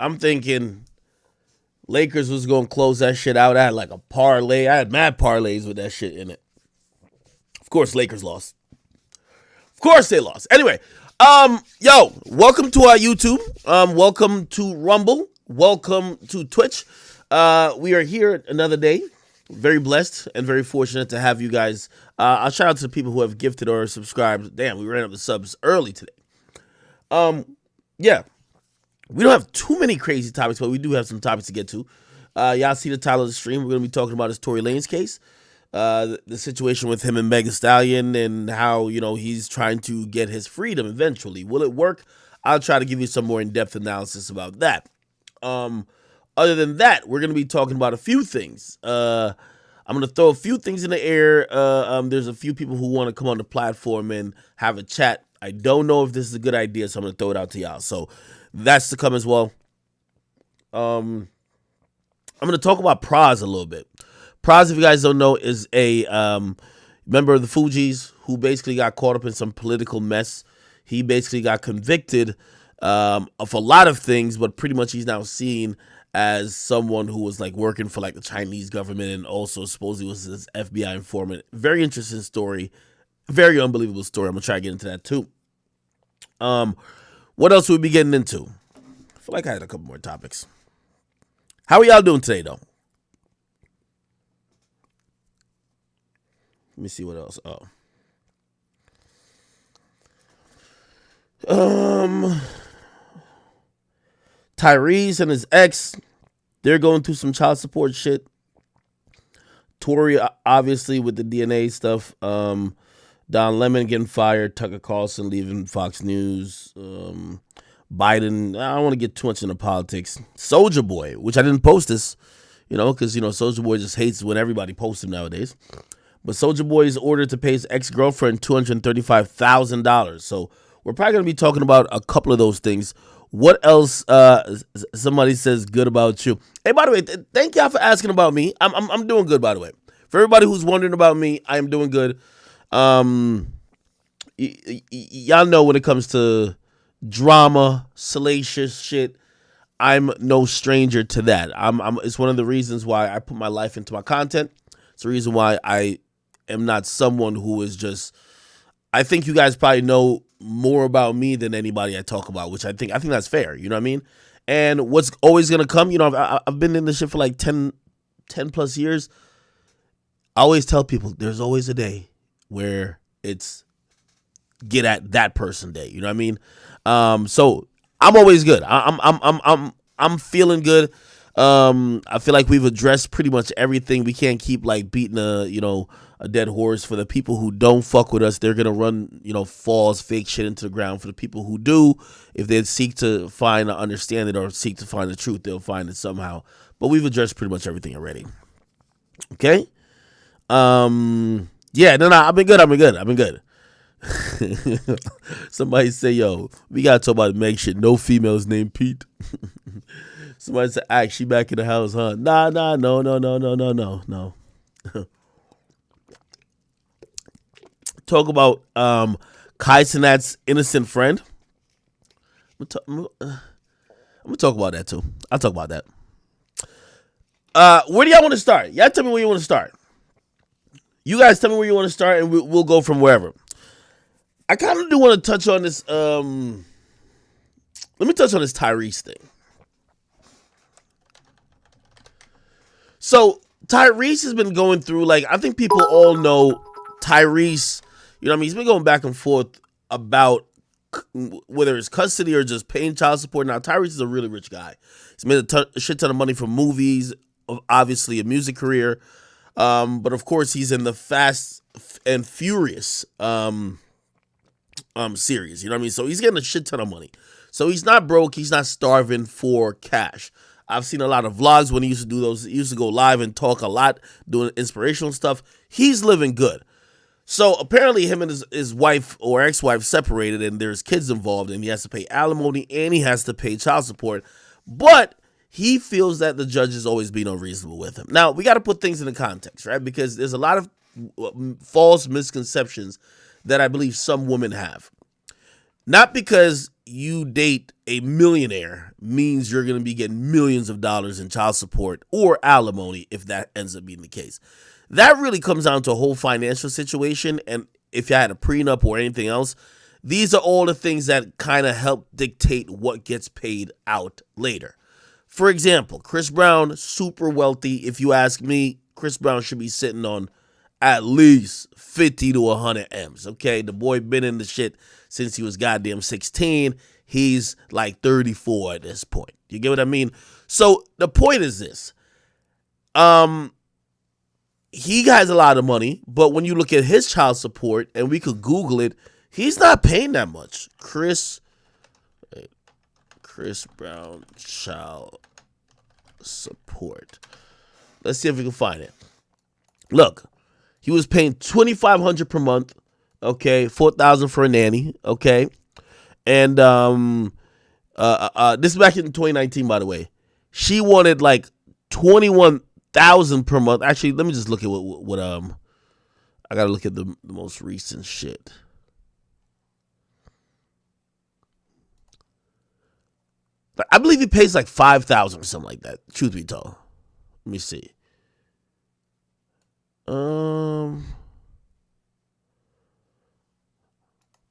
I'm thinking Lakers was going to close that shit out. I had like a parlay. I had mad parlays with that shit in it. Of course, Lakers lost. Of course they lost. Anyway, yo, welcome to our YouTube. Welcome to Rumble. Welcome to Twitch. We are here another day. Very blessed and very fortunate to have you guys. I'll shout out to the people who have gifted or subscribed. Damn, we ran up the subs early today. Yeah. We don't have too many crazy topics, but we do have some topics to get to. Y'all see the title of the stream. We're going to be talking about his Tory Lanez case. The situation with him and Stallion and how, he's trying to get his freedom eventually. Will it work? I'll try to give you some more in-depth analysis about that. Other than that, we're going to be talking about a few things. I'm going to throw a few things in the air. There's a few people who want to come on the platform and have a chat. I don't know if this is a good idea, so I'm going to throw it out to y'all. So that's to come as well. I'm going to talk about Pras a little bit. Pras, if you guys don't know, is a member of the Fugees who basically got caught up in some political mess. He basically got convicted of a lot of things, but pretty much he's now seen as someone who was like working for like the Chinese government and also supposedly was this FBI informant. Very interesting story. Very unbelievable story. I'm going to try to get into that too. What else would we be getting into? I feel like I had a couple more topics. How are y'all doing today, though? Let me see what else. Tyrese and his ex, they're going through some child support shit. Tory, obviously, with the DNA stuff. Don Lemon getting fired, Tucker Carlson leaving Fox News, Biden. I don't want to get too much into politics. Soulja Boy, which I didn't post this, because, Soulja Boy just hates when everybody posts him nowadays. But Soulja Boy is ordered to pay his ex-girlfriend $235,000. So we're probably going to be talking about a couple of those things. What else somebody says good about you? Hey, by the way, thank y'all for asking about me. I'm doing good, by the way. For everybody who's wondering about me, I am doing good. Y'all know when it comes to drama, salacious shit, I'm no stranger to that. It's one of the reasons why I put my life into my content. It's the reason why I am not someone who is just. I think you guys probably know more about me than anybody I talk about, which I think that's fair. You know what I mean? And what's always gonna come? I've been in this shit for like 10 plus years. I always tell people there's always a day where it's get at that person day. You know what I mean? So I'm always good. I'm feeling good. I feel like we've addressed pretty much everything. We can't keep like beating a dead horse. For the people who don't fuck with us, they're gonna run false fake shit into the ground. For the people who do, if they seek to find or understand it or seek to find the truth, they'll find it somehow. But we've addressed pretty much everything already. Okay. Yeah, no, I've been good. Somebody say, yo, we gotta talk about Meg shit. No females named Pete. Somebody said, she back in the house, huh? Nah, no. Talk about Cenat's innocent friend. I'm gonna talk about that too. I'll talk about that. Where do y'all want to start? Y'all tell me where you want to start. You guys tell me where you want to start, and we'll go from wherever. I kind of do want to touch on this. Let me touch on this Tyrese thing. So Tyrese has been going through, like, I think people all know Tyrese. He's been going back and forth about whether it's custody or just paying child support. Now, Tyrese is a really rich guy. He's made a shit ton of money from movies, obviously a music career. But of course he's in the Fast and Furious series, you know what I mean? So he's getting a shit ton of money. So he's not broke, he's not starving for cash. I've seen a lot of vlogs when he used to do those. He used to go live and talk a lot, doing inspirational stuff. He's living good. So apparently him and his wife or ex-wife separated, and there's kids involved, and he has to pay alimony and he has to pay child support. But he feels that the judge is always being unreasonable with him. Now, we got to put things into context, right? Because there's a lot of false misconceptions that I believe some women have. Not because you date a millionaire means you're going to be getting millions of dollars in child support or alimony if that ends up being the case. That really comes down to a whole financial situation, and if you had a prenup or anything else, these are all the things that kind of help dictate what gets paid out later. For example, Chris Brown, super wealthy. If you ask me, Chris Brown should be sitting on at least 50 to 100 M's, okay? The boy been in the shit since he was goddamn 16. He's like 34 at this point. You get what I mean? So the point is this. He has a lot of money, but when you look at his child support, and we could Google it, he's not paying that much. Chris Brown child support. Let's see if we can find it. Look, he was paying $2,500 per month. Okay, $4,000 for a nanny. Okay, and this is back in 2019, by the way. She wanted like $21,000 per month. Actually, let me just look at what I gotta look at the most recent shit. I believe he pays like $5,000 or something like that. Truth be told, let me see.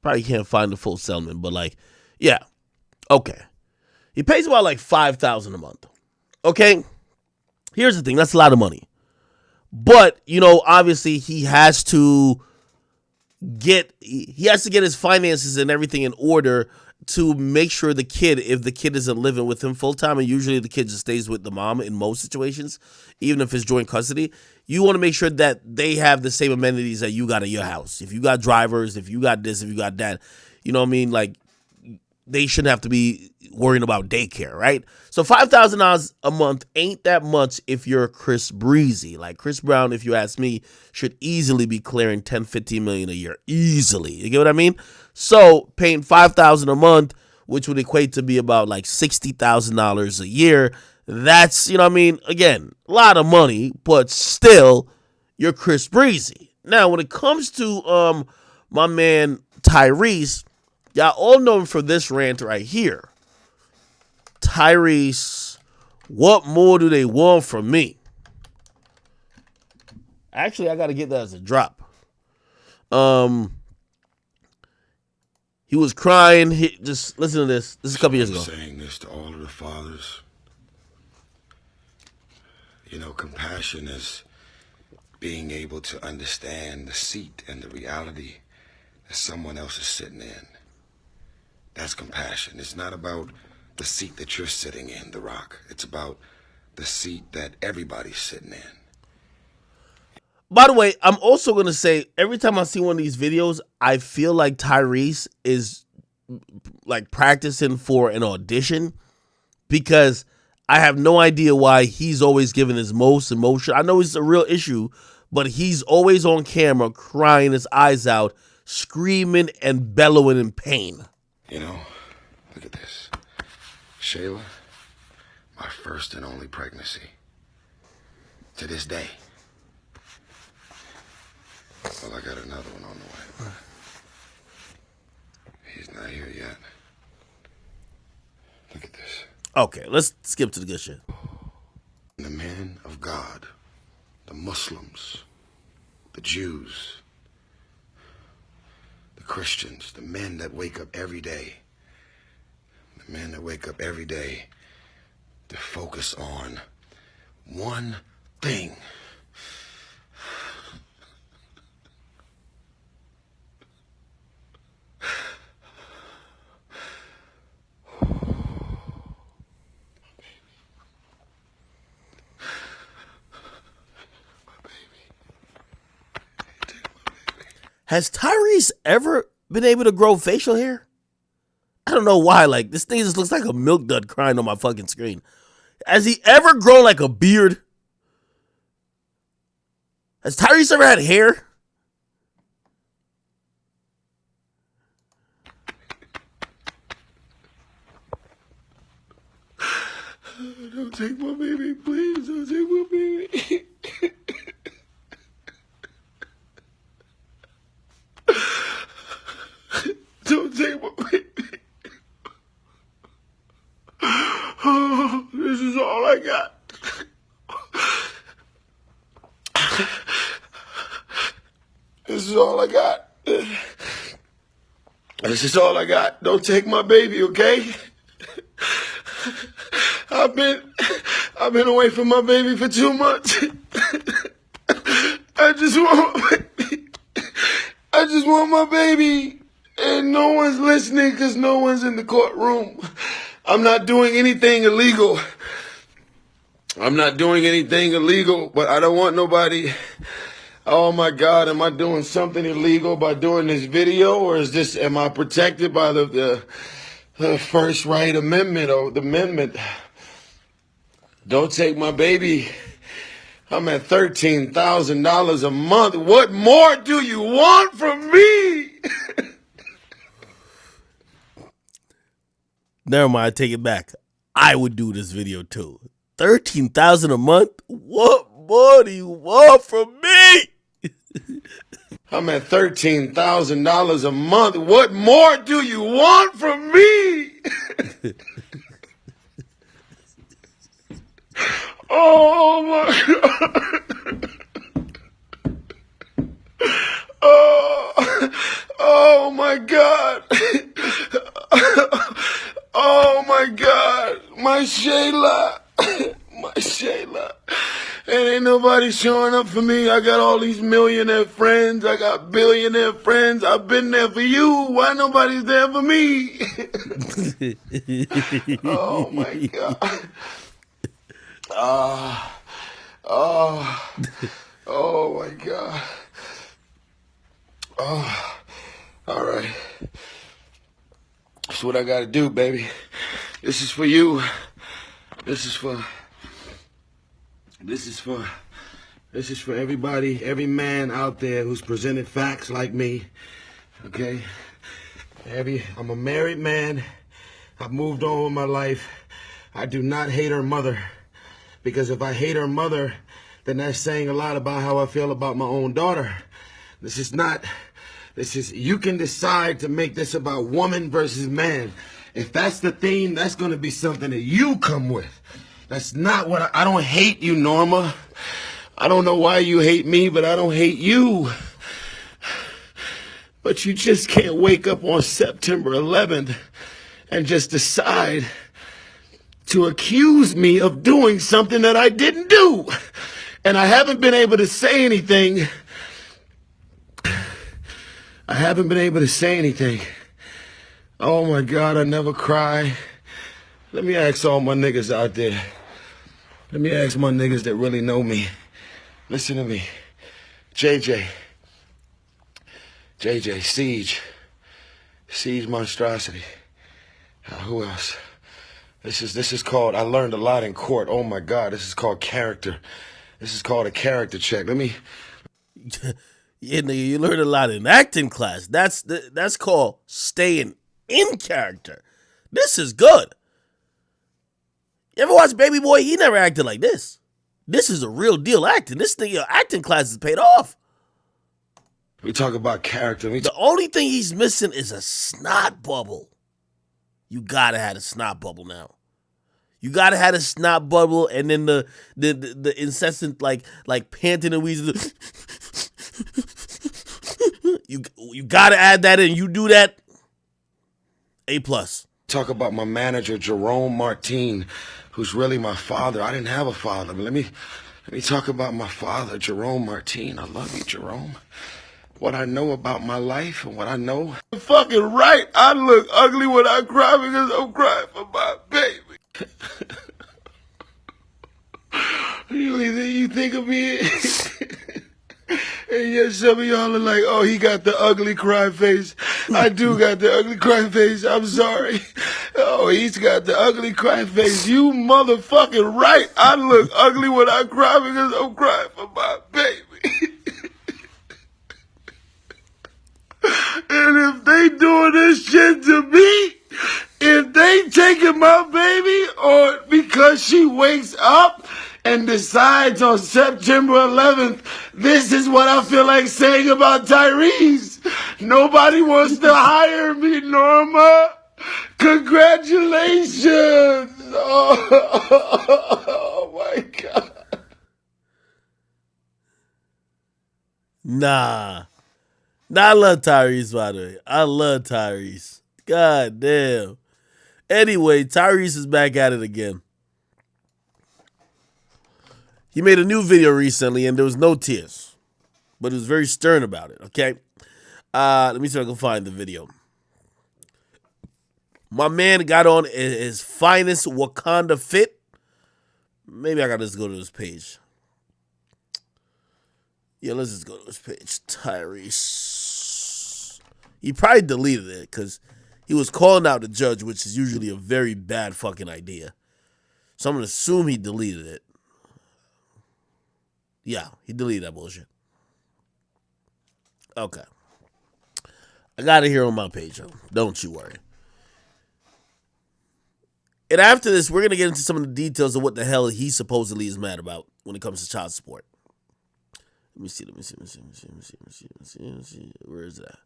Probably can't find the full settlement, but like, yeah, okay. He pays about like $5,000 a month. Okay, here's the thing: that's a lot of money. But you know, obviously, he has to get his finances and everything in order to make sure the kid, if the kid isn't living with him full time, and usually the kid just stays with the mom in most situations, even if it's joint custody, you want to make sure that they have the same amenities that you got at your house. If you got drivers, if you got this, if you got that, you know what I mean? Like, they shouldn't have to be worrying about daycare, right? So $5,000 a month ain't that much if you're Chris Breezy. Like, Chris Brown, if you ask me, should easily be clearing $10-15 million a year. Easily. You get what I mean? So paying $5,000 a month, which would equate to be about like $60,000 a year, that's, you know what I mean? Again, a lot of money, but still, you're Chris Breezy. Now, when it comes to my man Tyrese, y'all all know him for this rant right here. Tyrese, what more do they want from me? Actually, I got to get that as a drop. He was crying. Just listen to this. This is a couple years ago. Saying this to all of the fathers. You know, compassion is being able to understand the seat and the reality that someone else is sitting in. That's compassion. It's not about the seat that you're sitting in, The Rock. It's about the seat that everybody's sitting in. By the way, I'm also going to say, every time I see one of these videos, I feel like Tyrese is like practicing for an audition, because I have no idea why he's always giving his most emotion. I know it's a real issue, but he's always on camera crying his eyes out, screaming and bellowing in pain. You know, look at this. Shayla, my first and only pregnancy. To this day. Well, I got another one on the way. He's not here yet. Look at this. Okay, let's skip to the good shit. The men of God, the Muslims, the Jews, the Christians, the men that wake up every day, to focus on one thing. Has Tyrese ever been able to grow facial hair? I don't know why. Like, this thing just looks like a milk dud crying on my fucking screen. Has he ever grown like a beard? Has Tyrese ever had hair? Don't take my baby, please. Don't take my baby. Don't take my baby. This is all I got. This is all I got. This is all I got. Don't take my baby, okay? I've been away from my baby for 2 months. I just want my baby. And no one's listening because no one's in the courtroom. I'm not doing anything illegal. I'm not doing anything illegal, but I don't want nobody. Oh my God, am I doing something illegal by doing this video, or am I protected by the First Right Amendment or the amendment? Don't take my baby. I'm at $13,000 a month. What more do you want from me? Never mind, I take it back. I would do this video too. $13,000 a month? What more do you want from me? I'm at $13,000 a month. What more do you want from me? Oh my God. Oh my God. Oh my God. My Shayla. My Shayla. And ain't nobody showing up for me. I got all these millionaire friends. I got billionaire friends. I've been there for you. Why nobody's there for me? Oh my God. Oh my God. Oh, all right. That's what I gotta do, baby. This is for you. This is for everybody, every man out there who's presented facts like me. Okay? I'm a married man. I've moved on with my life. I do not hate her mother. Because if I hate her mother, then that's saying a lot about how I feel about my own daughter. You can decide to make this about woman versus man. If that's the theme, that's going to be something that you come with. That's not what I don't hate you, Norma. I don't know why you hate me, but I don't hate you. But you just can't wake up on September 11th and just decide to accuse me of doing something that I didn't do. And I haven't been able to say anything. Oh my God, I never cry. Let me ask all my niggas out there. Let me ask my niggas that really know me. Listen to me. JJ, Siege Monstrosity. Who else? This is called, I learned a lot in court. Oh my God, this is called character. This is called a character check. Let me... Yeah, nigga, you learned a lot in acting class. That's called staying in character. This is good. You ever watch Baby Boy? He never acted like this. This is a real deal acting. This thing, your acting class is paid off. We talk about character. The only thing he's missing is a snot bubble. You gotta have a snot bubble now. You gotta have a snot bubble, and then the incessant like panting and wheezing. You gotta add that in. You do that, A+. Talk about my manager Jerome Martin, who's really my father. I didn't have a father, but let me talk about my father, Jerome Martin. I love you, Jerome. What I know about my life and what I know. You're fucking right. I look ugly when I cry because I'm crying for my baby. You think of me? And yet some of y'all are like, oh, he got the ugly cry face. I do got the ugly cry face. I'm sorry. Oh, he's got the ugly cry face. You motherfucking right. I look ugly when I cry because I'm crying for my baby. And if they doing this shit to me, if they taking my baby, or because she wakes up and decides on September 11th, this is what I feel like saying about Tyrese. Nobody wants to hire me, Norma. Congratulations! Oh my God. Nah. I love Tyrese, by the way. I love Tyrese. God damn. Anyway, Tyrese is back at it again. He made a new video recently and there was no tears. But he was very stern about it, okay? Let me see if I can find the video. My man got on his finest Wakanda fit. Maybe I gotta just go to his page. Yeah, let's just go to his page. Tyrese. He probably deleted it because he was calling out the judge, which is usually a very bad fucking idea. So I'm gonna assume he deleted it. Yeah, he deleted that bullshit. Okay. I got it here on my page, don't you worry. And after this, we're going to get into some of the details of what the hell he supposedly is mad about when it comes to child support. Let me see. Where is that?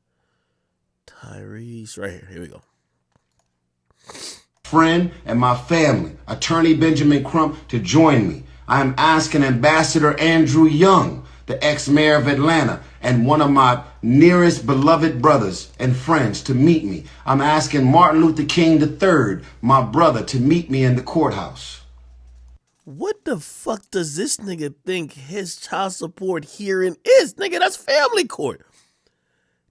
Tyrese, right here. Here we go. Friend and my family, Attorney Benjamin Crump, to join me. I am asking Ambassador Andrew Young, the ex-mayor of Atlanta, and one of my nearest beloved brothers and friends to meet me. I'm asking Martin Luther King III, my brother, to meet me in the courthouse. What the fuck does this nigga think his child support hearing is? Nigga, that's family court.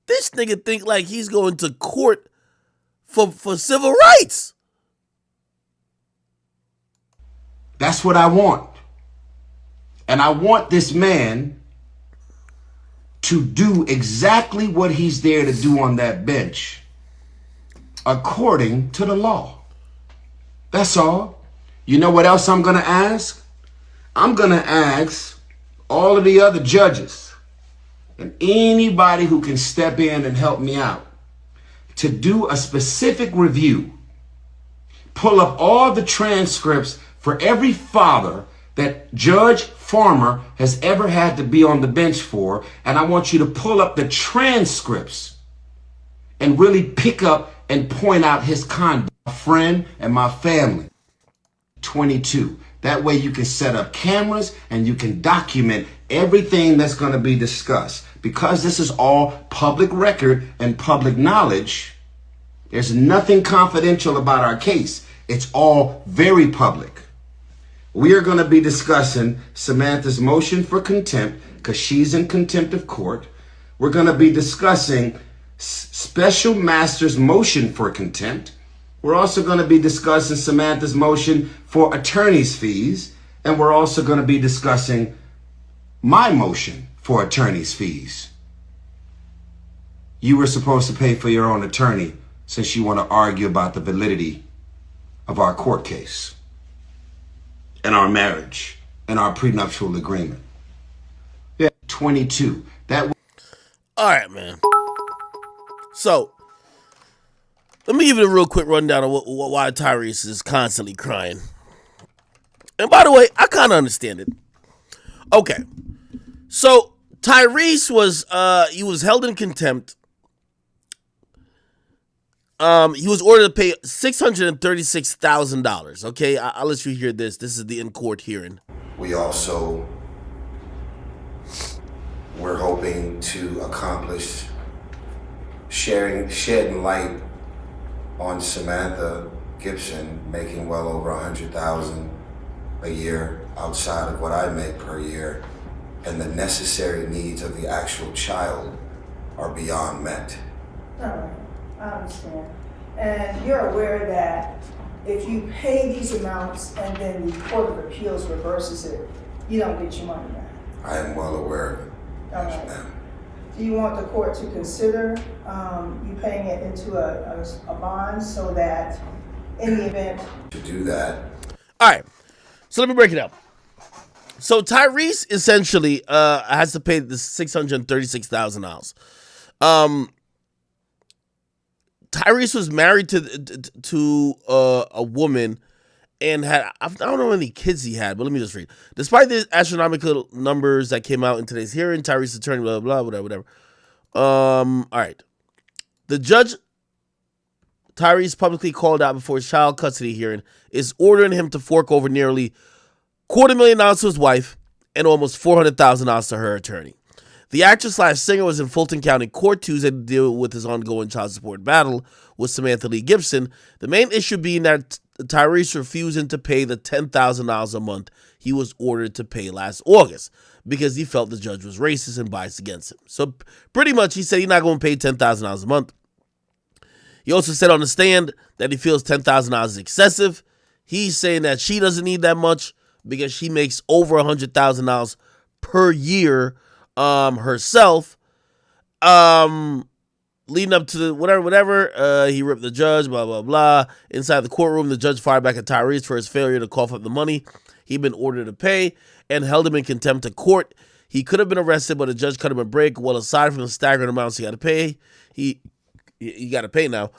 This nigga think like he's going to court for civil rights. That's what I want. And I want this man to do exactly what he's there to do on that bench, according to the law. That's all. You know what else I'm going to ask? I'm going to ask all of the other judges and anybody who can step in and help me out to do a specific review. Pull up all the transcripts for every father that Judge Farmer has ever had to be on the bench for, and I want you to pull up the transcripts and really pick up and point out his conduct. My friend and my family. 22. That way you can set up cameras and you can document everything that's going to be discussed. Because this is all public record and public knowledge, there's nothing confidential about our case. It's all very public. We are going to be discussing Samantha's motion for contempt because she's in contempt of court. We're going to be discussing Special Master's motion for contempt. We're also going to be discussing Samantha's motion for attorney's fees. And we're also going to be discussing my motion for attorney's fees. You were supposed to pay for your own attorney since you want to argue about the validity of our court case and our marriage and our prenuptial agreement. Yeah, 22. All right, man. So, let me give you a real quick rundown of why Tyrese is constantly crying. And by the way, I kind of understand it. Okay. So, Tyrese he was held in contempt. He was ordered to pay $636,000. Okay, I'll let you hear this. This is the in-court hearing. We also were hoping to accomplish shedding light on Samantha Gibson making well over $100,000 a year outside of what I make per year, and the necessary needs of the actual child are beyond met. All right, I understand. And you're aware that if you pay these amounts and then the Court of Appeals reverses it, you don't get your money back. I am well aware of it. All Yes, right. ma'am. Do you want the court to consider you paying it into a bond so that in the event? To do that. All right, so let me break it up. So Tyrese essentially has to pay the $636,000. Tyrese was married to a woman and had, I don't know how many kids he had, but let me just read. Despite the astronomical numbers that came out in today's hearing, Tyrese's attorney, blah, blah, blah, whatever. All right. The judge Tyrese publicly called out before his child custody hearing, is ordering him to fork over nearly $250,000 to his wife and almost $400,000 to her attorney. The actress/singer was in Fulton County Court Tuesday to deal with his ongoing child support battle with Samantha Lee Gibson, the main issue being that Tyrese refusing to pay the $10,000 a month he was ordered to pay last August because he felt the judge was racist and biased against him. So pretty much he said he's not going to pay $10,000 a month. He also said on the stand that he feels $10,000 is excessive. He's saying that she doesn't need that much because she makes over $100,000 per year herself. Leading up to the whatever, he ripped the judge, blah, blah, blah. Inside the courtroom, the judge fired back at Tyrese for his failure to cough up the money he'd been ordered to pay and held him in contempt of court. He could have been arrested, but the judge cut him a break. Well, aside from the staggering amounts he got to pay, he got to pay now.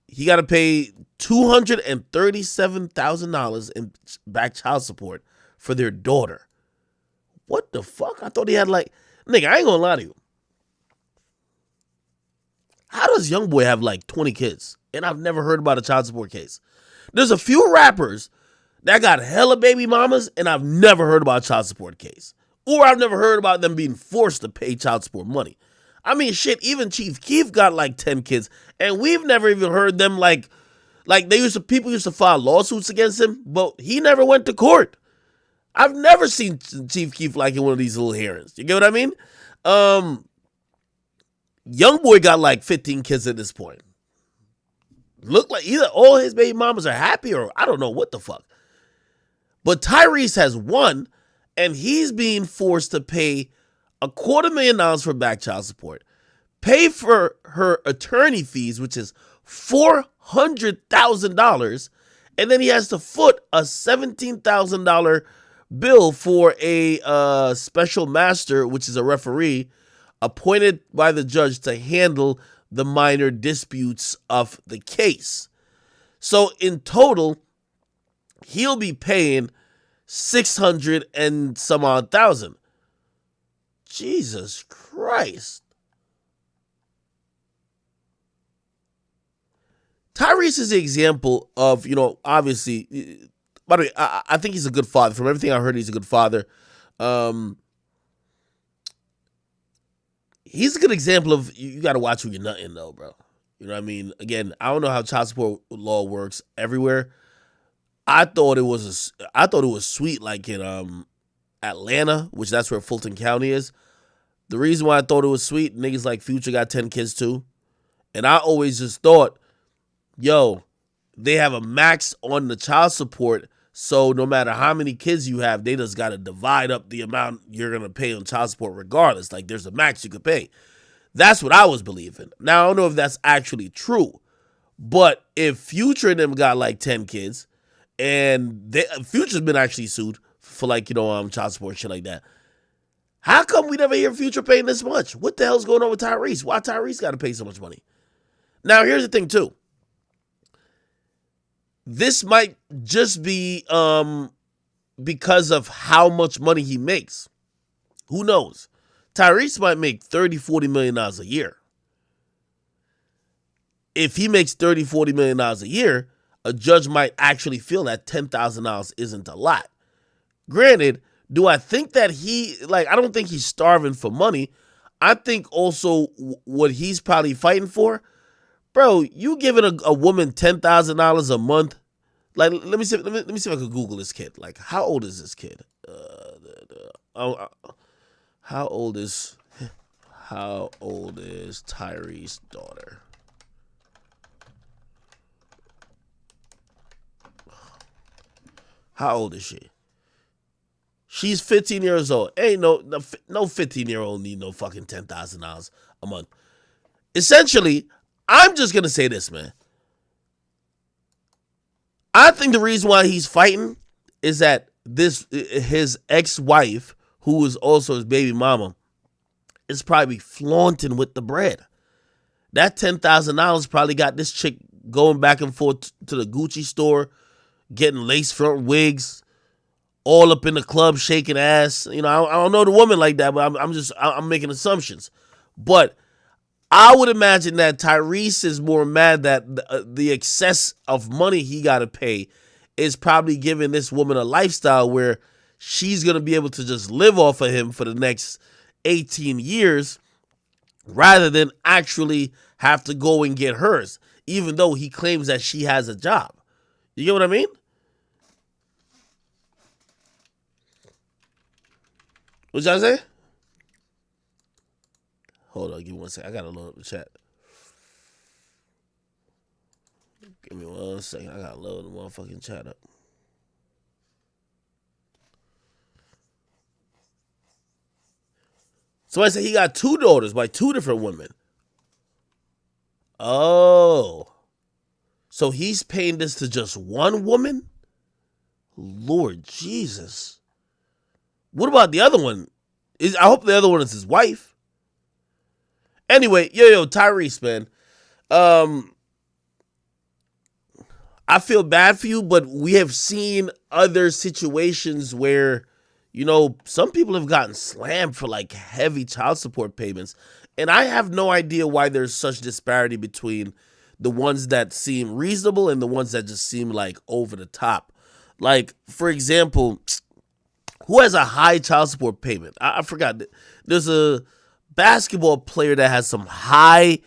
He got to pay $237,000 in back child support for their daughter. What the fuck? I thought he had nigga, I ain't gonna lie to you. How does YoungBoy have 20 kids? And I've never heard about a child support case. There's a few rappers that got hella baby mamas, and I've never heard about a child support case. Or I've never heard about them being forced to pay child support money. I mean, shit, even Chief Keef got 10 kids, and we've never even heard them people used to file lawsuits against him, but he never went to court. I've never seen Chief Keef in one of these little hearings. You get what I mean? YoungBoy got 15 kids at this point. Look like either all his baby mamas are happy or I don't know what the fuck. But Tyrese has one, and he's being forced to pay $250,000 for back child support, pay for her attorney fees, which is $400,000, and then he has to foot a $17,000 bill for a special master, which is a referee, appointed by the judge to handle the minor disputes of the case. So in total, he'll be paying $600 and some odd thousand. Jesus Christ. Tyrese is the example of, obviously, by the way, I think he's a good father. From everything I heard, he's a good father. He's a good example of you got to watch who you're nutting, though, bro. You know what I mean? Again, I don't know how child support law works everywhere. I thought it was sweet, like in Atlanta, which that's where Fulton County is. The reason why I thought it was sweet, niggas like Future got 10 kids too, and I always just thought, yo, they have a max on the child support, so no matter how many kids you have, they just got to divide up the amount you're going to pay on child support regardless. Like, there's a max you could pay. That's what I was believing. Now, I don't know if that's actually true, but if Future and them got 10 kids, and Future's been actually sued for child support, shit like that, how come we never hear Future paying this much? What the hell's going on with Tyrese? Why Tyrese got to pay so much money? Now, here's the thing, too. This might just be because of how much money he makes. Who knows? Tyrese might make $30-40 million a year. If he makes $30-40 million a year, a judge might actually feel that $10,000 isn't a lot. Granted, do I think that I don't think he's starving for money. I think also what he's probably fighting for, bro, you giving a woman $10,000 a month. Let me see if I can Google this kid. How old is this kid? How old is Tyrese's daughter? How old is she? She's 15 years old. Ain't no 15-year-old need no fucking $10,000 a month. Essentially, I'm just gonna say this, man. I think the reason why he's fighting is that his ex-wife, who is also his baby mama, is probably flaunting with the bread. That $10,000 probably got this chick going back and forth to the Gucci store, getting lace front wigs, all up in the club shaking ass. I don't know the woman like that, but I'm making assumptions. But I would imagine that Tyrese is more mad that the excess of money he got to pay is probably giving this woman a lifestyle where she's going to be able to just live off of him for the next 18 years rather than actually have to go and get hers, even though he claims that she has a job. You get what I mean? What y'all say? Hold on, give me 1 second. I gotta load up the chat. Give me 1 second. I gotta load the motherfucking chat up. Somebody said he got 2 daughters by 2 different women. Oh. So he's paying this to just one woman? Lord Jesus. What about the other one? I hope the other one is his wife. Anyway, yo, Tyrese, man. I feel bad for you, but we have seen other situations where, some people have gotten slammed for like heavy child support payments. And I have no idea why there's such disparity between the ones that seem reasonable and the ones that just seem like over the top. Like, for example, who has a high child support payment? I forgot. There's a basketball player that has some high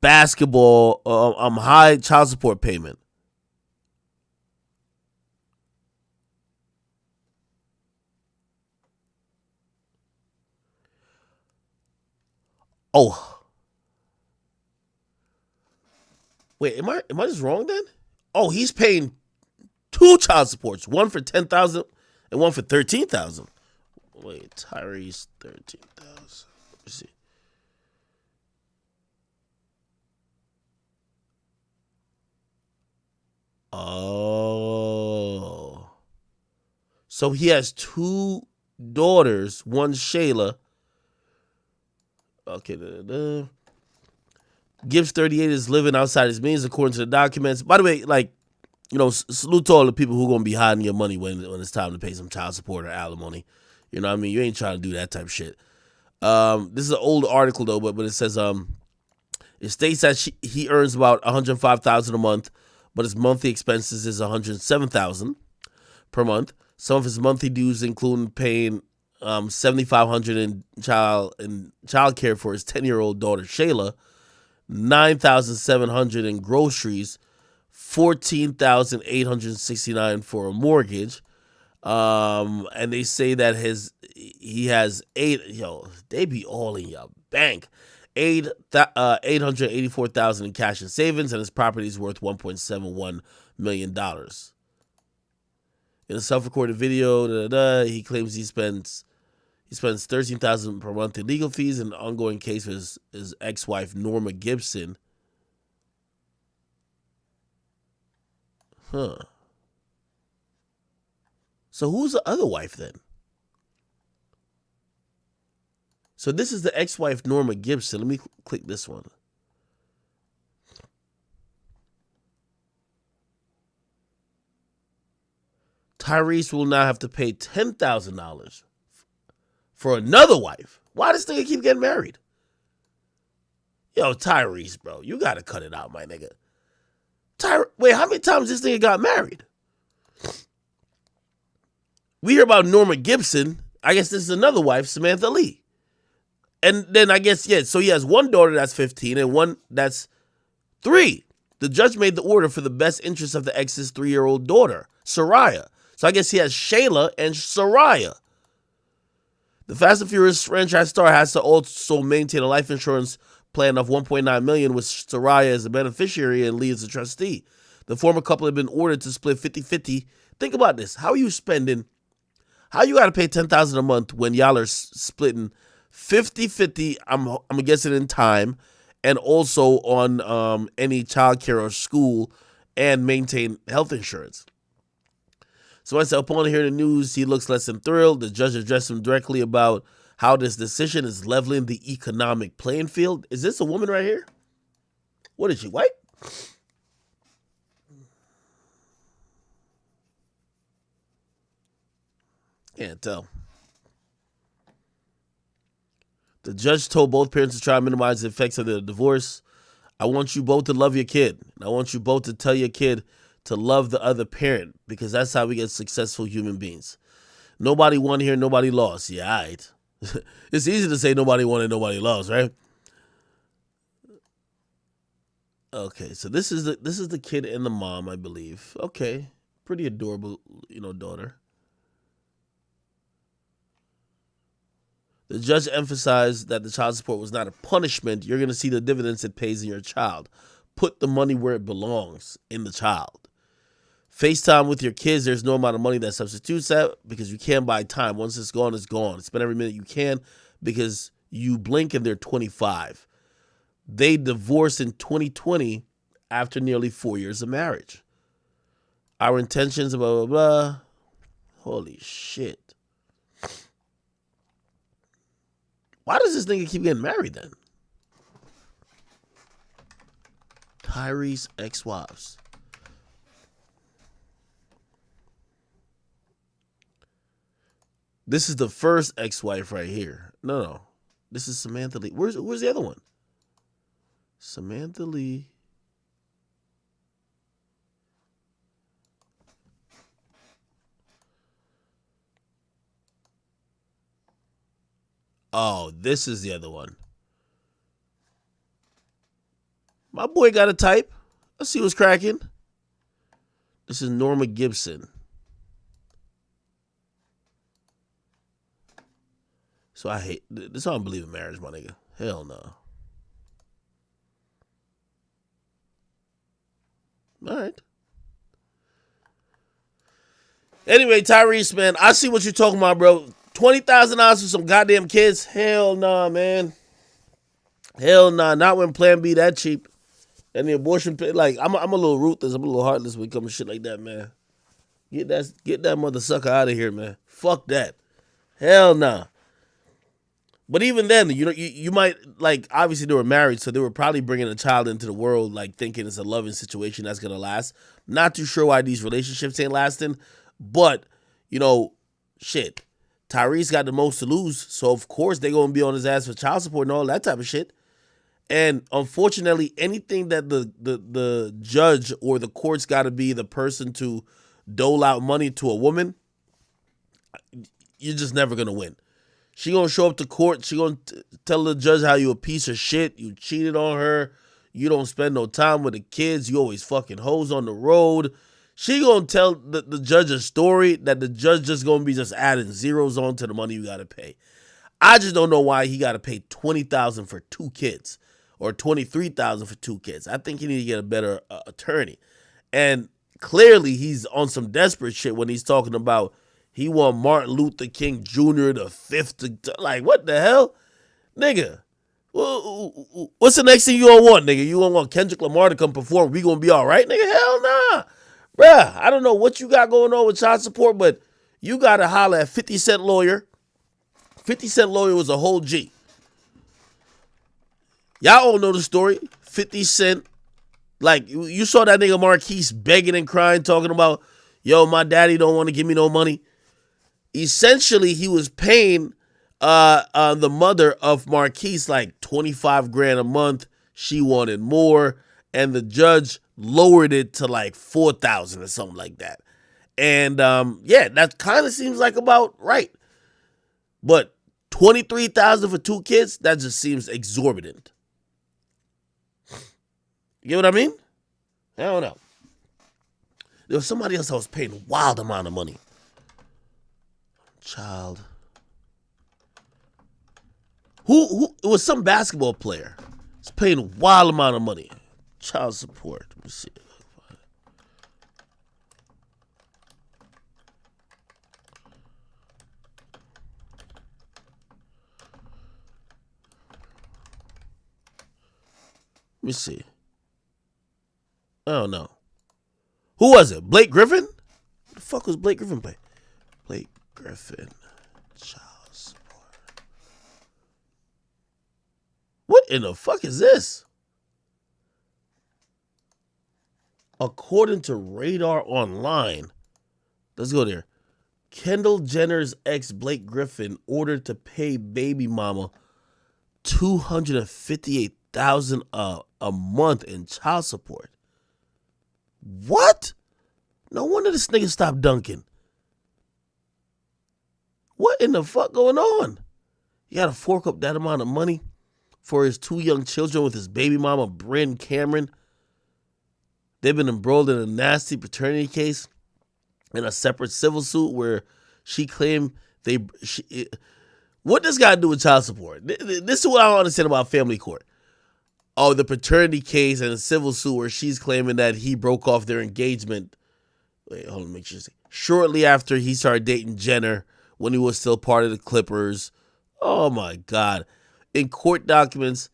high child support payment. Oh, wait, am I just wrong then? Oh, he's paying 2 child supports, one for 10,000 and one for 13,000. Wait, Tyrese 13,000. Let's see. Oh, so he has 2 daughters, one Shayla. Okay, Gibbs 38 is living outside his means according to the documents. By the way, salute to all the people who are gonna be hiding your money when it's time to pay some child support or alimony. You know what I mean? You ain't trying to do that type of shit. This is an old article though, but it says it states that he earns about $105,000 a month, but his monthly expenses is $107,000 per month. Some of his monthly dues include paying $7,500 in child care for his 10-year-old daughter Shayla, $9,700 in groceries, $14,869 for a mortgage. And they say that he has 8. They be all in your bank. $884,000 in cash and savings, and his property is worth $1.71 million. In a self-recorded video, he claims he spends $13,000 per month in legal fees and an ongoing case with his ex-wife Norma Gibson. Huh. So who's the other wife then? So this is the ex-wife Norma Gibson. Let me click this one. Tyrese will now have to pay $10,000 for another wife. Why does this nigga keep getting married? Yo, Tyrese, bro, you gotta cut it out, my nigga. Wait, how many times this nigga got married? We hear about Norma Gibson. I guess this is another wife, Samantha Lee. And then I guess, so he has one daughter that's 15 and one that's 3. The judge made the order for the best interest of the ex's 3-year-old daughter, Soraya. So I guess he has Shayla and Soraya. The Fast and Furious franchise star has to also maintain a life insurance plan of $1.9 million with Soraya as a beneficiary and Lee as a trustee. The former couple had been ordered to split 50-50. Think about this. How you got to pay $10,000 a month when y'all are splitting 50-50, I'm guessing in time, and also on any childcare or school, and maintain health insurance. So I said, upon hearing the news, he looks less than thrilled. The judge addressed him directly about how this decision is leveling the economic playing field. Is this a woman right here? What is she, white? Can't tell. The judge told both parents to try to minimize the effects of the divorce. I want you both to love your kid. I want you both to tell your kid to love the other parent, because that's how we get successful human beings. Nobody won here, nobody lost. Yeah, all right. It's easy to say nobody won and nobody lost, right? Okay, so this is the kid and the mom, I believe. Okay, pretty adorable, daughter. The judge emphasized that the child support was not a punishment. You're going to see the dividends it pays in your child. Put the money where it belongs, in the child. FaceTime with your kids, there's no amount of money that substitutes that, because you can't buy time. Once it's gone, it's gone. Spend every minute you can, because you blink and they're 25. They divorced in 2020 after nearly 4 years of marriage. Our intentions, blah, blah, blah. Holy shit. Why does this nigga keep getting married then? Tyrese ex-wives. This is the first ex-wife right here. No. This is Samantha Lee. Where's the other one? Samantha Lee. Oh, this is the other one. My boy got a type. Let's see what's cracking. This is Norma Gibson. So I hate this. I don't believe in marriage, my nigga. Hell no. All right. Anyway, Tyrese, man, I see what you're talking about, bro. $20,000 for some goddamn kids? Hell nah, man. Hell nah. Not when Plan B that cheap. And the abortion, like, I'm a little ruthless. I'm a little heartless when it comes to shit like that, man. Get that mother sucker out of here, man. Fuck that. Hell nah. But even then, you might, like, obviously they were married, so they were probably bringing a child into the world, like, thinking it's a loving situation that's going to last. Not too sure why these relationships ain't lasting, but, shit. Tyrese got the most to lose, so of course they're going to be on his ass for child support and all that type of shit. And unfortunately, anything that the judge or the court's got to be the person to dole out money to a woman, you're just never going to win. She going to show up to court. She going to tell the judge how you a piece of shit. You cheated on her. You don't spend no time with the kids. You always fucking hoes on the road. She going to tell the judge a story that the judge just going to be just adding zeros on to the money you got to pay. I just don't know why he got to pay $20,000 for 2 kids or $23,000 for 2 kids. I think he need to get a better attorney. And clearly he's on some desperate shit when he's talking about he want Martin Luther King Jr. the 5th. Like, what the hell? Nigga, what's the next thing you gonna want, nigga? You gonna want Kendrick Lamar to come perform? We gonna be all right, nigga? Hell nah. Bruh, I don't know what you got going on with child support, but you gotta holler at 50 Cent Lawyer. 50 Cent Lawyer was a whole G. Y'all all know the story. 50 Cent, like, you saw that nigga Marquise begging and crying, talking about, yo, my daddy don't want to give me no money. Essentially, he was paying the mother of Marquise like $25,000 a month. She wanted more, and the judge lowered it to like $4,000 or something like that. And yeah, that kind of seems like about right. But $23,000 for 2 kids, that just seems exorbitant. You get what I mean? I don't know. There was somebody else that was paying a wild amount of money. Child. Who? It was some basketball player. He's paying a wild amount of money. Child support. Let me see. Let me see. I don't know. Who was it? Blake Griffin? What the fuck was Blake Griffin paying? Blake Griffin. Child support. What in the fuck is this? According to Radar Online. Let's go there. Kendall Jenner's ex Blake Griffin ordered to pay baby mama $258,000 a month in child support. What? No wonder this nigga stopped dunking. What in the fuck going on? He got to fork up that amount of money for his 2 young children with his baby mama, Bryn Cameron. They've been embroiled in a nasty paternity case in a separate civil suit where she claimed what does got to do with child support? This is what I don't understand about family court. Oh, the paternity case and the civil suit where she's claiming that he broke off their engagement. Wait, hold on, make sure. Shortly after he started dating Jenner when he was still part of the Clippers. Oh my God. In court documents,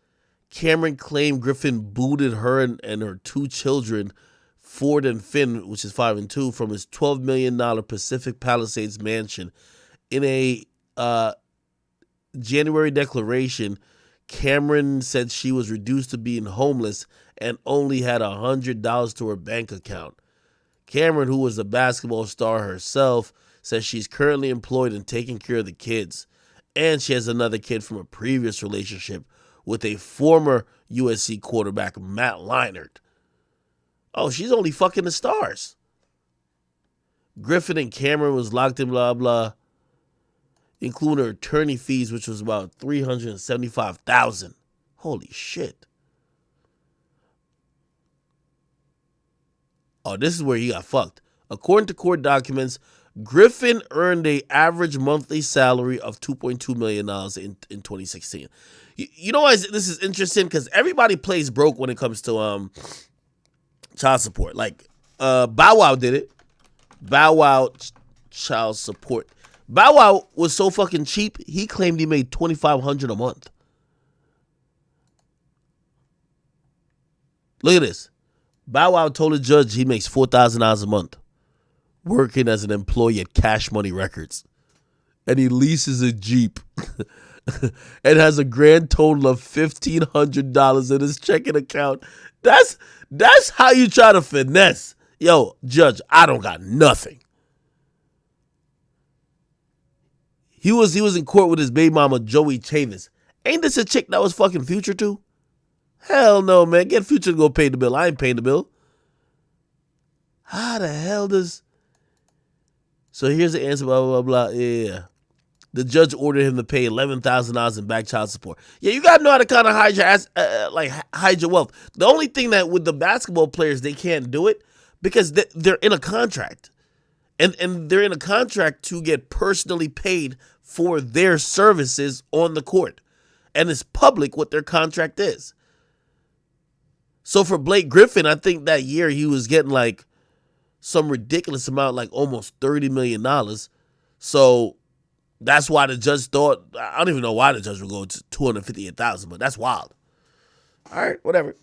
Cameron claimed Griffin booted her and her 2 children, Ford and Finn, which is 5 and 2, from his $12 million Pacific Palisades mansion. In a January declaration, Cameron said she was reduced to being homeless and only had $100 to her bank account. Cameron, who was a basketball star herself, says she's currently employed and taking care of the kids. And she has another kid from a previous relationship with a former USC quarterback, Matt Leinart. Oh, she's only fucking the stars. Griffin and Cameron was locked in blah, blah, including her attorney fees, which was about $375,000. Holy shit. Oh, this is where he got fucked. According to court documents, Griffin earned an average monthly salary of $2.2 million in 2016. You know why this is interesting? Because everybody plays broke when it comes to child support. Like, Bow Wow did it. Bow Wow child support. Bow Wow was so fucking cheap, he claimed he made $2,500 a month. Look at this. Bow Wow told the judge he makes $4,000 a month working as an employee at Cash Money Records. And he leases a Jeep and has a grand total of $1,500 in his checking account. That's how you try to finesse. Yo, judge, I don't got nothing. He was in court with his baby mama, Joey Chavis. Ain't this a chick that was fucking Future too? Hell no, man. Get Future to go pay the bill. I ain't paying the bill. How the hell does... So here's the answer, blah, blah, blah, yeah. The judge ordered him to pay $11,000 in back child support. Yeah, you got to know how to kind of hide your wealth. The only thing that with the basketball players, they can't do it because they're in a contract. And they're in a contract to get personally paid for their services on the court. And it's public what their contract is. So for Blake Griffin, I think that year he was getting like some ridiculous amount, like almost $30 million. So that's why the judge thought, I don't even know why the judge would go to $258,000, but that's wild. All right, whatever.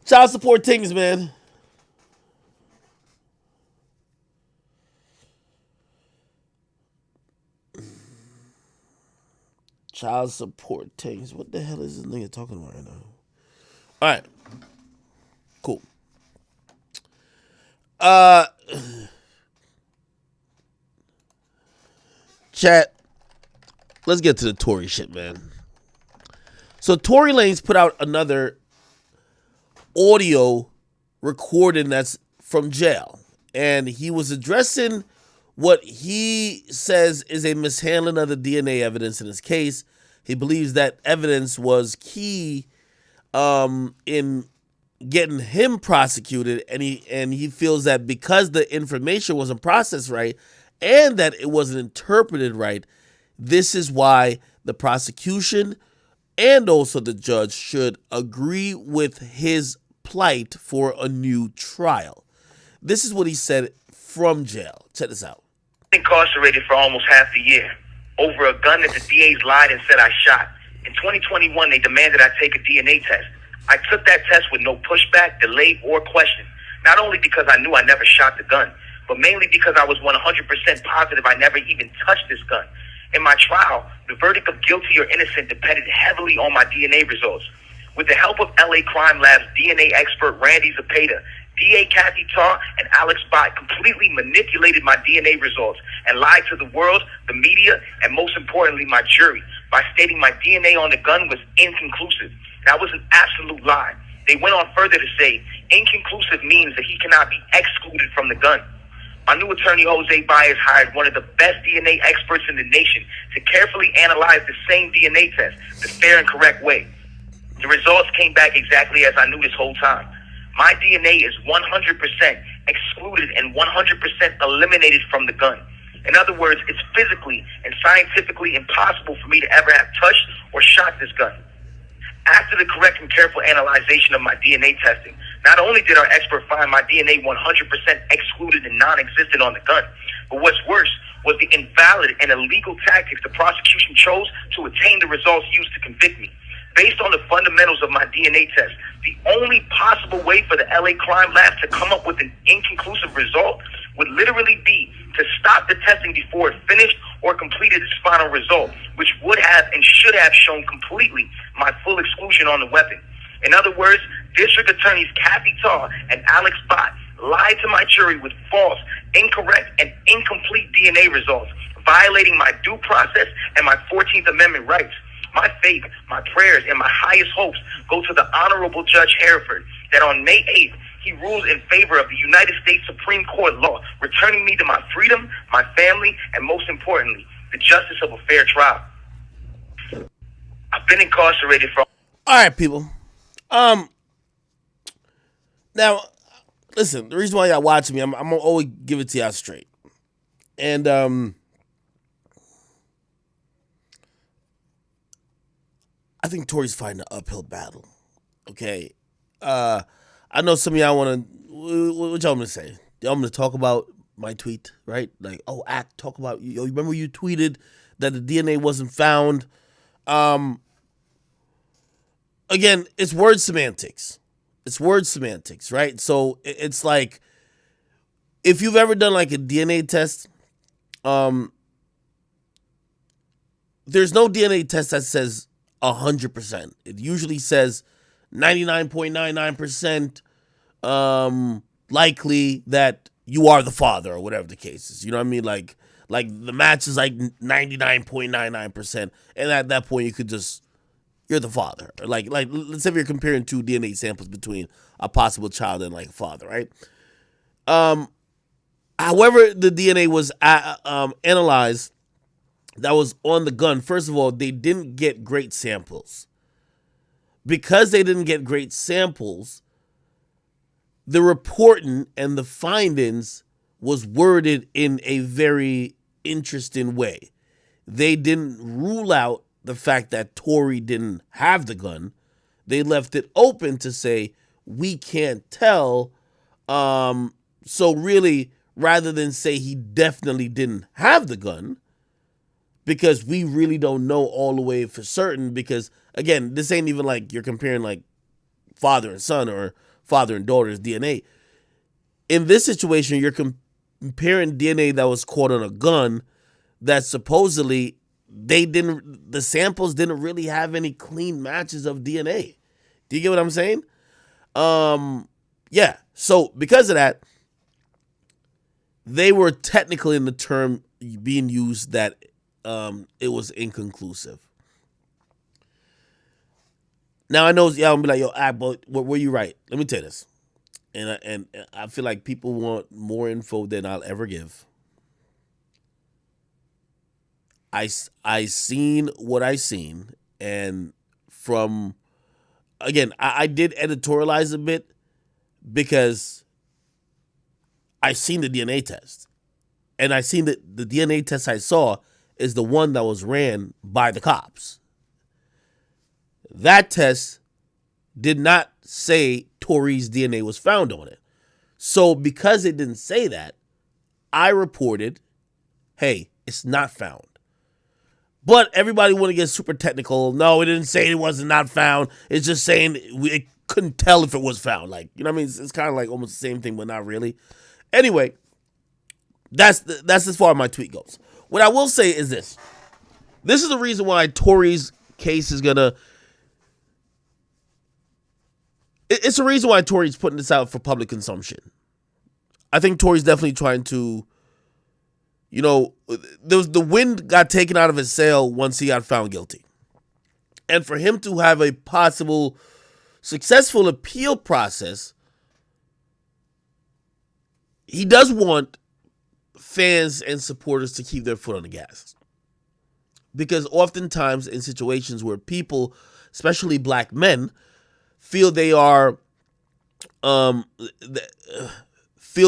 Child support things, man. Child support things. What the hell is this nigga talking about right now? All right. Cool. Chat. Let's get to the Tory shit, man. So Tory Lanez put out another audio recording that's from jail. And he was addressing what he says is a mishandling of the DNA evidence in his case. He believes that evidence was key in getting him prosecuted, and he feels that because the information wasn't processed right and that it wasn't interpreted right, this is why the prosecution and also the judge should agree with his plight for a new trial. This is what he said from jail. Check this out. Incarcerated for almost half a year over a gun that the DAs lied and said I shot. In 2021, they demanded I take a DNA test. I took that test with no pushback, delay, or question. Not only because I knew I never shot the gun, but mainly because I was 100% positive I never even touched this gun. In my trial, the verdict of guilty or innocent depended heavily on my DNA results. With the help of LA Crime Lab's DNA expert Randy Zepeda, DA Kathy Tarr, and Alex Bott completely manipulated my DNA results and lied to the world, the media, and most importantly, my jury, by stating my DNA on the gun was inconclusive. That was an absolute lie. They went on further to say, inconclusive means that he cannot be excluded from the gun. My new attorney, Jose Baez, hired one of the best DNA experts in the nation to carefully analyze the same DNA test the fair and correct way. The results came back exactly as I knew this whole time. My DNA is 100% excluded and 100% eliminated from the gun. In other words, it's physically and scientifically impossible for me to ever have touched or shot this gun. After the correct and careful analyzation of my DNA testing, not only did our expert find my DNA 100% excluded and non-existent on the gun, but what's worse was the invalid and illegal tactics the prosecution chose to attain the results used to convict me. Based on the fundamentals of my DNA test, the only possible way for the LA Crime Lab to come up with an inconclusive result would literally be to stop the testing before it finished or completed its final result, which would have and should have shown completely my full exclusion on the weapon. In other words, District Attorneys Kathy Tarr and Alex Bott lied to my jury with false, incorrect, and incomplete DNA results, violating my due process and my 14th Amendment rights. My faith, my prayers, and my highest hopes go to the Honorable Judge Hereford that on May 8th, he rules in favor of the United States Supreme Court law, returning me to my freedom, my family, and most importantly, the justice of a fair trial. I've been incarcerated for... All right, people. Now, listen, the reason why y'all watching me, I'm going to always give it to y'all straight. And, I think Tory's fighting an uphill battle. Okay. I know some of y'all want to, what y'all want me to say? Y'all want me to talk about my tweet, right? Like, talk about, yo, remember you tweeted that the DNA wasn't found? Again, it's word semantics. It's word semantics, right? So it's like, if you've ever done like a DNA test, there's no DNA test that says 100%. It usually says 99.99% likely that you are the father or whatever the case is. You know what I mean? Like the match is like 99.99%, and at that point you could just, you're the father. Like let's say if you're comparing two DNA samples between a possible child and like a father, right? However, the DNA was analyzed that was on the gun. First of all, they didn't get great samples. Because they didn't get great samples, the reporting and the findings was worded in a very interesting way. They didn't rule out the fact that Tory didn't have the gun. They left it open to say, we can't tell. So really, rather than say he definitely didn't have the gun, because we really don't know all the way for certain, because again, this ain't even like you're comparing like father and son or father and daughter's DNA. In this situation, you're comparing DNA that was caught on a gun that supposedly the samples didn't really have any clean matches of DNA. Do you get what I'm saying? Yeah. So because of that, they were technically in the term being used that it was inconclusive. Now I know y'all gonna be like, yo, but were you right? Let me tell you this, and I feel like people want more info than I'll ever give. I seen what I seen, and from, again, I did editorialize a bit because I seen the DNA test, and I seen that the DNA test I saw is the one that was ran by the cops. That test did not say Tory's DNA was found on it. So because it didn't say that, I reported, hey, it's not found. But everybody want to get super technical. No, it didn't say it wasn't not found. It's just saying it couldn't tell if it was found. Like, you know what I mean? It's kind of like almost the same thing, but not really. Anyway, that's as far as my tweet goes. What I will say is this. This is the reason why Tory's case is going to... It's the reason why Tory's putting this out for public consumption. I think Tory's definitely trying to the wind got taken out of his sail once he got found guilty. And for him to have a possible successful appeal process, he does want fans and supporters to keep their foot on the gas. Because oftentimes in situations where people, especially black men, feel they are, feel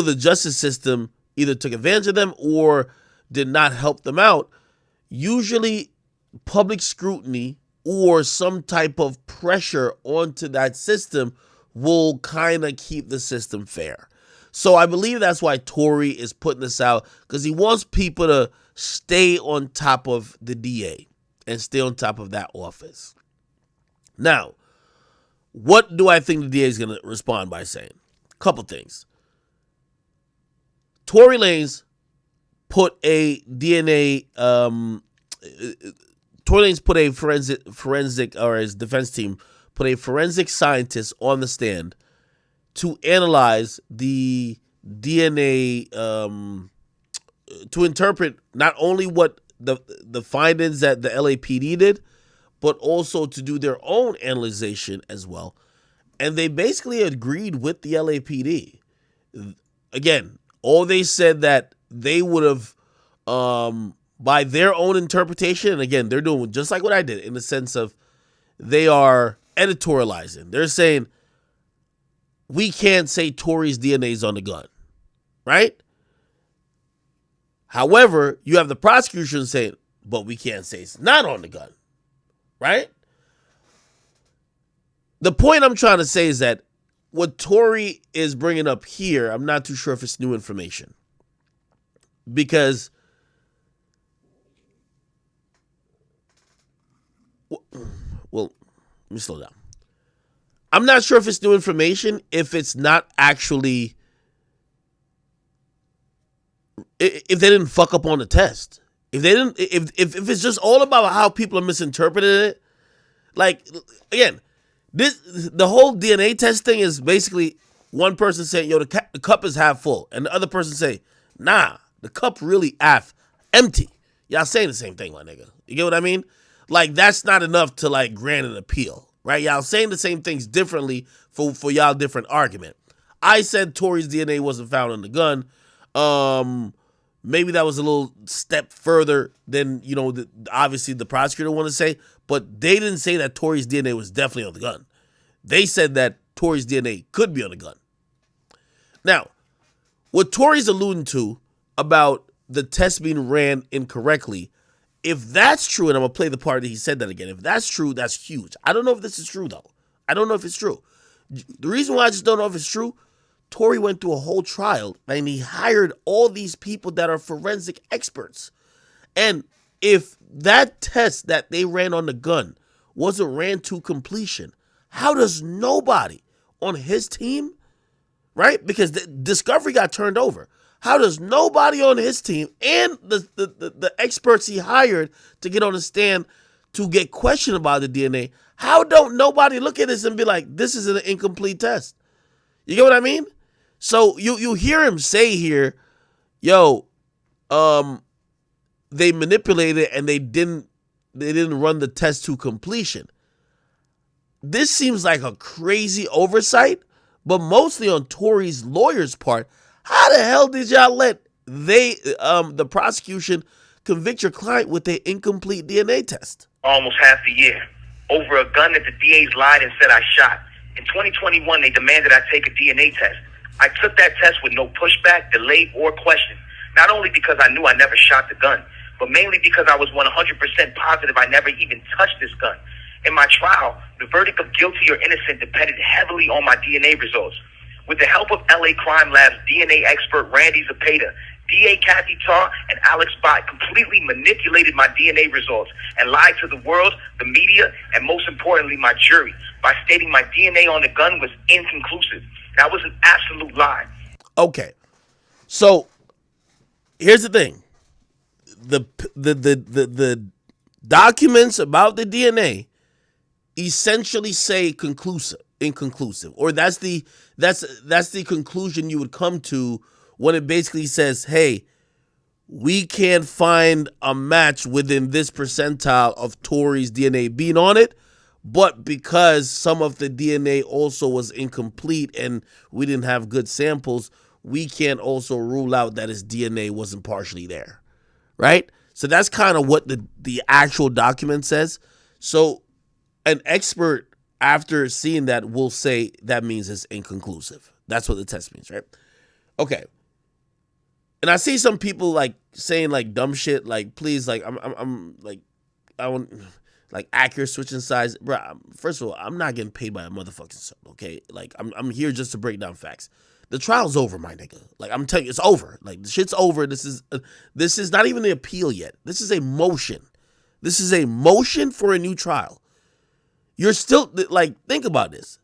the justice system either took advantage of them or did not help them out, usually public scrutiny or some type of pressure onto that system will kind of keep the system fair. So I believe that's why Tory is putting this out, because he wants people to stay on top of the DA and stay on top of that office. Now, what do I think the DA is going to respond by saying? A couple things. Tory Lanez put a DNA, Tory Lanez put a forensic, or his defense team put a forensic scientist on the stand to analyze the DNA, to interpret not only what the findings that the LAPD did, but also to do their own analyzation as well. And they basically agreed with the LAPD. Again, all they said that they would have, by their own interpretation, and again, they're doing just like what I did in the sense of they are editorializing. They're saying, we can't say Tory's DNA is on the gun, right? However, you have the prosecution saying, but we can't say it's not on the gun, right? The point I'm trying to say is that what Tory is bringing up here, I'm not too sure if it's new information. Because, well, let me slow down. I'm not sure if it's new information, if it's not actually, if they didn't fuck up on the test. If they didn't, if it's just all about how people are misinterpreting it. Like, again, the whole DNA test thing is basically one person saying, yo, the cup is half full. And the other person say, nah, the cup really half empty. Y'all saying the same thing, my nigga. You get what I mean? Like, that's not enough to, like, grant an appeal. Right? Y'all saying the same things differently for y'all different argument. I said Tory's DNA wasn't found on the gun. Maybe that was a little step further than, obviously the prosecutor wanted to say, but they didn't say that Tory's DNA was definitely on the gun. They said that Tory's DNA could be on the gun. Now, what Tory's alluding to about the test being ran incorrectly, if that's true, and I'm going to play the part that he said that again, if that's true, that's huge. I don't know if this is true, though. I don't know if it's true. The reason why I just don't know if it's true, Tory went through a whole trial, and he hired all these people that are forensic experts. And if that test that they ran on the gun wasn't ran to completion, how does nobody on his team, right? Because the discovery got turned over. How does nobody on his team and the experts he hired to get on the stand to get questioned about the DNA, how don't nobody look at this and be like, this is an incomplete test? You get what I mean? So you hear him say here, yo, they manipulated and they didn't run the test to completion. This seems like a crazy oversight, but mostly on Tory's lawyer's part. How the hell did y'all let the prosecution convict your client with an incomplete DNA test? Almost half a year. Over a gun that the DAs lied and said I shot. In 2021, they demanded I take a DNA test. I took that test with no pushback, delay, or question. Not only because I knew I never shot the gun, but mainly because I was 100% positive I never even touched this gun. In my trial, the verdict of guilty or innocent depended heavily on my DNA results. With the help of LA Crime Lab's DNA expert Randy Zapata, DA Kathy Tarr, and Alex Bott completely manipulated my DNA results and lied to the world, the media, and most importantly, my jury, by stating my DNA on the gun was inconclusive. That was an absolute lie. Okay, so here's the thing: the documents about the DNA essentially say inconclusive, or that's the conclusion you would come to when it basically says, hey, we can't find a match within this percentile of Tory's DNA being on it, but because some of the DNA also was incomplete and we didn't have good samples, we can't also rule out that his DNA wasn't partially there, right? So that's kind of what the actual document says. So an expert, after seeing that, will say that means it's inconclusive. That's what the test means, right? Okay. And I see some people like saying like dumb shit, like, please, like, I'm like, I want like accurate switching sides. Bro, first of all, I'm not getting paid by a motherfucking son, okay? Like, I'm here just to break down facts. The trial's over, my nigga. Like, I'm telling you, it's over. Like, the shit's over. This is not even the appeal yet. This is a motion. This is a motion for a new trial. You're still, like, think about this.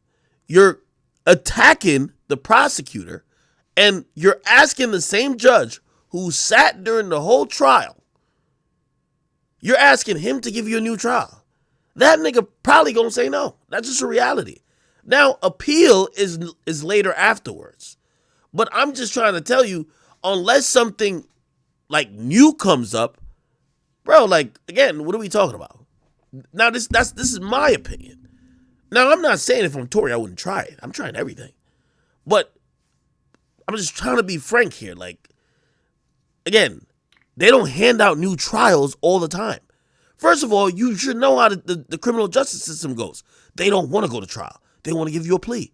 You're attacking the prosecutor, and you're asking the same judge who sat during the whole trial, you're asking him to give you a new trial. That nigga probably gonna say no. That's just a reality. Now, appeal is later afterwards. But I'm just trying to tell you, unless something like new comes up, bro, like, again, what are we talking about? Now, this is my opinion. Now, I'm not saying if I'm Tory, I wouldn't try it. I'm trying everything. But I'm just trying to be frank here. Like, again, they don't hand out new trials all the time. First of all, you should know how the criminal justice system goes. They don't want to go to trial. They want to give you a plea.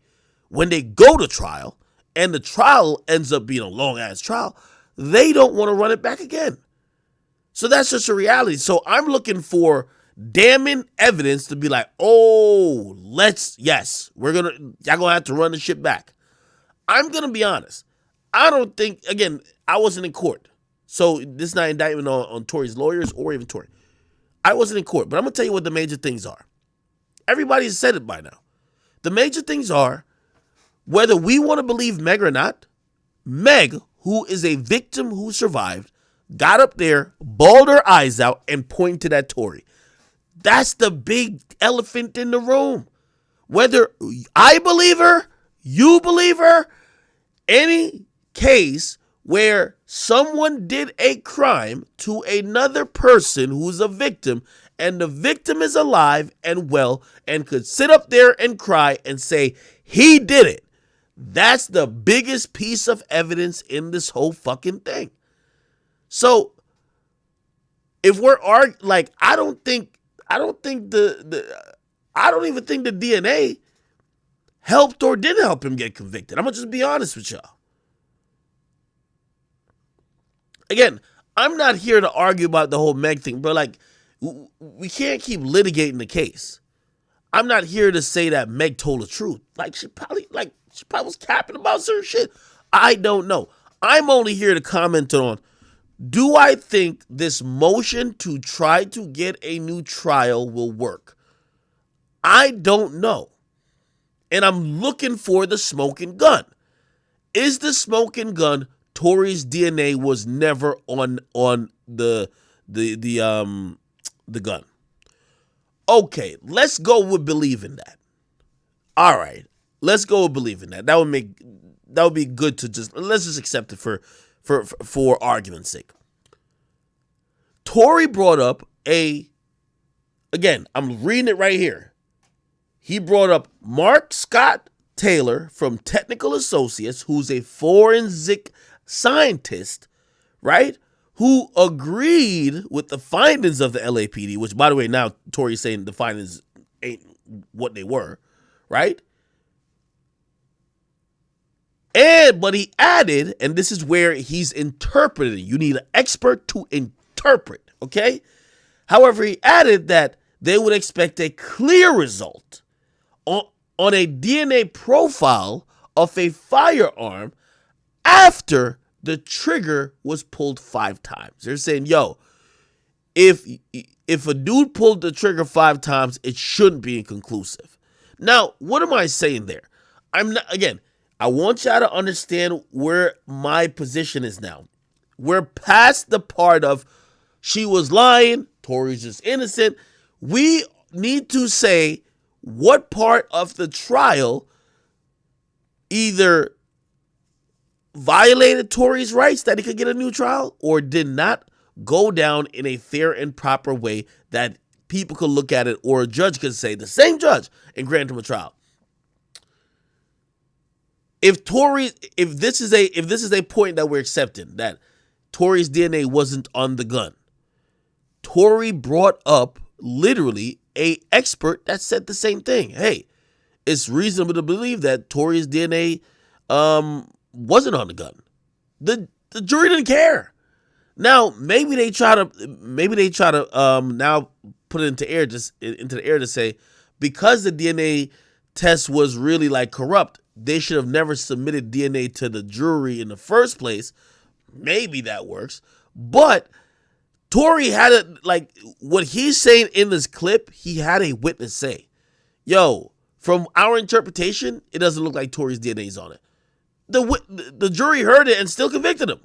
When they go to trial, and the trial ends up being a long-ass trial, they don't want to run it back again. So that's just a reality. So I'm looking for damning evidence to be like, oh, y'all gonna have to run the shit back. I'm gonna be honest. I don't think, again, I wasn't in court. So this is not an indictment on Tory's lawyers or even Tory. I wasn't in court, but I'm gonna tell you what the major things are. Everybody's said it by now. The major things are, whether we want to believe Meg or not, Meg, who is a victim who survived, got up there, bawled her eyes out, and pointed at Tory. That's the big elephant in the room. Whether I believe her, you believe her, any case where someone did a crime to another person who's a victim, and the victim is alive and well and could sit up there and cry and say, he did it. That's the biggest piece of evidence in this whole fucking thing. So if we're like, I don't even think the DNA helped or didn't help him get convicted. I'm gonna just be honest with y'all. Again, I'm not here to argue about the whole Meg thing, but like, we can't keep litigating the case. I'm not here to say that Meg told the truth. Like, she probably was capping about certain shit. I don't know. I'm only here to comment on, do I think this motion to try to get a new trial will work? I don't know. And I'm looking for the smoking gun. Is the smoking gun Tory's DNA was never on the gun? Okay, let's go with believing that. All right, let's go with believing that. That would be good to let's just accept it for argument's sake. Tory brought up again, I'm reading it right here. He brought up Mark Scott Taylor from Technical Associates, who's a forensic scientist, right? Who agreed with the findings of the LAPD, which, by the way, now Tory's saying the findings ain't what they were, right? But he added, and this is where he's interpreting. You need an expert to interpret, okay? However, he added that they would expect a clear result on a DNA profile of a firearm after the trigger was pulled 5 times. They're saying, yo, if a dude pulled the trigger 5 times, it shouldn't be inconclusive. Now, what am I saying there? I want y'all to understand where my position is now. We're past the part of she was lying, Tory's just innocent. We need to say what part of the trial either violated Tory's rights that he could get a new trial, or did not go down in a fair and proper way that people could look at it, or a judge could say, the same judge, and grant him a trial. If this is a point that we're accepting, that Tory's DNA wasn't on the gun, Tory brought up literally a expert that said the same thing. Hey, it's reasonable to believe that Tory's DNA wasn't on the gun. The jury didn't care. Now maybe they try to now put it into the air to say, because the DNA test was really like corrupt, they should have never submitted DNA to the jury in the first place. Maybe that works, but Tory had what he's saying in this clip, he had a witness say, yo, from our interpretation, it doesn't look like Tory's DNA is on it. The jury heard it and still convicted him.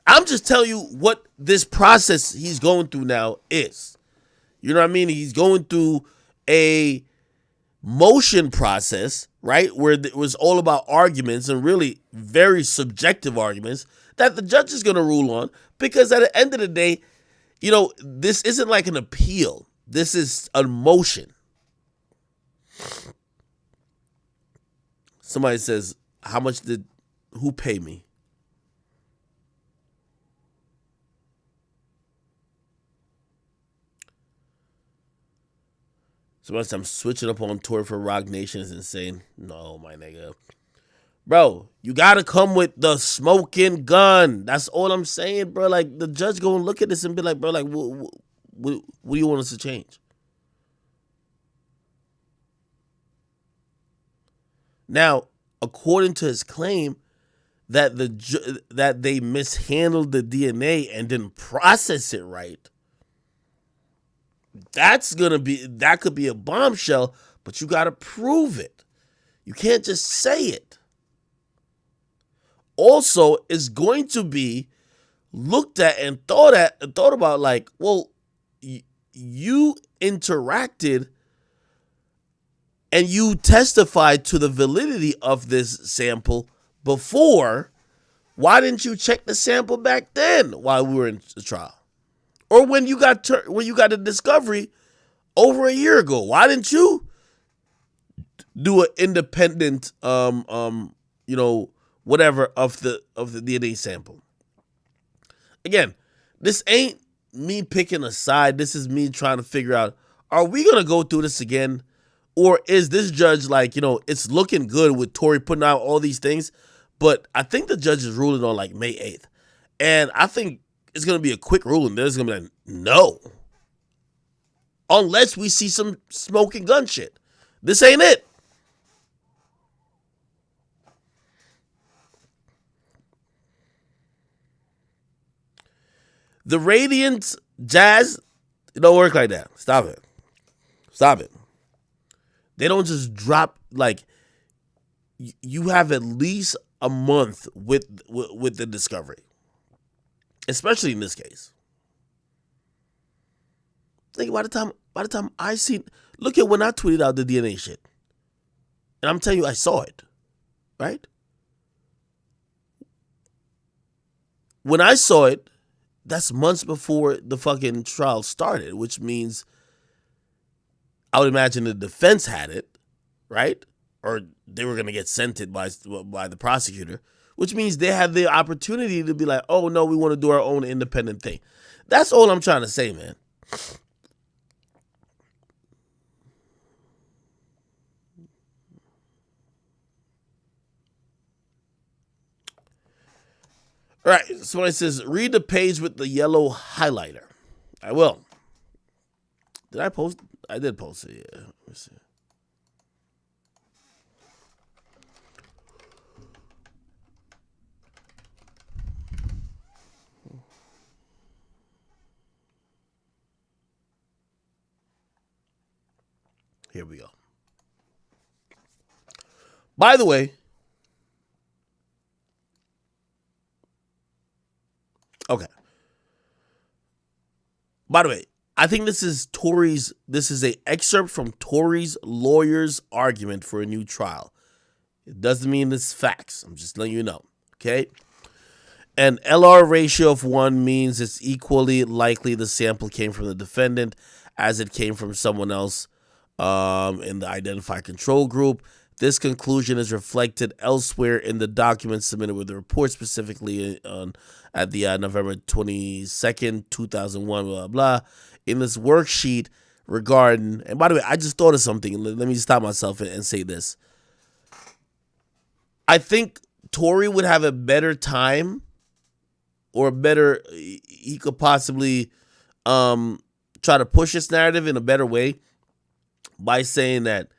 I'm just telling you what this process he's going through now is. You know what I mean? He's going through a motion process, right, where it was all about arguments, and really very subjective arguments that the judge is going to rule on, because at the end of the day, this isn't like an appeal. This is a motion. Somebody says, who paid me? Somebody says, I'm switching up on Tory for Rock Nation is insane. No, my nigga. Bro, you got to come with the smoking gun. That's all I'm saying, bro. Like, the judge going to look at this and be like, bro, like, what do you want us to change? Now, according to his claim that that they mishandled the DNA and didn't process it right, that could be a bombshell, but you got to prove it. You can't just say it. Also, it's going to be looked at and thought about like, well, you interacted and you testified to the validity of this sample before. Why didn't you check the sample back then while we were in the trial? Or when you got a discovery over a year ago? Why didn't you do an independent whatever of the DNA sample? Again, this ain't me picking a side. This is me trying to figure out, are we going to go through this again? Or is this judge like, it's looking good with Tory putting out all these things, but I think the judge is ruling on like May 8th. And I think it's going to be a quick ruling. There's going to be like, no. Unless we see some smoking gun shit. This ain't it. The Radiant Jazz, it don't work like that. Stop it. They don't just drop, like, you have at least a month with the discovery. Especially in this case. Think by the time I seen, look at when I tweeted out the DNA shit. And I'm telling you, I saw it. Right? When I saw it, that's months before the fucking trial started, which means I would imagine the defense had it, right? Or they were going to get sent it by the prosecutor, which means they had the opportunity to be like, oh, no, we want to do our own independent thing. That's all I'm trying to say, man. All right, somebody says, read the page with the yellow highlighter. I will. Did I post? I did post it, yeah. Let me see. Here we go. By the way, okay. By the way, I think this is an excerpt from Tory's lawyer's argument for a new trial. It doesn't mean it's facts. I'm just letting you know. Okay? An LR ratio of 1 means it's equally likely the sample came from the defendant as it came from someone else in the identified control group. This conclusion is reflected elsewhere in the documents submitted with the report, specifically at the November 22nd, 2001, blah, blah. In this worksheet regarding, and by the way, I just thought of something. Let me stop myself and say this. I think Tory would have a better time, or he could possibly try to push this narrative in a better way by saying that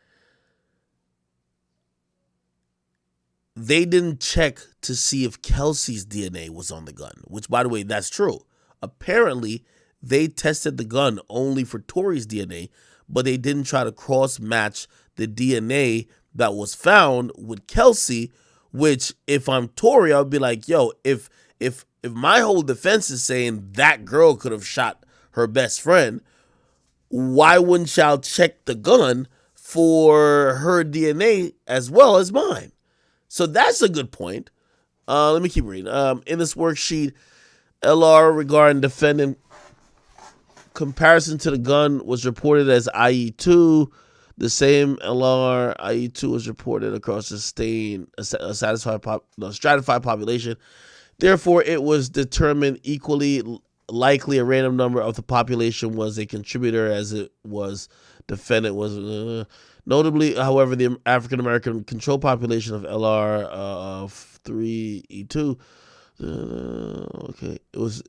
they didn't check to see if Kelsey's DNA was on the gun, which, by the way, that's true. Apparently, they tested the gun only for Tory's DNA, but they didn't try to cross-match the DNA that was found with Kelsey, which, if I'm Tory, I would be like, yo, if my whole defense is saying that girl could have shot her best friend, why wouldn't y'all check the gun for her DNA as well as mine? So that's a good point. Let me keep reading. In this worksheet, LR regarding defendant comparison to the gun was reported as IE2. The same LR IE2 was reported across a stratified population. Therefore, it was determined equally likely a random number of the population was a contributor as it was defendant was. Notably, however, the African American control population of LR of 3E2, it was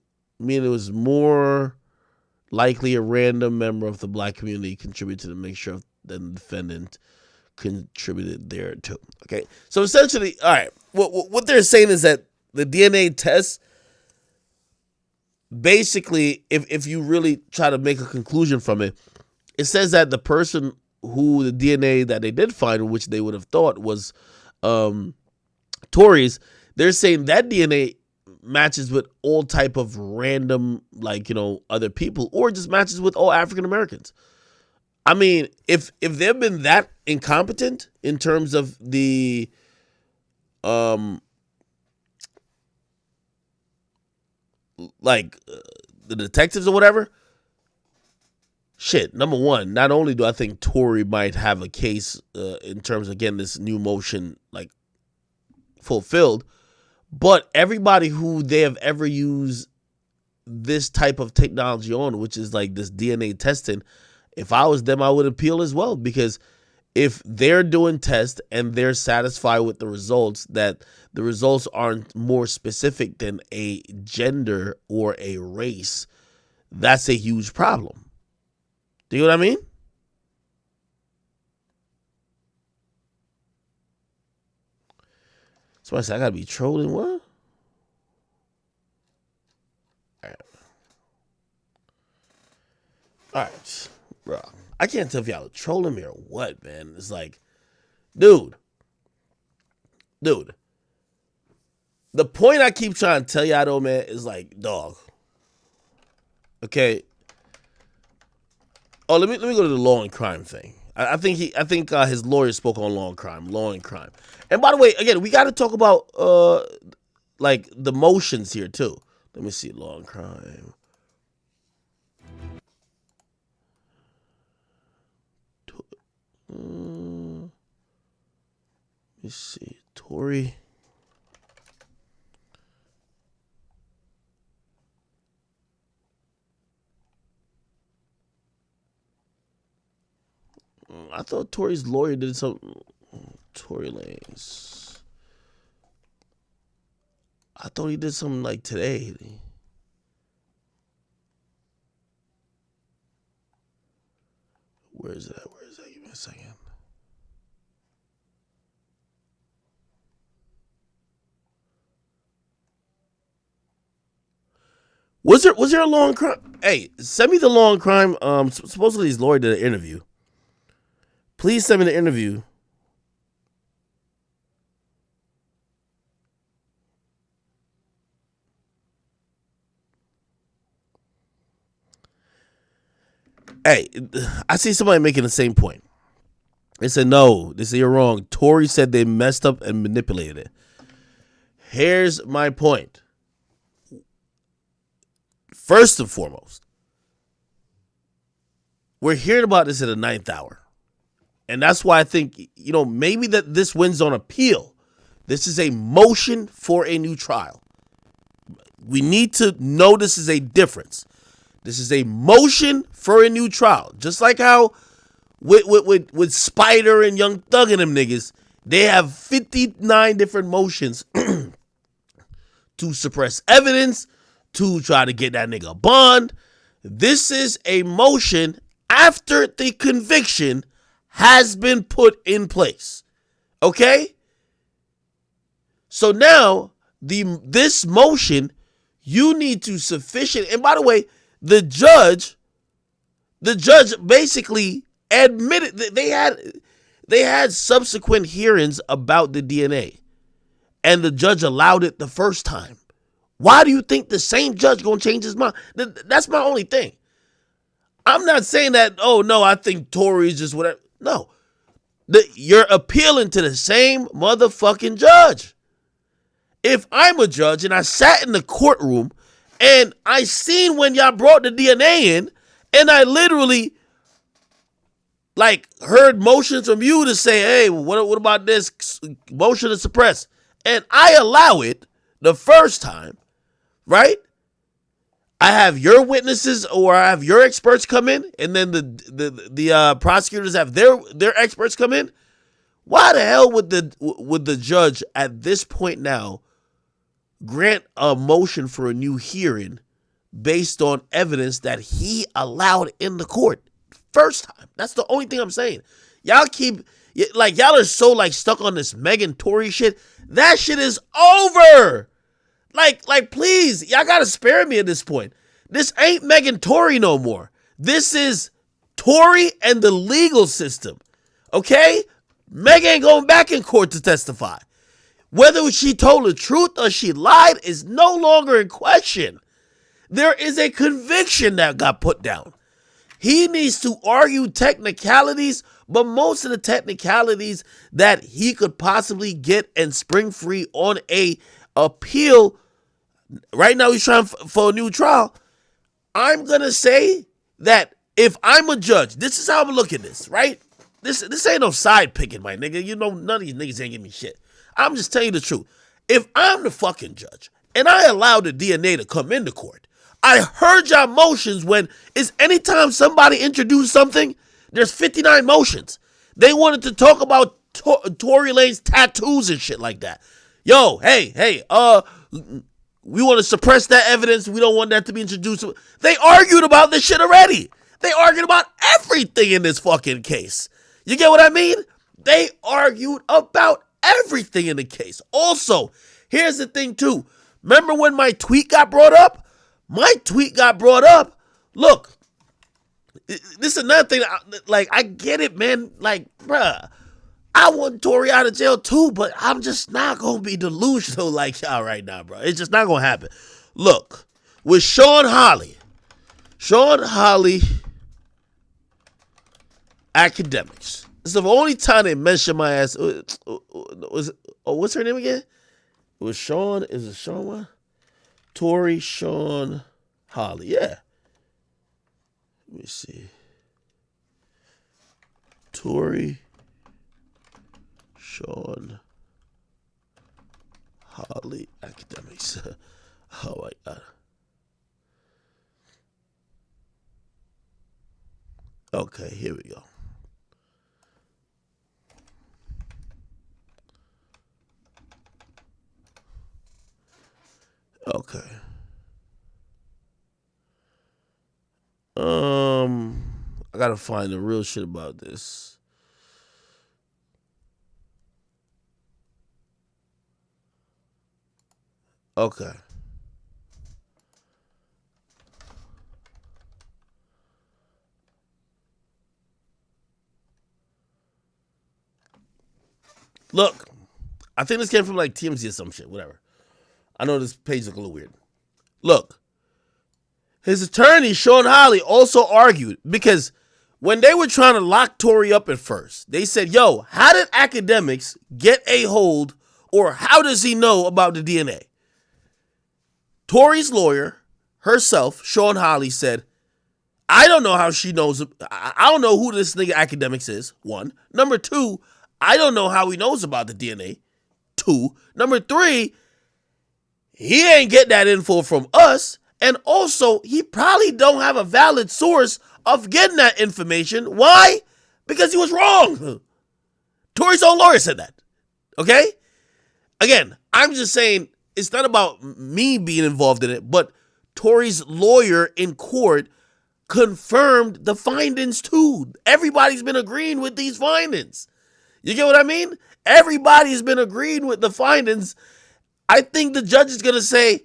more likely a random member of the black community contributed to the mixture than the defendant contributed there too. Okay, so essentially, all right, what they're saying is that the DNA test, basically, if you really try to make a conclusion from it, it says that the person who the DNA that they did find, which they would have thought was Tory's, they're saying that DNA matches with all type of random, other people, or just matches with all African Americans. I mean, if they've been that incompetent in terms of the the detectives or whatever, shit, number one, not only do I think Tory might have a case in terms of, again, this new motion, fulfilled, but everybody who they have ever used this type of technology on, which is this DNA testing, if I was them, I would appeal as well, because if they're doing tests and they're satisfied with the results, that the results aren't more specific than a gender or a race, that's a huge problem. Do you know what I mean? So I said, I gotta be trolling what? All right. All right, bro. I can't tell if y'all are trolling me or what, man. It's dude. The point I keep trying to tell y'all though, man, is dog. Okay. Oh, let me go to the law and crime thing. I think his lawyer spoke on law and crime. And by the way, again, we got to talk about the motions here too. Let me see, law and crime. Let me see, Tory. I thought Tory's lawyer did something. Tory Lanez. I thought he did something today. Where is that? Give me a second. Was there a law and crime? Hey, send me the law and crime. Supposedly his lawyer did an interview. Please send me the interview. Hey, I see somebody making the same point. They said, no, they said, you're wrong. Tory said they messed up and manipulated it. Here's my point. First and foremost, we're hearing about this at the 9th hour. And that's why I think, maybe that this wins on appeal. This is a motion for a new trial. We need to know this is a difference. This is a motion for a new trial. Just like how with Spider and Young Thug and them niggas, they have 59 different motions to suppress evidence, to try to get that nigga a bond. This is a motion after the conviction has been put in place. Okay? So now, this motion, you need to sufficient, and by the way, the judge basically admitted that they had subsequent hearings about the DNA, and the judge allowed it the first time. Why do you think the same judge gonna change his mind? That's my only thing. I'm not saying that, oh no, I think Tory is just whatever. No. You're appealing to the same motherfucking judge. If I'm a judge and I sat in the courtroom and I seen when y'all brought the DNA in, and I literally heard motions from you to say, hey, what about this motion to suppress? And I allow it the first time, right? I have your witnesses or I have your experts come in, and then the prosecutors have their experts come in. Why the hell would the judge at this point now grant a motion for a new hearing based on evidence that he allowed in the court first time? That's the only thing I'm saying. Y'all y'all are so stuck on this Megan Tory shit. That shit is over. Please, y'all gotta spare me at this point. This ain't Megan Tory no more. This is Tory and the legal system. Okay? Meg ain't going back in court to testify. Whether she told the truth or she lied is no longer in question. There is a conviction that got put down. He needs to argue technicalities, but most of the technicalities that he could possibly get and spring free on a appeal. Right now he's trying for a new trial. I'm going to say that if I'm a judge, this is how I'm looking at this, right? This ain't no side picking, my nigga. None of these niggas ain't giving me shit. I'm just telling you the truth. If I'm the fucking judge and I allow the DNA to come into court, I heard y'all motions when it's anytime somebody introduced something, there's 59 motions. They wanted to talk about Tory Lanez tattoos and shit like that. Yo, hey, we want to suppress that evidence. We don't want that to be introduced. They argued about this shit already. They argued about everything in this fucking case. You get what I mean? They argued about everything in the case. Also, here's the thing too. Remember when my tweet got brought up? My tweet got brought up. Look, this is another thing. I get it, man. Bruh, I want Tory out of jail too, but I'm just not going to be delusional like y'all right now, bro. It's just not going to happen. Look, with Sean Hawley academics. It's the only time they mention my ass. What's her name again? It was Sean. Is it Sean what? Tory, Sean, Hawley. Yeah. Let me see. Tory, Sean, Hawley academics. Oh my God. Okay, here we go. Okay. I gotta find the real shit about this. Okay. Look, I think this came from TMZ or some shit, whatever. I know this page look a little weird. Look, his attorney, Sean Hawley, also argued because When they were trying to lock Tory up at first, they said, yo, how did academics get a hold, or how does he know about the DNA? Tory's lawyer herself, Sean Holly, said, I don't know how she knows. I don't know who this nigga academics is, one. Number two, I don't know how he knows about the DNA. Two. Number three, he ain't get that info from us. And also, he probably don't have a valid source of getting that information. Why? Because he was wrong. Tory's own lawyer said that. Okay? Again, I'm just saying it's not about me being involved in it, but Tory's lawyer in court confirmed the findings too. Everybody's been agreeing with these findings. You get what I mean? Everybody's been agreeing with the findings. I think the judge is going to say,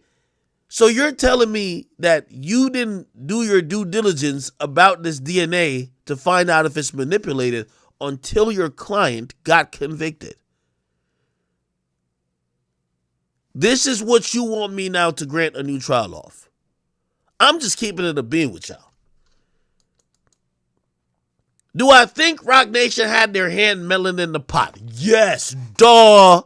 so you're telling me that you didn't do your due diligence about this DNA to find out if it's manipulated until your client got convicted. This is what you want me now to grant a new trial off. I'm just keeping it a being with y'all. Do I think Rock Nation had their hand meddling in the pot? Yes, duh.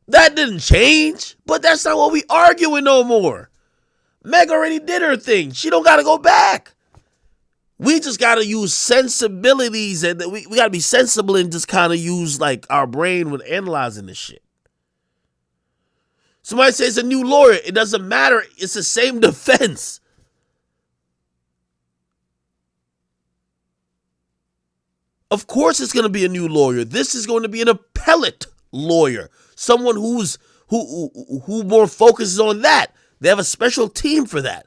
That didn't change, but that's not what we arguing no more. Meg already did her thing. She don't got to go back. We just got to use sensibilities, and we got to be sensible and just kind of use like our brain when analyzing this shit. Somebody says a new lawyer. It doesn't matter. It's the same defense. Of course it's going to be a new lawyer. This is going to be an appellate lawyer. Someone who more focuses on that. They have a special team for that.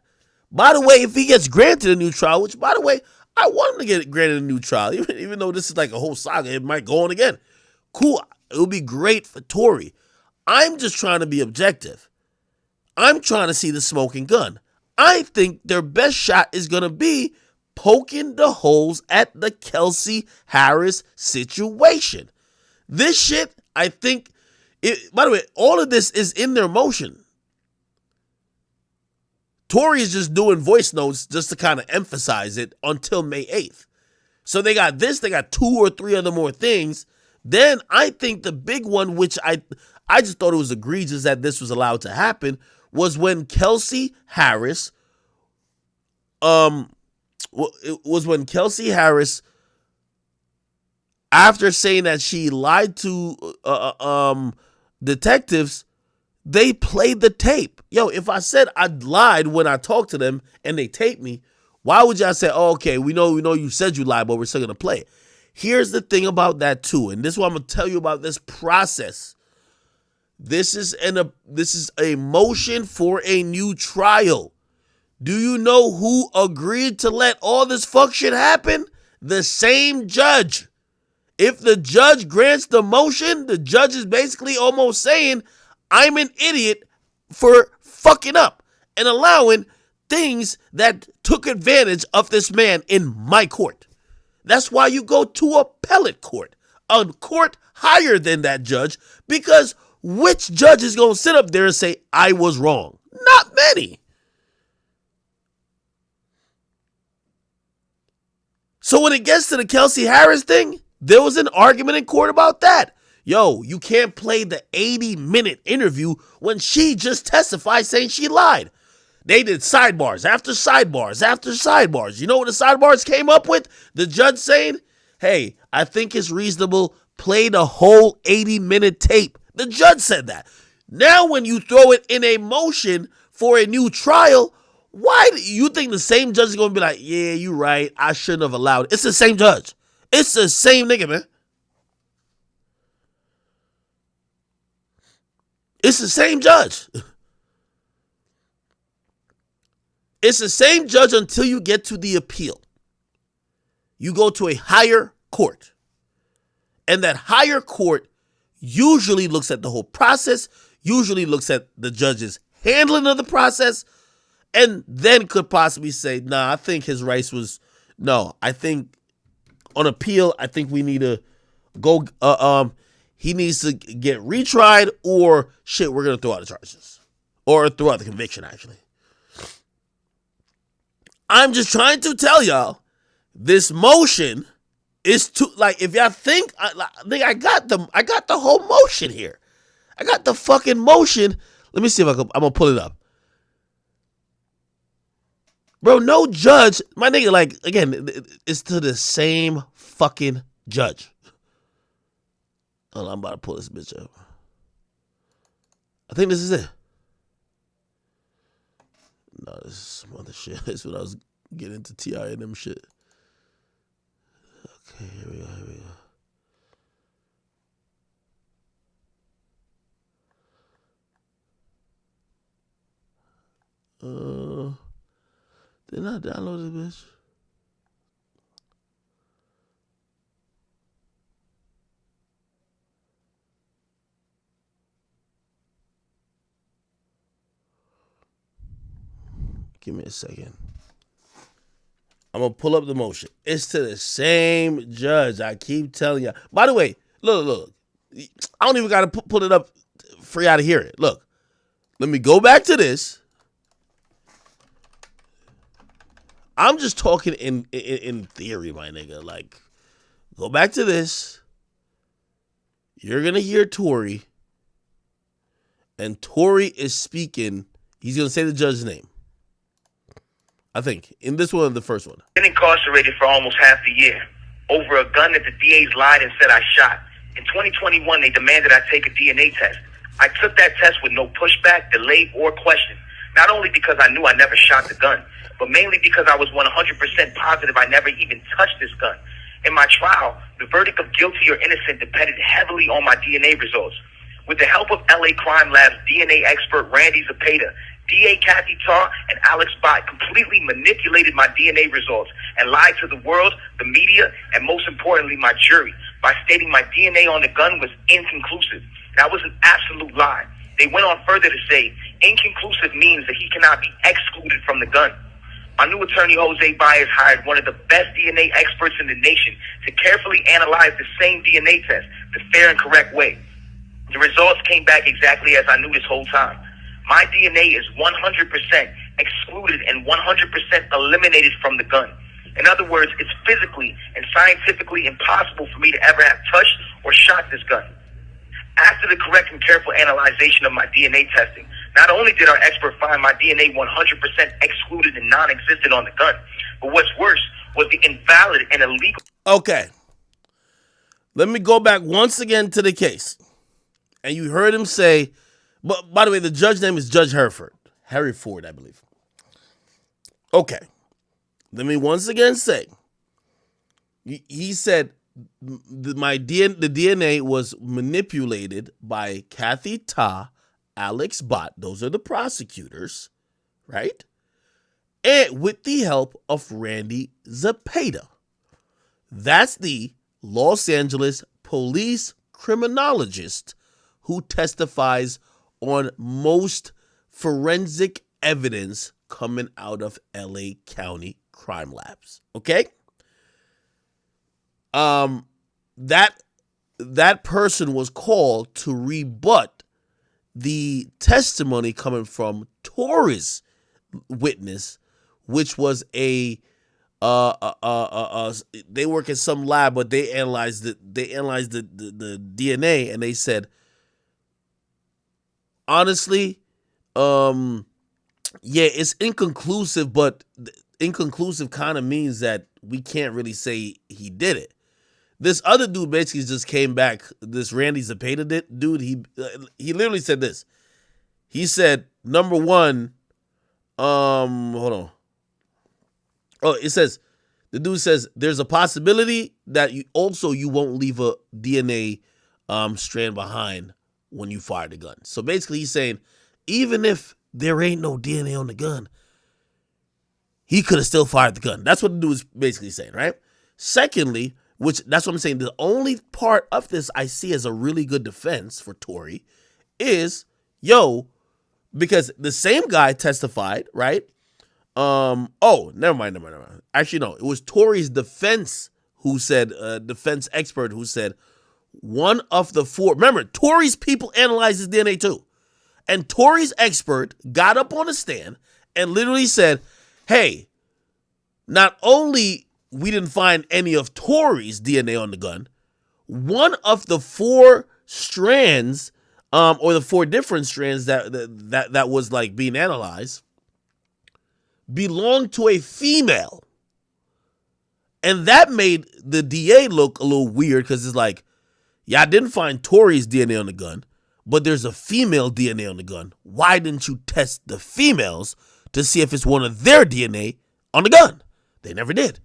By the way, if he gets granted a new trial, which, by the way, I want him to get granted a new trial, even though this is like a whole saga, it might go on again. Cool. It would be great for Tory. I'm just trying to be objective. I'm trying to see the smoking gun. I think their best shot is going to be poking the holes at the Kelsey Harris situation. This shit, I think, by the way, all of this is in their motion. Tory is just doing voice notes just to kind of emphasize it until May 8th. So they got this, they got 2 or 3 other more things. Then I think the big one, which I just thought it was egregious that this was allowed to happen, was when Kelsey Harris, after saying that she lied to detectives, they played the tape. Yo, if I said I lied when I talked to them and they taped me, why would y'all say, oh, okay, we know you said you lied, but we're still going to play it? Here's the thing about that too, and this is what I'm going to tell you about this process. This is a motion for a new trial. Do you know who agreed to let all this fuck shit happen? The same judge. If the judge grants the motion, the judge is basically almost saying, I'm an idiot for fucking up and allowing things that took advantage of this man in my court. That's why you go to appellate court, a court higher than that judge, because which judge is going to sit up there and say, I was wrong? Not many. So when it gets to the Kelsey Harris thing, there was an argument in court about that. Yo, you can't play the 80-minute interview when she just testified saying she lied. They did sidebars after sidebars after sidebars. You know what the sidebars came up with? The judge saying, hey, I think it's reasonable, play the whole 80-minute tape. The judge said that. Now when you throw it in a motion for a new trial, why do you think the same judge is going to be like, yeah, you're right, I shouldn't have allowed it? It's the same judge. It's the same nigga, man. It's the same judge. It's the same judge until you get to the appeal. You go to a higher court. And that higher court usually looks at the whole process, usually looks at the judge's handling of the process, and then could possibly say, nah, I think his rights was, no, I think on appeal, I think we need to go, he needs to get retried, or shit, we're going to throw out the charges. Or throw out the conviction, actually. I'm just trying to tell y'all, This motion is too, like, if y'all think, I got the whole motion here. I got the fucking motion. Let me see if I'm gonna pull it up. Bro, no judge, my nigga, like, again, it's to the same fucking judge. Hold on, I'm about to pull this bitch up. I think this is it. No, this is some other shit. This is when I was getting into T.I. and them shit. Okay, here we go. Didn't I download this bitch? Give me a second. I'm going to pull up the motion. It's to the same judge. I keep telling you. By the way, look. I don't even got to pull it up for y'all to hear it. Look. Let me go back to this. I'm just talking in theory, my nigga. Like, go back to this. You're going to hear Tory. And Tory is speaking. He's going to say the judge's name. I think. In this one, the first one. Been incarcerated for almost half a year over a gun that the DAs lied and said I shot. In 2021, they demanded I take a DNA test. I took that test with no pushback, delay, or question. Not only because I knew I never shot the gun, but mainly because I was 100% positive I never even touched this gun. In my trial, the verdict of guilty or innocent depended heavily on my DNA results. With the help of LA Crime Lab's DNA expert Randy Zepeda, DA Kathy Tarr and Alex Bott completely manipulated my DNA results and lied to the world, the media, and most importantly, my jury by stating my DNA on the gun was inconclusive. That was an absolute lie. They went on further to say, inconclusive means that he cannot be excluded from the gun. My new attorney, Jose Baez, hired one of the best DNA experts in the nation to carefully analyze the same DNA test the fair and correct way. The results came back exactly as I knew this whole time. My DNA is 100% excluded and 100% eliminated from the gun. In other words, it's physically and scientifically impossible for me to ever have touched or shot this gun. After the correct and careful analyzation of my DNA testing, not only did our expert find my DNA 100% excluded and non-existent on the gun, but what's worse was the invalid and illegal... Okay. Let me go back once again to the case. And you heard him say... But by the way, the judge's name is Judge Hereford. Harry Ford, I believe. Okay. Let me once again say, he said the DNA was manipulated by Kathy Ta, Alex Bott. Those are the prosecutors, right? And with the help of Randy Zepeda. That's the Los Angeles police criminologist who testifies on most forensic evidence coming out of LA County crime labs. Okay? That person was called to rebut the testimony coming from Tory's witness, which was they work in some lab, but they analyzed the DNA, and they said, honestly, yeah, it's inconclusive, but inconclusive kind of means that we can't really say he did it. This other dude basically just came back. This Randy Zepeda dude, he literally said this. He said, number one, hold on. Oh, it says, the dude says, there's a possibility that you won't leave a DNA strand behind when you fire the gun. So basically he's saying, even if there ain't no DNA on the gun, he could have still fired the gun. That's what the dude is basically saying, right? Secondly, which that's what I'm saying, the only part of this I see as a really good defense for Tory is, because the same guy testified, right? Never mind. Actually, no, it was Tory's defense who said, defense expert who said, one of the four, remember, Tory's people analyzed his DNA too. And Tory's expert got up on a stand and literally said, hey, not only we didn't find any of Tory's DNA on the gun. One of the 4 strands, or the 4 different strands that was like being analyzed, belonged to a female. And that made the DA look a little weird because it's like, yeah, I didn't find Tory's DNA on the gun, but there's a female DNA on the gun. Why didn't you test the females to see if it's one of their DNA on the gun? They never did.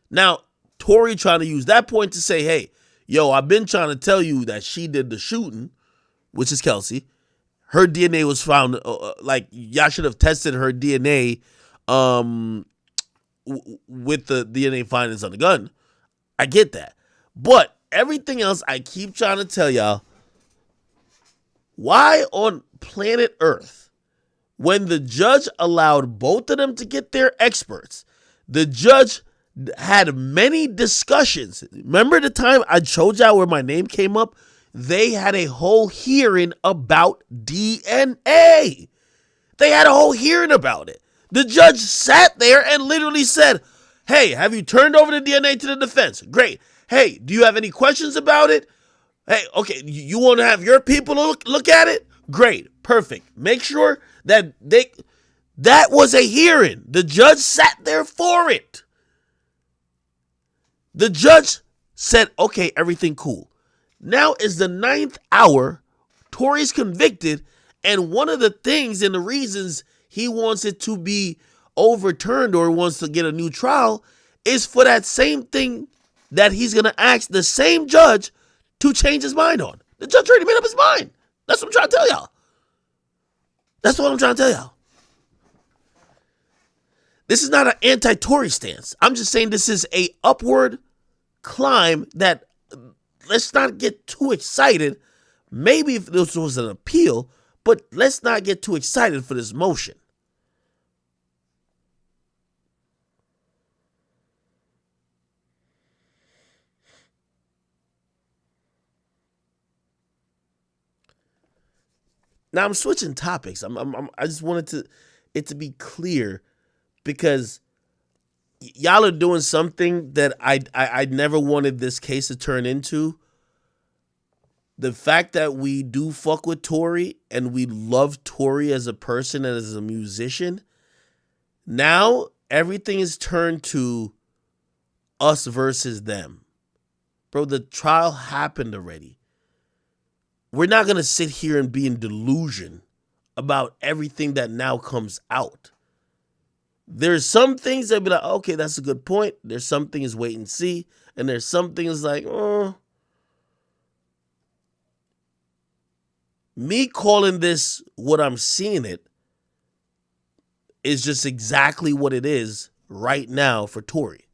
Now, Tory trying to use that point to say, hey, yo, I've been trying to tell you that she did the shooting, which is Kelsey. Her DNA was found, like, y'all should have tested her DNA with the DNA findings on the gun. I get that. But everything else I keep trying to tell y'all, why on planet Earth, when the judge allowed both of them to get their experts, the judge had many discussions. Remember the time I showed y'all where my name came up? They had a whole hearing about DNA. They had a whole hearing about it. The judge sat there and literally said, hey, have you turned over the DNA to the defense? Great. Hey, do you have any questions about it? Hey, okay, you want to have your people look at it? Great. Perfect. Make sure that that was a hearing. The judge sat there for it. The judge said, okay, everything cool. Now is the 9th hour. Tory's convicted. And one of the things and the reasons he wants it to be overturned or wants to get a new trial is for that same thing that he's going to ask the same judge to change his mind on. The judge already made up his mind. That's what I'm trying to tell y'all. That's what I'm trying to tell y'all. This is not an anti-Tory stance. I'm just saying this is a upward climb that, let's not get too excited. Maybe if this was an appeal, but let's not get too excited for this motion. Now I'm switching topics. I just wanted it to be clear because y'all are doing something that I never wanted this case to turn into. The fact that we do fuck with Tory and we love Tory as a person and as a musician, now everything is turned to us versus them. Bro, the trial happened already. We're not going to sit here and be in delusion about everything that now comes out. There's some things that be like, okay, that's a good point. There's some things wait and see. And there's some things like, me calling this what I'm seeing it is just exactly what it is right now for Tory.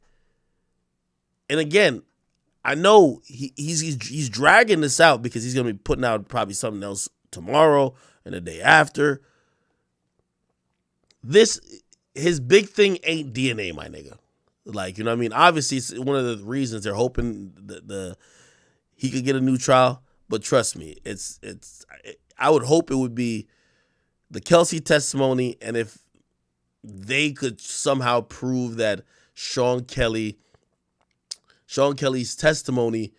And again, I know he's dragging this out because he's going to be putting out probably something else tomorrow and the day after. His big thing ain't DNA, my nigga. Like, you know what I mean? Obviously, it's one of the reasons they're hoping he could get a new trial. But trust me, I would hope it would be the Kelsey testimony, and if they could somehow prove that Sean Kelly's testimony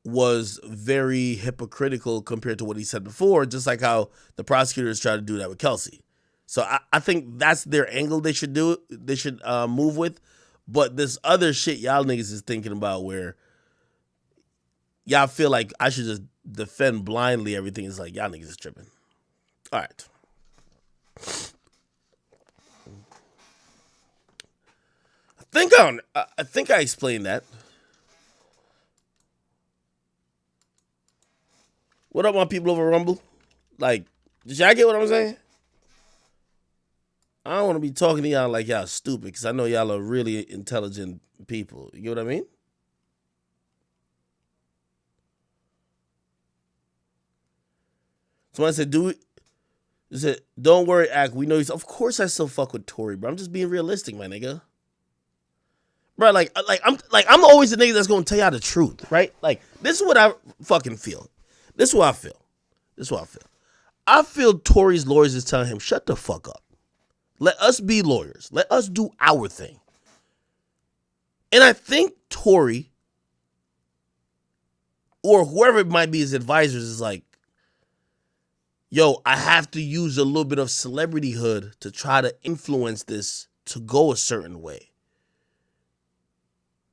was very hypocritical compared to what he said before, just like how the prosecutors tried to do that with Kelsey. So I think that's their angle they should do. They should move with. But this other shit y'all niggas is thinking about where y'all feel like I should just defend blindly everything. It's like y'all niggas is tripping. All right. I think I explained that. What up, my people over Rumble? Like, did y'all get what I'm saying? I don't want to be talking to y'all like y'all stupid because I know y'all are really intelligent people. You get what I mean? Somebody said, don't worry, Ack. We know he's. Of course I still fuck with Tory, bro. I'm just being realistic, my nigga. Bro, I'm always the nigga that's gonna tell y'all the truth, right? Like, this is what I fucking feel. This is what I feel. I feel Tory's lawyers is telling him, shut the fuck up. Let us be lawyers. Let us do our thing. And I think Tory, or whoever it might be, his advisors, is like, yo, I have to use a little bit of celebrityhood to try to influence this to go a certain way.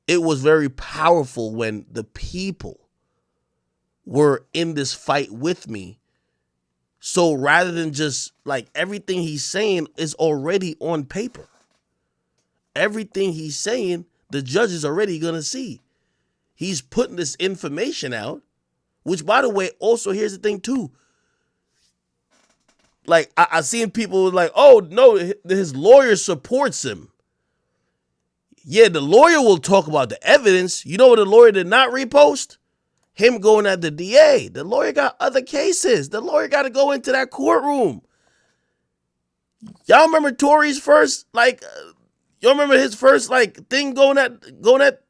It was very powerful when the people were in this fight with me. So rather than just like everything he's saying is already on paper. Everything he's saying, the judge is already going to see. He's putting this information out, which, by the way, also here's the thing too. Like I seen people like, oh no, his lawyer supports him. Yeah, the lawyer will talk about the evidence. You know what the lawyer did not repost? Him going at the DA. The lawyer got other cases. The lawyer got to go into that courtroom. Y'all remember Tory's first, like, y'all remember his first, like, thing going at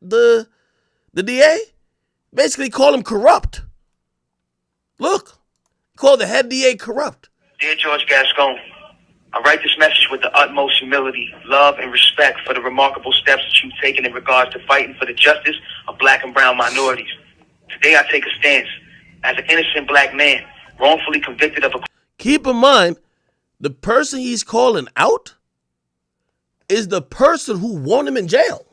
the DA? Basically call him corrupt. Look, call the head DA corrupt. Dear George Gascon, I write this message with the utmost humility, love, and respect for the remarkable steps that you've taken in regards to fighting for the justice of black and brown minorities. Today I take a stance as an innocent black man, wrongfully convicted of a... Keep in mind, the person he's calling out is the person who want him in jail.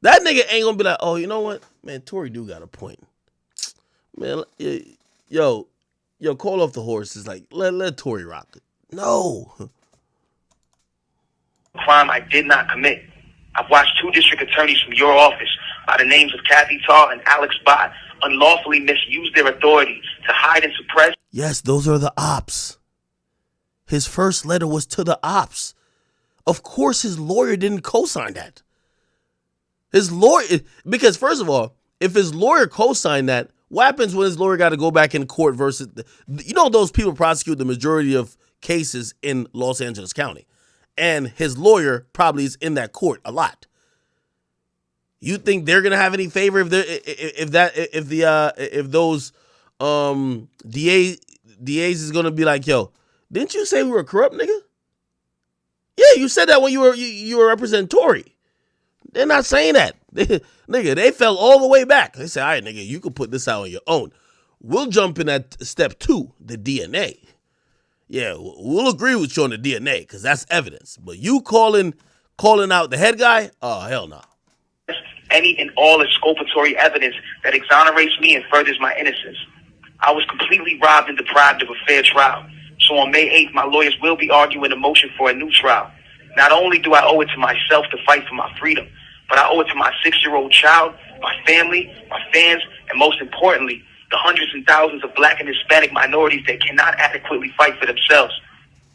That nigga ain't gonna be like, oh, you know what? Man, Tory do got a point. Man, yo, call off the horses. Like, let Tory rock it. No. crime I did not commit. I've watched 2 district attorneys from your office by the names of Kathy Tarr and Alex Bott unlawfully misuse their authority to hide and suppress. Yes, those are the ops. His first letter was to the ops. Of course, his lawyer didn't co-sign that. His lawyer, because first of all, if his lawyer co-signed that, what happens when his lawyer got to go back in court versus, you know, those people prosecute the majority of cases in Los Angeles County, and his lawyer probably is in that court a lot. You think they're gonna have any favor if those DAs is gonna be like, yo, didn't you say we were corrupt, nigga? Yeah, you said that when you were representing Tory. They're not saying that. Nigga, they fell all the way back. They said, all right, nigga, you can put this out on your own. We'll jump in at step 2, the DNA. Yeah, we'll agree with you on the DNA because that's evidence. But you calling out the head guy? Oh, hell no. Any and all exculpatory evidence that exonerates me and furthers my innocence. I was completely robbed and deprived of a fair trial. So on May 8th, my lawyers will be arguing a motion for a new trial. Not only do I owe it to myself to fight for my freedom, but I owe it to my 6-year-old child, my family, my fans, and most importantly, the hundreds and thousands of black and Hispanic minorities that cannot adequately fight for themselves.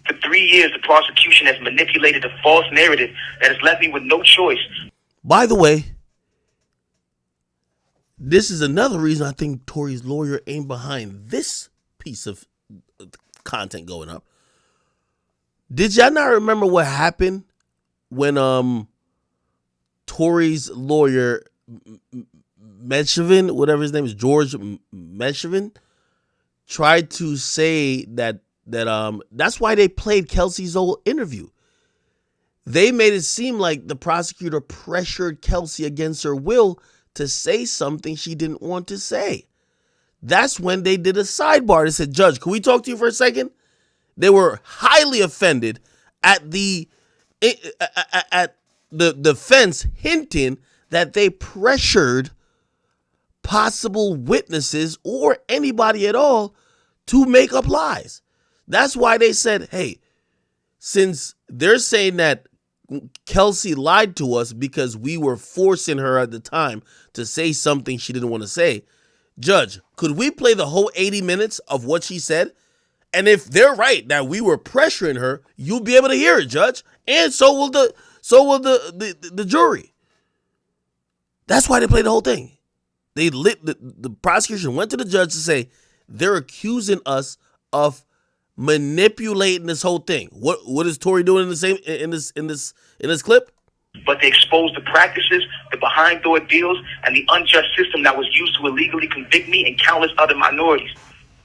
For 3 years, the prosecution has manipulated a false narrative that has left me with no choice. By the way, this is another reason I think Tory's lawyer ain't behind this piece of content going up. Did y'all not remember what happened when Tory's lawyer Mechevin, whatever his name is, George Mechevin, tried to say that that's why they played Kelsey's old interview. They made it seem like the prosecutor pressured Kelsey against her will to say something she didn't want to say. That's when they did a sidebar. They said, Judge, can we talk to you for a second? They were highly offended at the defense hinting that they pressured possible witnesses or anybody at all to make up lies. That's why they said, hey, since they're saying that Kelsey lied to us because we were forcing her at the time to say something she didn't want to say, Judge, could we play the whole 80 minutes of what she said? And if they're right that we were pressuring her, you'll be able to hear it, Judge. And so will the jury. That's why they played the whole thing. They the prosecution went to the judge to say they're accusing us of manipulating this whole thing. What is Tory doing in this clip? But they exposed the practices, the behind door deals, and the unjust system that was used to illegally convict me and countless other minorities.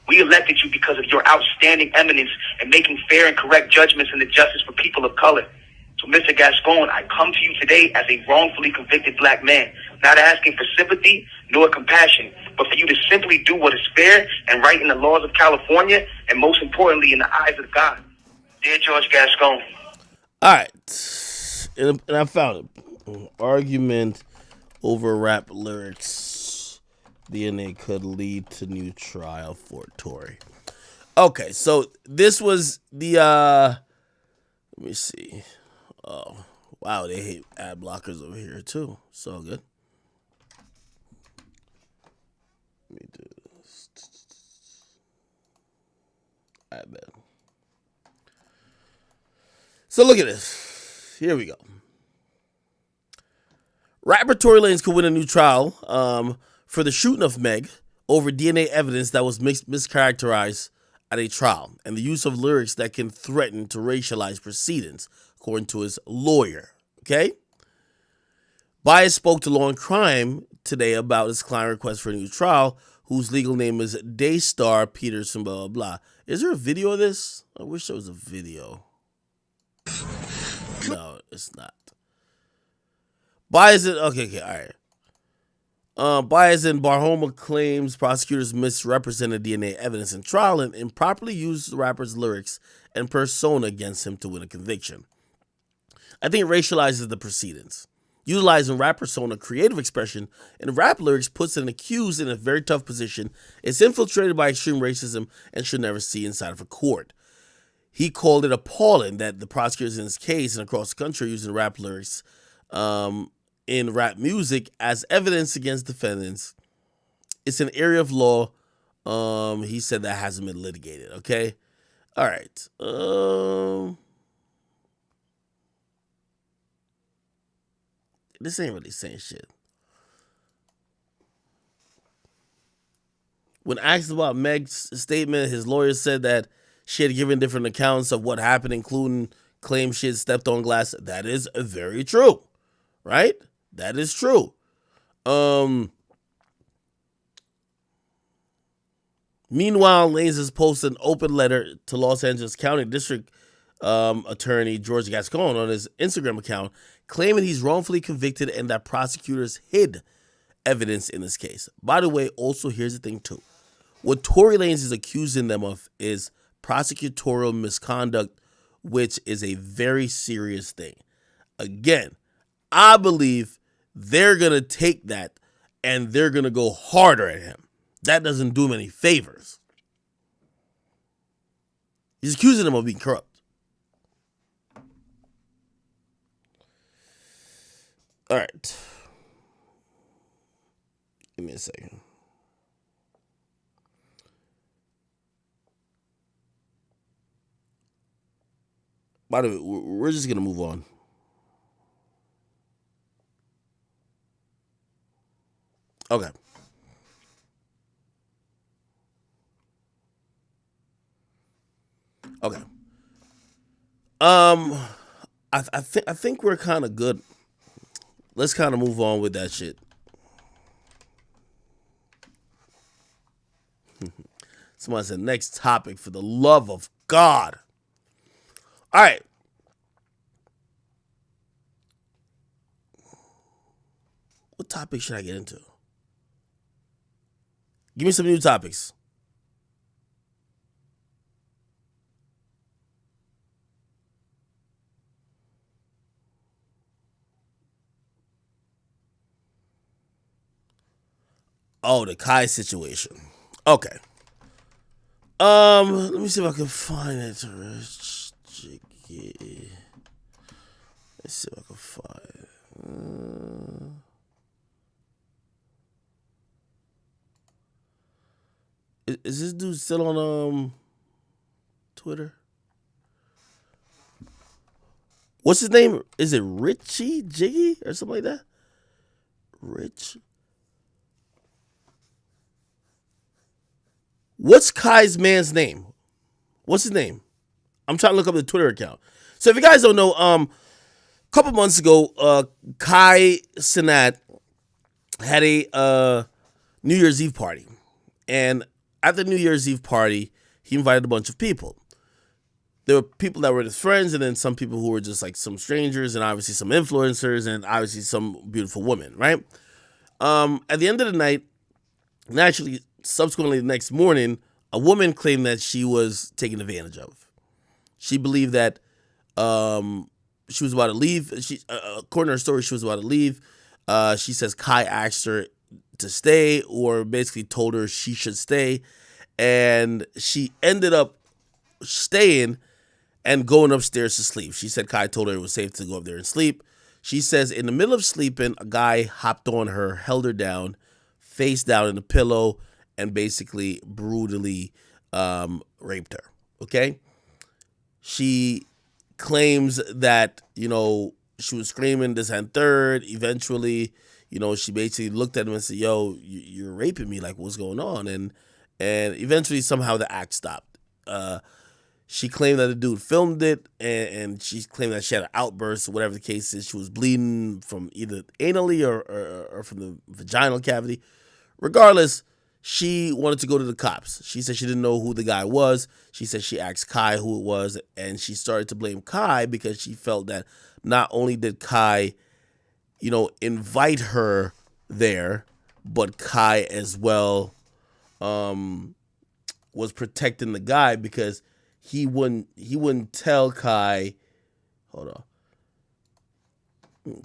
We elected you because of your outstanding eminence in making fair and correct judgments in the justice for people of color. So, Mr. Gascon, I come to you today as a wrongfully convicted black man, not asking for sympathy nor compassion, but for you to simply do what is fair and right in the laws of California, and most importantly, in the eyes of God. Dear George Gascon. All right. And I found it. Argument over rap lyrics. DNA could lead to new trial for Tory. Okay, so this was the, let me see. Oh, wow, they hate ad blockers over here too. So good. Let me do this. I bet. So look at this. Here we go. Rapper Tory Lanez could win a new trial for the shooting of Meg over DNA evidence that was mischaracterized at a trial and the use of lyrics that can threaten to racialize proceedings, according to his lawyer. Okay? Bias spoke to Law and Crime today about his client request for a new trial, whose legal name is Daystar Peterson, blah, blah, blah. Is there a video of this? I wish there was a video. No, it's not. Bias, okay, all right. Bias and Barhoma claims prosecutors misrepresented DNA evidence in trial and improperly used the rapper's lyrics and persona against him to win a conviction. I think it racializes the proceedings. Utilizing rap persona, creative expression, and rap lyrics puts an accused in a very tough position. It's infiltrated by extreme racism and should never see inside of a court. He called it appalling that the prosecutors in this case and across the country are using rap lyrics in rap music as evidence against defendants. It's an area of law, he said, that hasn't been litigated, okay? All right. This ain't really saying shit. When asked about Meg's statement, his lawyer said that she had given different accounts of what happened, including claims she had stepped on glass. That is very true, right? That is true. Meanwhile, Lanez has posted an open letter to Los Angeles County District Attorney George Gascon on his Instagram account, claiming he's wrongfully convicted and that prosecutors hid evidence in this case. By the way, also here's the thing too. What Tory Lanez is accusing them of is prosecutorial misconduct, which is a very serious thing. Again, I believe they're going to take that and they're going to go harder at him. That doesn't do him any favors. He's accusing them of being corrupt. All right. Give me a second. By the way, we're just going to move on. Okay. Okay. I think we're kind of good. Let's kind of move on with that shit. Somebody said next topic, for the love of God. All right. What topic should I get into? Give me some new topics. Oh, the Kai situation. Okay. Let me see if I can find it. Let's see if I can find it. Is this dude still on Twitter? What's his name? Is it Richie Jiggy or something like that? Rich. What's Kai's man's name? What's his name? I'm trying to look up the Twitter account. So if you guys don't know, a couple months ago, Kai Cenat had a New Year's Eve party. And at the New Year's Eve party, he invited a bunch of people. there were people that were his friends, and then some people who were just like some strangers, and obviously some influencers, and obviously some beautiful women, right? At the end of the night, and actually subsequently the next morning, a woman claimed that she was taken advantage of. She believed that she was about to leave. According to her story, she was about to leave. She says Kai asked her to stay, or basically told her she should stay, and she ended up staying and going upstairs to sleep. She said Kai told her it was safe to go up there and sleep. She says in the middle of sleeping, a guy hopped on her, held her down, face down in the pillow, and basically brutally raped her. Okay? She claims that, you know, she was screaming this and third. Eventually, you know, she basically looked at him and said, yo, you're raping me. Like, what's going on? And eventually, somehow the act stopped. She claimed that the dude filmed it, and she claimed that she had an outburst, or whatever the case is. She was bleeding from either anally or from the vaginal cavity. Regardless, she wanted to go to the cops. She said she didn't know who the guy was. She said she asked Kai who it was, and she started to blame Kai because she felt that not only did Kai, you know, invite her there, but Kai as well was protecting the guy because he wouldn't tell Kai. Hold on.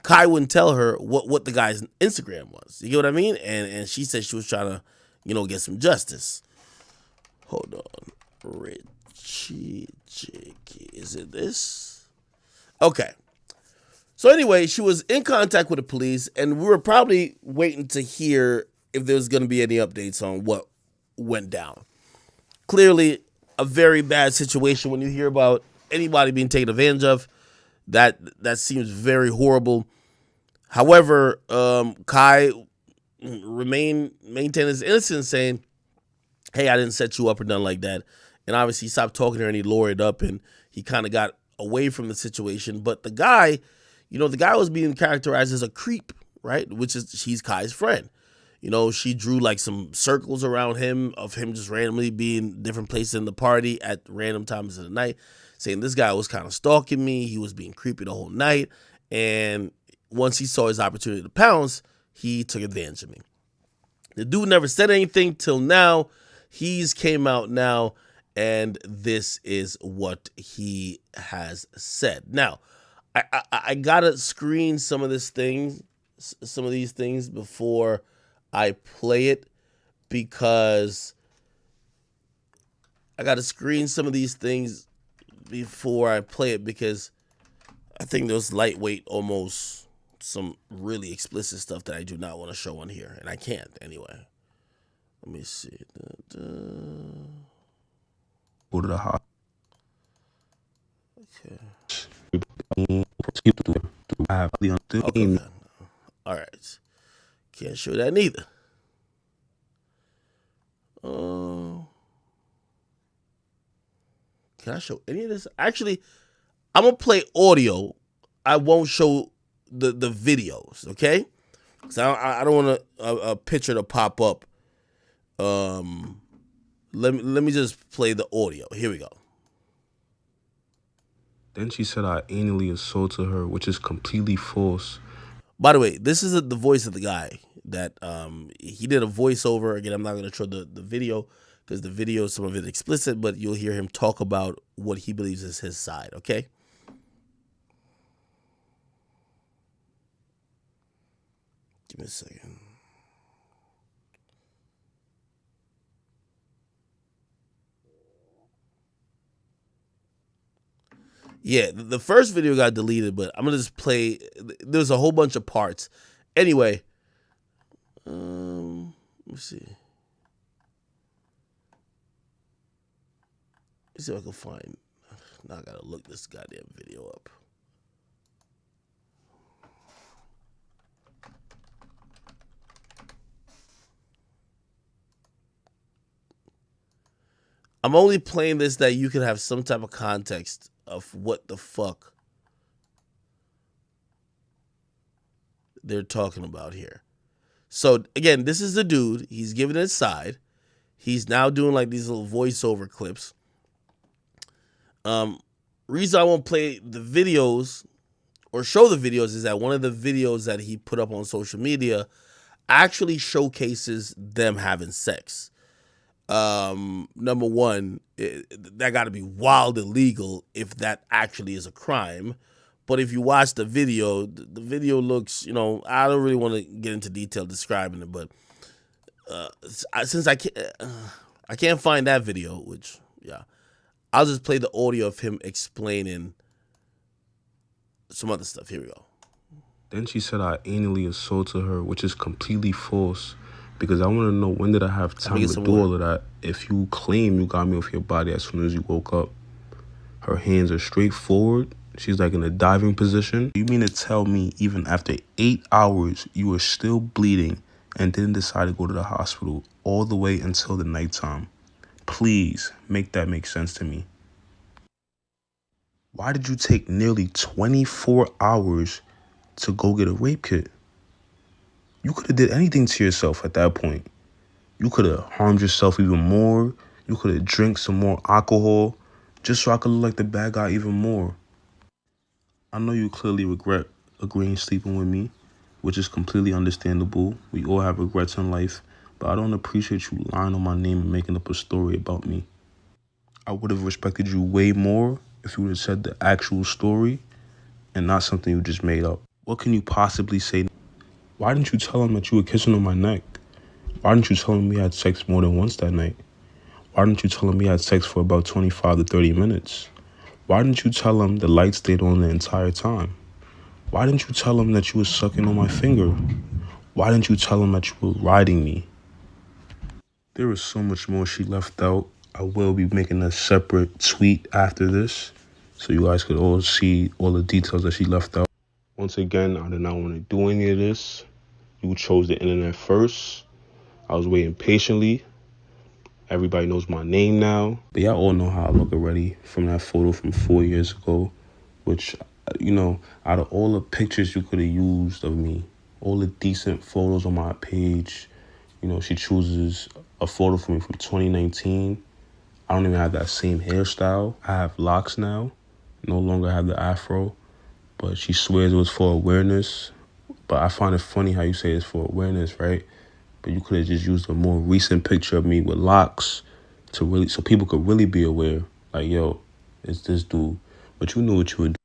Kai wouldn't tell her what the guy's Instagram was. You get what I mean? And she said she was trying to, you know, get some justice. Hold on. Richie Jakey. Is it this? Okay. So anyway, she was in contact with the police, and we were probably waiting to hear if there was going to be any updates on what went down. Clearly, a very bad situation when you hear about anybody being taken advantage of. That seems very horrible. However, Kai maintained his innocence, saying, hey, I didn't set you up or nothing like that. And obviously he stopped talking to her and he lawyered up and he kind of got away from the situation. But the guy, you know, the guy was being characterized as a creep, right? Which is, he's Kai's friend. You know, she drew like some circles around him of him just randomly being different places in the party at random times of the night, saying this guy was kind of stalking me. He was being creepy the whole night. And once he saw his opportunity to pounce, he took advantage of me. The dude never said anything till now. He's came out now, and this is what he has said. Now, I gotta screen some of these things before I play it, because I gotta screen some of these things before I play it, because I think there's lightweight, almost some really explicit stuff that I do not want to show on here, and I can't anyway. Let me see. Go to the house. Okay. Okay. All right. Can't show that neither. Can I show any of this? Actually, I'm gonna play audio. I won't show the videos, okay? Because I don't want a picture to pop up. Let me just play the audio. Here we go. Then she said I anally assaulted her, which is completely false. By the way, this is the voice of the guy that he did a voiceover. Again, I'm not going to show the video because the video, some of it explicit, but you'll hear him talk about what he believes is his side, okay? Give me a second. Yeah, the first video got deleted, but I'm going to just play. There's a whole bunch of parts. Anyway, let me see. Let's see if I can find. Now I got to look this goddamn video up. I'm only playing this that you can have some type of context of what the fuck they're talking about here. So again, this is the dude. He's giving his side. He's now doing like these little voiceover clips. Reason I won't play the videos or show the videos is that one of the videos that he put up on social media actually showcases them having sex. Number one, that got to be wild illegal if that actually is a crime. But if you watch the video looks, I don't really want to get into detail describing it, but since I can't find that video, which yeah, I'll just play the audio of him explaining some other stuff. Here we go. Then she said I anally assaulted her, which is completely false. Because I want to know, when did I have time to do all of that? If you claim you got me off your body as soon as you woke up. Her hands are straight forward. She's like in a diving position. You mean to tell me even after 8 hours, you were still bleeding and didn't decide to go to the hospital all the way until the nighttime? Please make that make sense to me. Why did you take nearly 24 hours to go get a rape kit? You could have did anything to yourself at that point. You could have harmed yourself even more. You could have drank some more alcohol just so I could look like the bad guy even more. I know you clearly regret agreeing sleeping with me, which is completely understandable. We all have regrets in life, but I don't appreciate you lying on my name and making up a story about me. I would have respected you way more if you would have said the actual story and not something you just made up. What can you possibly say? Why didn't you tell him that you were kissing on my neck? Why didn't you tell him we had sex more than once that night? Why didn't you tell him we had sex for about 25 to 30 minutes? Why didn't you tell him the light stayed on the entire time? Why didn't you tell him that you were sucking on my finger? Why didn't you tell him that you were riding me? There is so much more she left out. I will be making a separate tweet after this, so you guys could all see all the details that she left out. Once again, I did not want to do any of this. You chose the internet first. I was waiting patiently. Everybody knows my name now. But y'all all know how I look already from that photo from 4 years ago, which, out of all the pictures you could have used of me, all the decent photos on my page, she chooses a photo for me from 2019. I don't even have that same hairstyle. I have locks now. No longer have the afro. But she swears it was for awareness. But I find it funny how you say it's for awareness, right? But you could have just used a more recent picture of me with locks so people could really be aware. Like, yo, it's this dude. But you knew what you were doing.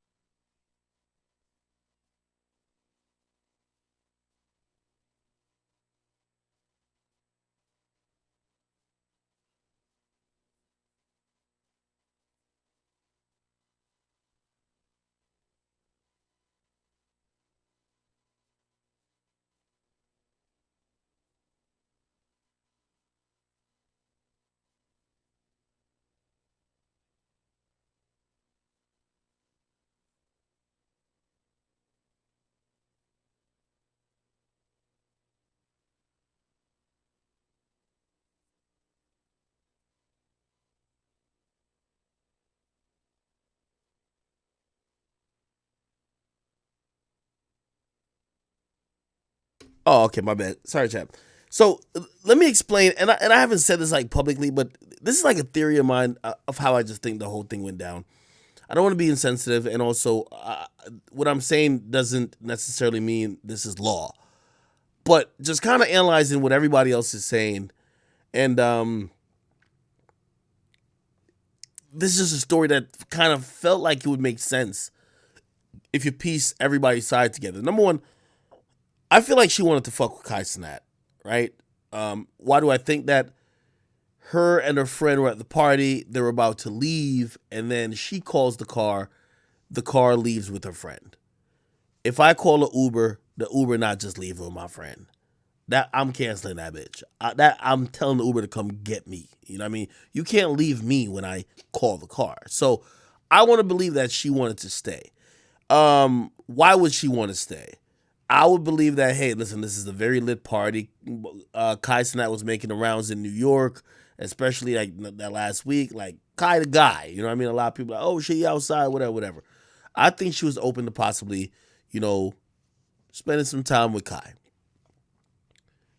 Oh, okay, my bad. Sorry, chap. So let me explain, and I haven't said this like publicly, but this is like a theory of mine of how I just think the whole thing went down. I don't want to be insensitive, and also what I'm saying doesn't necessarily mean this is law, but just kind of analyzing what everybody else is saying, and this is a story that kind of felt like it would make sense if you piece everybody's side together. Number one, I feel like she wanted to fuck with Cenat, right? Why do I think that? Her and her friend were at the party. They were about to leave, and then she calls the car. The car leaves with her friend. If I call an Uber, the Uber not just leave with my friend. That I'm canceling that bitch. I'm telling the Uber to come get me. You know what I mean? You can't leave me when I call the car. So I want to believe that she wanted to stay. Why would she want to stay? I would believe that, hey, listen, this is a very lit party. Cenat was making the rounds in New York, especially like that last week. Like, Kai the guy, you know what I mean? A lot of people are like, oh, shit, you outside, whatever. I think she was open to possibly, spending some time with Kai.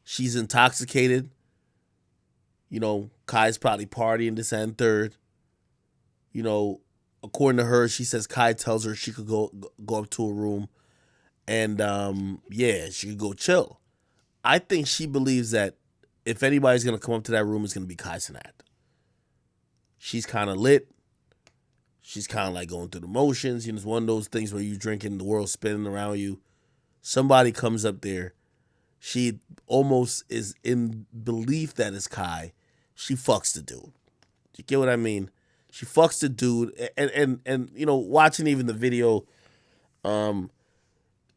She's intoxicated. Kai's probably partying this and third. according to her, she says Kai tells her she could go up to a room and yeah, she could go chill. I think she believes that if anybody's gonna come up to that room, it's gonna be Kai Cenat. She's kind of lit. She's kind of like going through the motions. You know, it's one of those things where you drinking, the world spinning around you. Somebody comes up there. She almost is in belief that it's Kai. She fucks the dude. You get what I mean? She fucks the dude, and you know, watching even the video,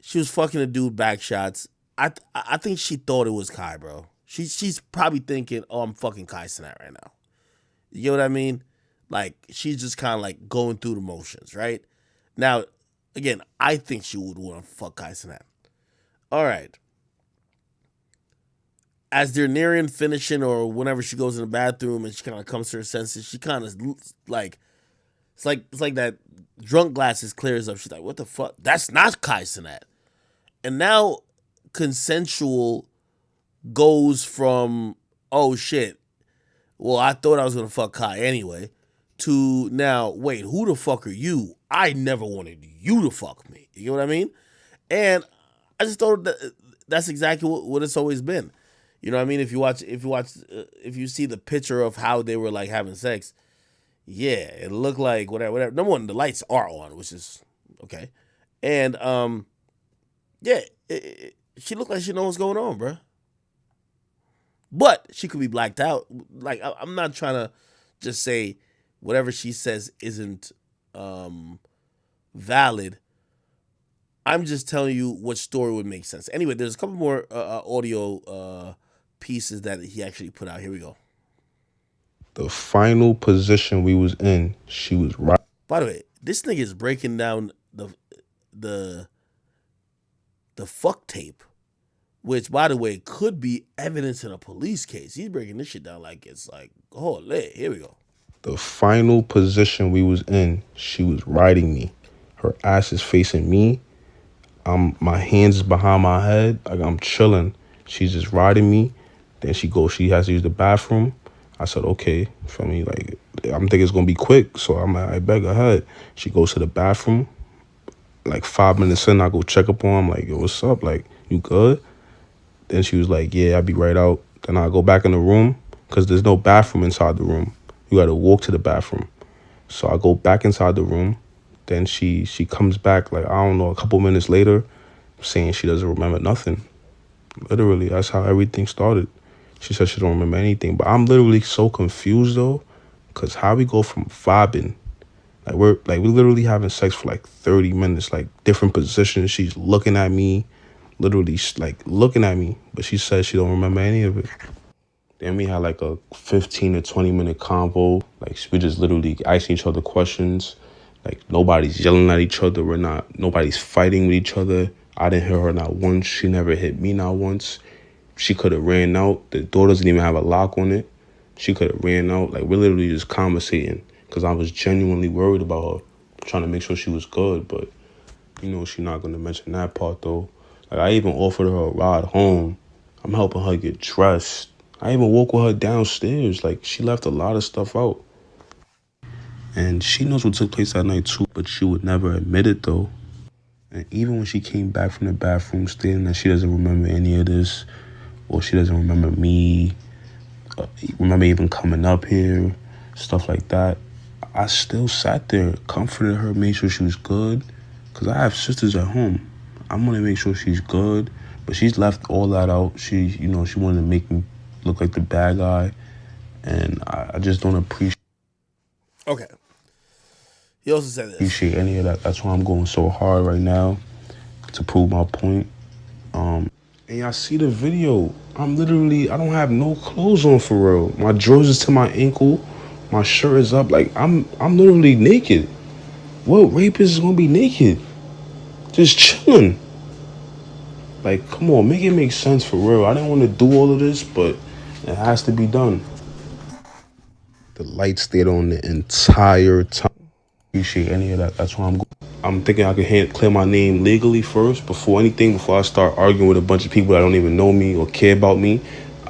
she was fucking the dude back shots. I think she thought it was Kai, bro. She's probably thinking, oh, I'm fucking Kai Cenat right now. You get what I mean? Like, she's just kind of like going through the motions, right? Now, again, I think she would want to fuck Kai Cenat. All right. As they're nearing finishing, or whenever she goes in the bathroom and she kind of comes to her senses, she kind of like, it's like that drunk glasses clears up. She's like, what the fuck? That's not Kai Cenat. And now consensual goes from, oh shit, well, I thought I was going to fuck Kai anyway, to now, wait, who the fuck are you? I never wanted you to fuck me. You know what I mean? And I just thought that's exactly what it's always been. You know what I mean? If you see the picture of how they were like having sex, yeah, it looked like whatever. Number one, the lights are on, which is okay. And, yeah, she looked like she knows what's going on, bro. But she could be blacked out. Like, I'm not trying to just say whatever she says isn't valid. I'm just telling you what story would make sense. Anyway, there's a couple more audio pieces that he actually put out. Here we go. The final position we was in, she was right. By the way, this nigga is breaking down the fuck tape, which, by the way, could be evidence in a police case. He's breaking this shit down like it's like, holy, here we go. The final position we was in, she was riding me. Her ass is facing me. My hands is behind my head. Like, I'm chilling. She's just riding me. Then she has to use the bathroom. I said, okay, feel me? Like, I'm thinking it's gonna be quick, so I beg her ahead. She goes to the bathroom. Like 5 minutes in, I go check up on her. I'm like, yo, what's up? Like, you good? Then she was like, yeah, I'll be right out. Then I go back in the room, because there's no bathroom inside the room. You got to walk to the bathroom. So I go back inside the room. Then she comes back, like, I don't know, a couple minutes later, saying she doesn't remember nothing. Literally, that's how everything started. She said she don't remember anything. But I'm literally so confused, though, because how we go from vibing, we're literally having sex for like 30 minutes, like different positions. She's looking at me, literally like looking at me, but she said she don't remember any of it. Then we had like a 15 to 20 minute convo. Like, we just literally asking each other questions. Like, nobody's yelling at each other. Nobody's fighting with each other. I didn't hear her not once. She never hit me not once. She could have ran out. The door doesn't even have a lock on it. She could have ran out. Like, we're literally just conversating, because I was genuinely worried about her, trying to make sure she was good. But, you know, she's not going to mention that part, though. Like, I even offered her a ride home. I'm helping her get dressed. I even woke with her downstairs. Like, she left a lot of stuff out. And she knows what took place that night, too, but she would never admit it, though. And even when she came back from the bathroom stating that she doesn't remember any of this, or she doesn't remember me, remember even coming up here, stuff like that, I still sat there, comforted her, made sure she was good, because I have sisters at home. I'm going to make sure she's good, but she's left all that out. She wanted to make me look like the bad guy, and I just don't appreciate. Okay. He also said this. Appreciate any of that. That's why I'm going so hard right now to prove my point. And y'all see the video. I don't have no clothes on for real. My drawers is to my ankle. My shirt is up. Like, I'm literally naked. What rapist is gonna be naked? Just chilling. Like, come on, make it make sense for real. I didn't want to do all of this, but it has to be done. The light stayed on the entire time. Appreciate any of that. That's why I'm thinking I can clear my name legally first before I start arguing with a bunch of people that don't even know me or care about me.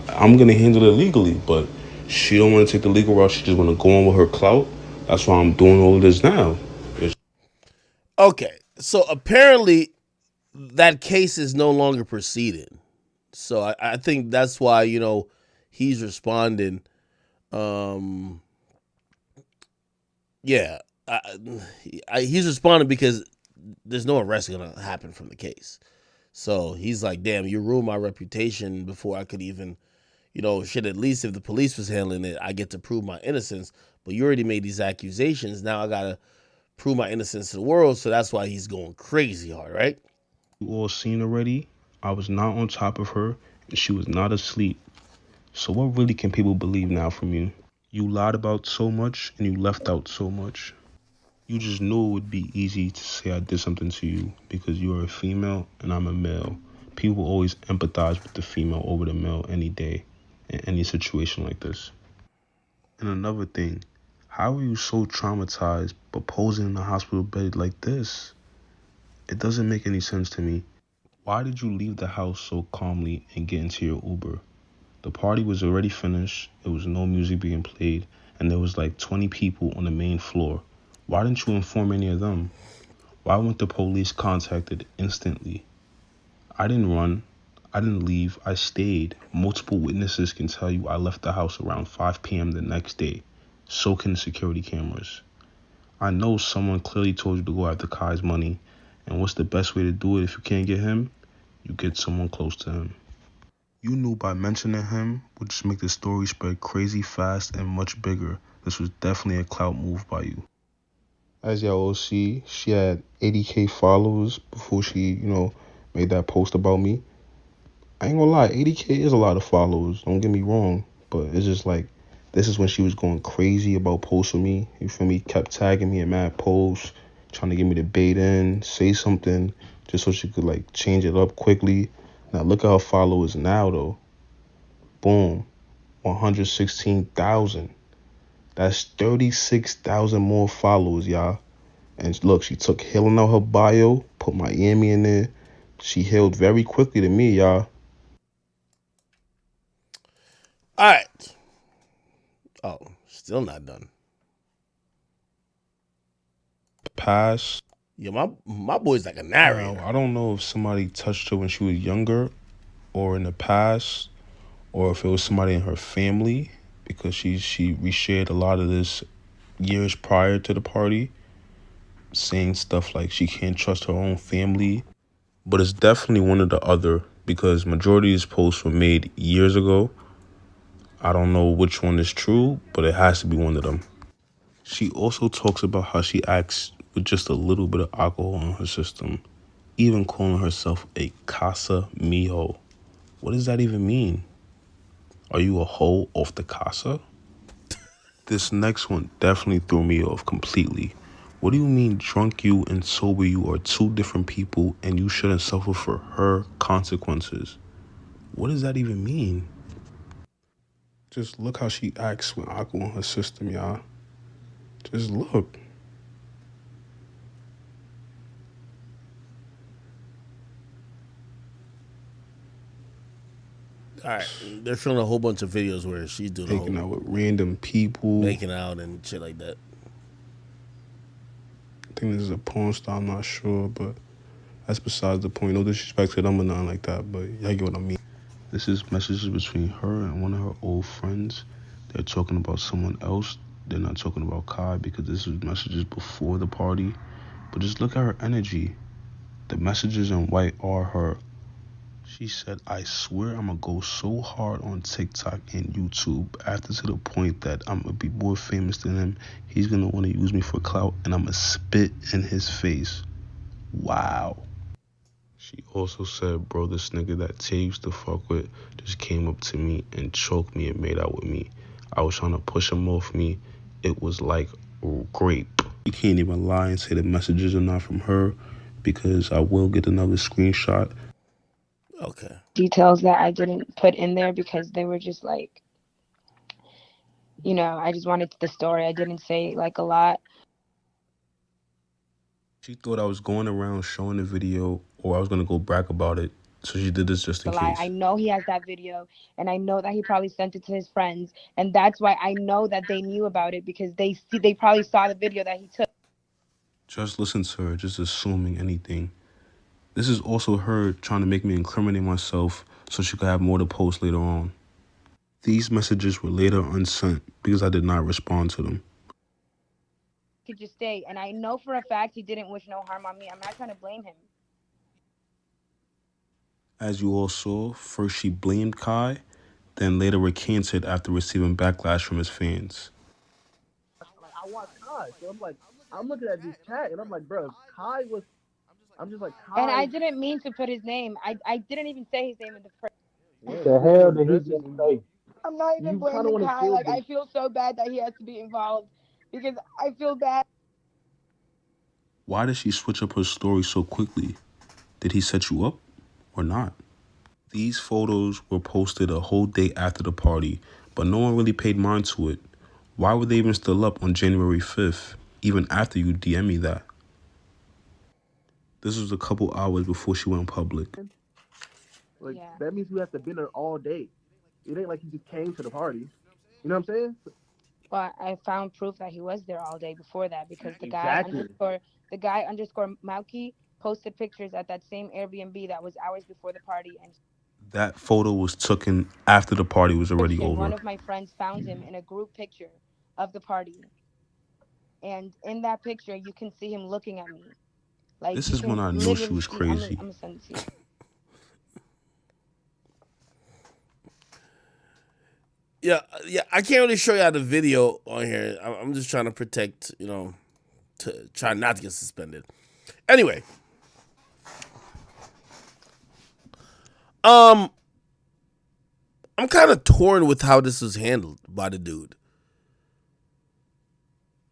I'm gonna handle it legally, but she don't want to take the legal route. She just want to go on with her clout. That's why I'm doing all of this now. Okay, so apparently that case is no longer proceeding. So I think that's why he's responding. Um, yeah, he's responding because there's no arrest gonna happen from the case. So he's like, "Damn, you ruined my reputation before I could even, shit. At least if the police was handling it, I get to prove my innocence. But you already made these accusations. Now I gotta prove my innocence to the world. So that's why he's going crazy hard, right?" You all seen already, I was not on top of her and she was not asleep. So what really can people believe now from you? You lied about so much and you left out so much. You just knew it would be easy to say I did something to you because you are a female and I'm a male. People always empathize with the female over the male any day in any situation like this. And another thing, how are you so traumatized but posing in a hospital bed like this? It doesn't make any sense to me. Why did you leave the house so calmly and get into your Uber? The party was already finished, there was no music being played, and there was like 20 people on the main floor. Why didn't you inform any of them? Why weren't the police contacted instantly? I didn't run. I didn't leave. I stayed. Multiple witnesses can tell you I left the house around 5 p.m. the next day. So can the security cameras. I know someone clearly told you to go after Kai's money. And what's the best way to do it if you can't get him? You get someone close to him. You knew by mentioning him would just make the story spread crazy fast and much bigger. This was definitely a clout move by you. As y'all all see, she had 80K followers before she, made that post about me. I ain't gonna lie, 80K is a lot of followers, don't get me wrong. But it's just like, this is when she was going crazy about posting me. You feel me? Kept tagging me in mad posts, trying to get me to bait in, say something, just so she could like change it up quickly. Now look at her followers now though. Boom. 116,000. That's 36,000 more followers, y'all. And look, she took healing out her bio, put Miami in there. She healed very quickly to me, y'all. All right. Oh, still not done. Past. Yeah, my boy's like a narrator. Now, I don't know if somebody touched her when she was younger or in the past, or if it was somebody in her family, because she reshared a lot of this years prior to the party, saying stuff like she can't trust her own family. But it's definitely one or the other, because majority of these posts were made years ago. I don't know which one is true, but it has to be one of them. She also talks about how she acts with just a little bit of alcohol in her system, even calling herself a casa mijo. What does that even mean? Are you a hoe off the casa? This next one definitely threw me off completely. What do you mean drunk you and sober you are two different people and you shouldn't suffer for her consequences? What does that even mean? Just look how she acts with alcohol in her system, y'all. Just look. All right, they're showing a whole bunch of videos where she's doing Making out with random people. making out and shit like that. I think this is a porn star, I'm not sure, but that's besides the point. No disrespect to them or nothing like that, but y'all get what I mean. This is messages between her and one of her old friends. They're talking about someone else. They're not talking about Kai because this is messages before the party. But just look at her energy. The messages in white are her. She said, I swear I'm going to go so hard on TikTok and YouTube after to the point that I'm going to be more famous than him. He's going to want to use me for clout and I'm going to spit in his face. Wow. She also said, bro, this nigga that Tay used to fuck with just came up to me and choked me and made out with me. I was trying to push him off me. It was like grape. You can't even lie and say the messages are not from her because I will get another screenshot. Okay. Details that I didn't put in there because they were just like, I just wanted the story. I didn't say like a lot. She thought I was going around showing the video or I was going to go brag about it. So she did this just in case. I know he has that video and I know that he probably sent it to his friends. And that's why I know that they knew about it because they probably saw the video that he took. Just listen to her, just assuming anything. This is also her trying to make me incriminate myself so she could have more to post later on. These messages were later unsent because I did not respond to them. Could just stay. And I know for a fact he didn't wish no harm on me. I'm not trying to blame him. As you all saw, first she blamed Kai, then later recanted after receiving backlash from his fans. Like, I watched Kai, so I'm like, I'm looking at this chat, and I'm like, bro, Kai was. I'm just like, Kai. And I didn't mean to put his name. I didn't even say his name in the first. What the hell did he just say? I'm not even blaming Kai. Like, I feel so bad that he has to be involved because I feel bad. Why did she switch up her story so quickly? Did he set you up or not? These photos were posted a whole day after the party, but no one really paid mind to it. Why were they even still up on January 5th, even after you DM me that? This was a couple hours before she went public. Like, that means you have to been there all day. It ain't like you just came to the party. You know what I'm saying? Well, I found proof that he was there all day before that because the guy underscore Mauki posted pictures at that same Airbnb that was hours before the party. And that photo was taken after the party was already over. One of my friends found him in a group picture of the party. And in that picture, you can see him looking at me. Like, this is when I knew she was crazy. I'm gonna send it to you. Yeah, I can't really show y'all the video on here. I'm just trying to protect, to try not to get suspended. Anyway, I'm kind of torn with how this was handled by the dude.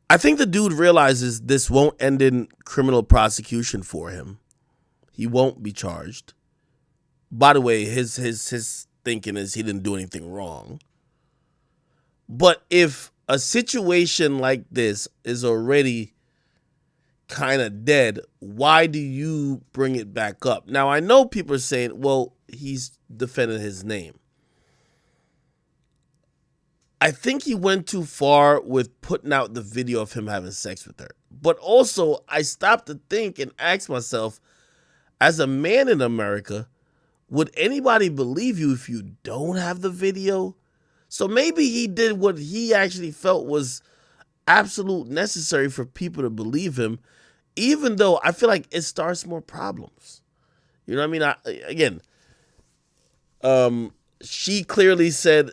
I think the dude realizes this won't end in criminal prosecution for him. He won't be charged. By the way, his thinking is he didn't do anything wrong. But if a situation like this is already kind of dead, why do you bring it back up? Now, I know people are saying, well, he's defending his name. I think he went too far with putting out the video of him having sex with her. But also, I stopped to think and ask myself, as a man in America, would anybody believe you if you don't have the video? So maybe he did what he actually felt was absolute necessary for people to believe him, even though I feel like it starts more problems. You know what I mean? She clearly said,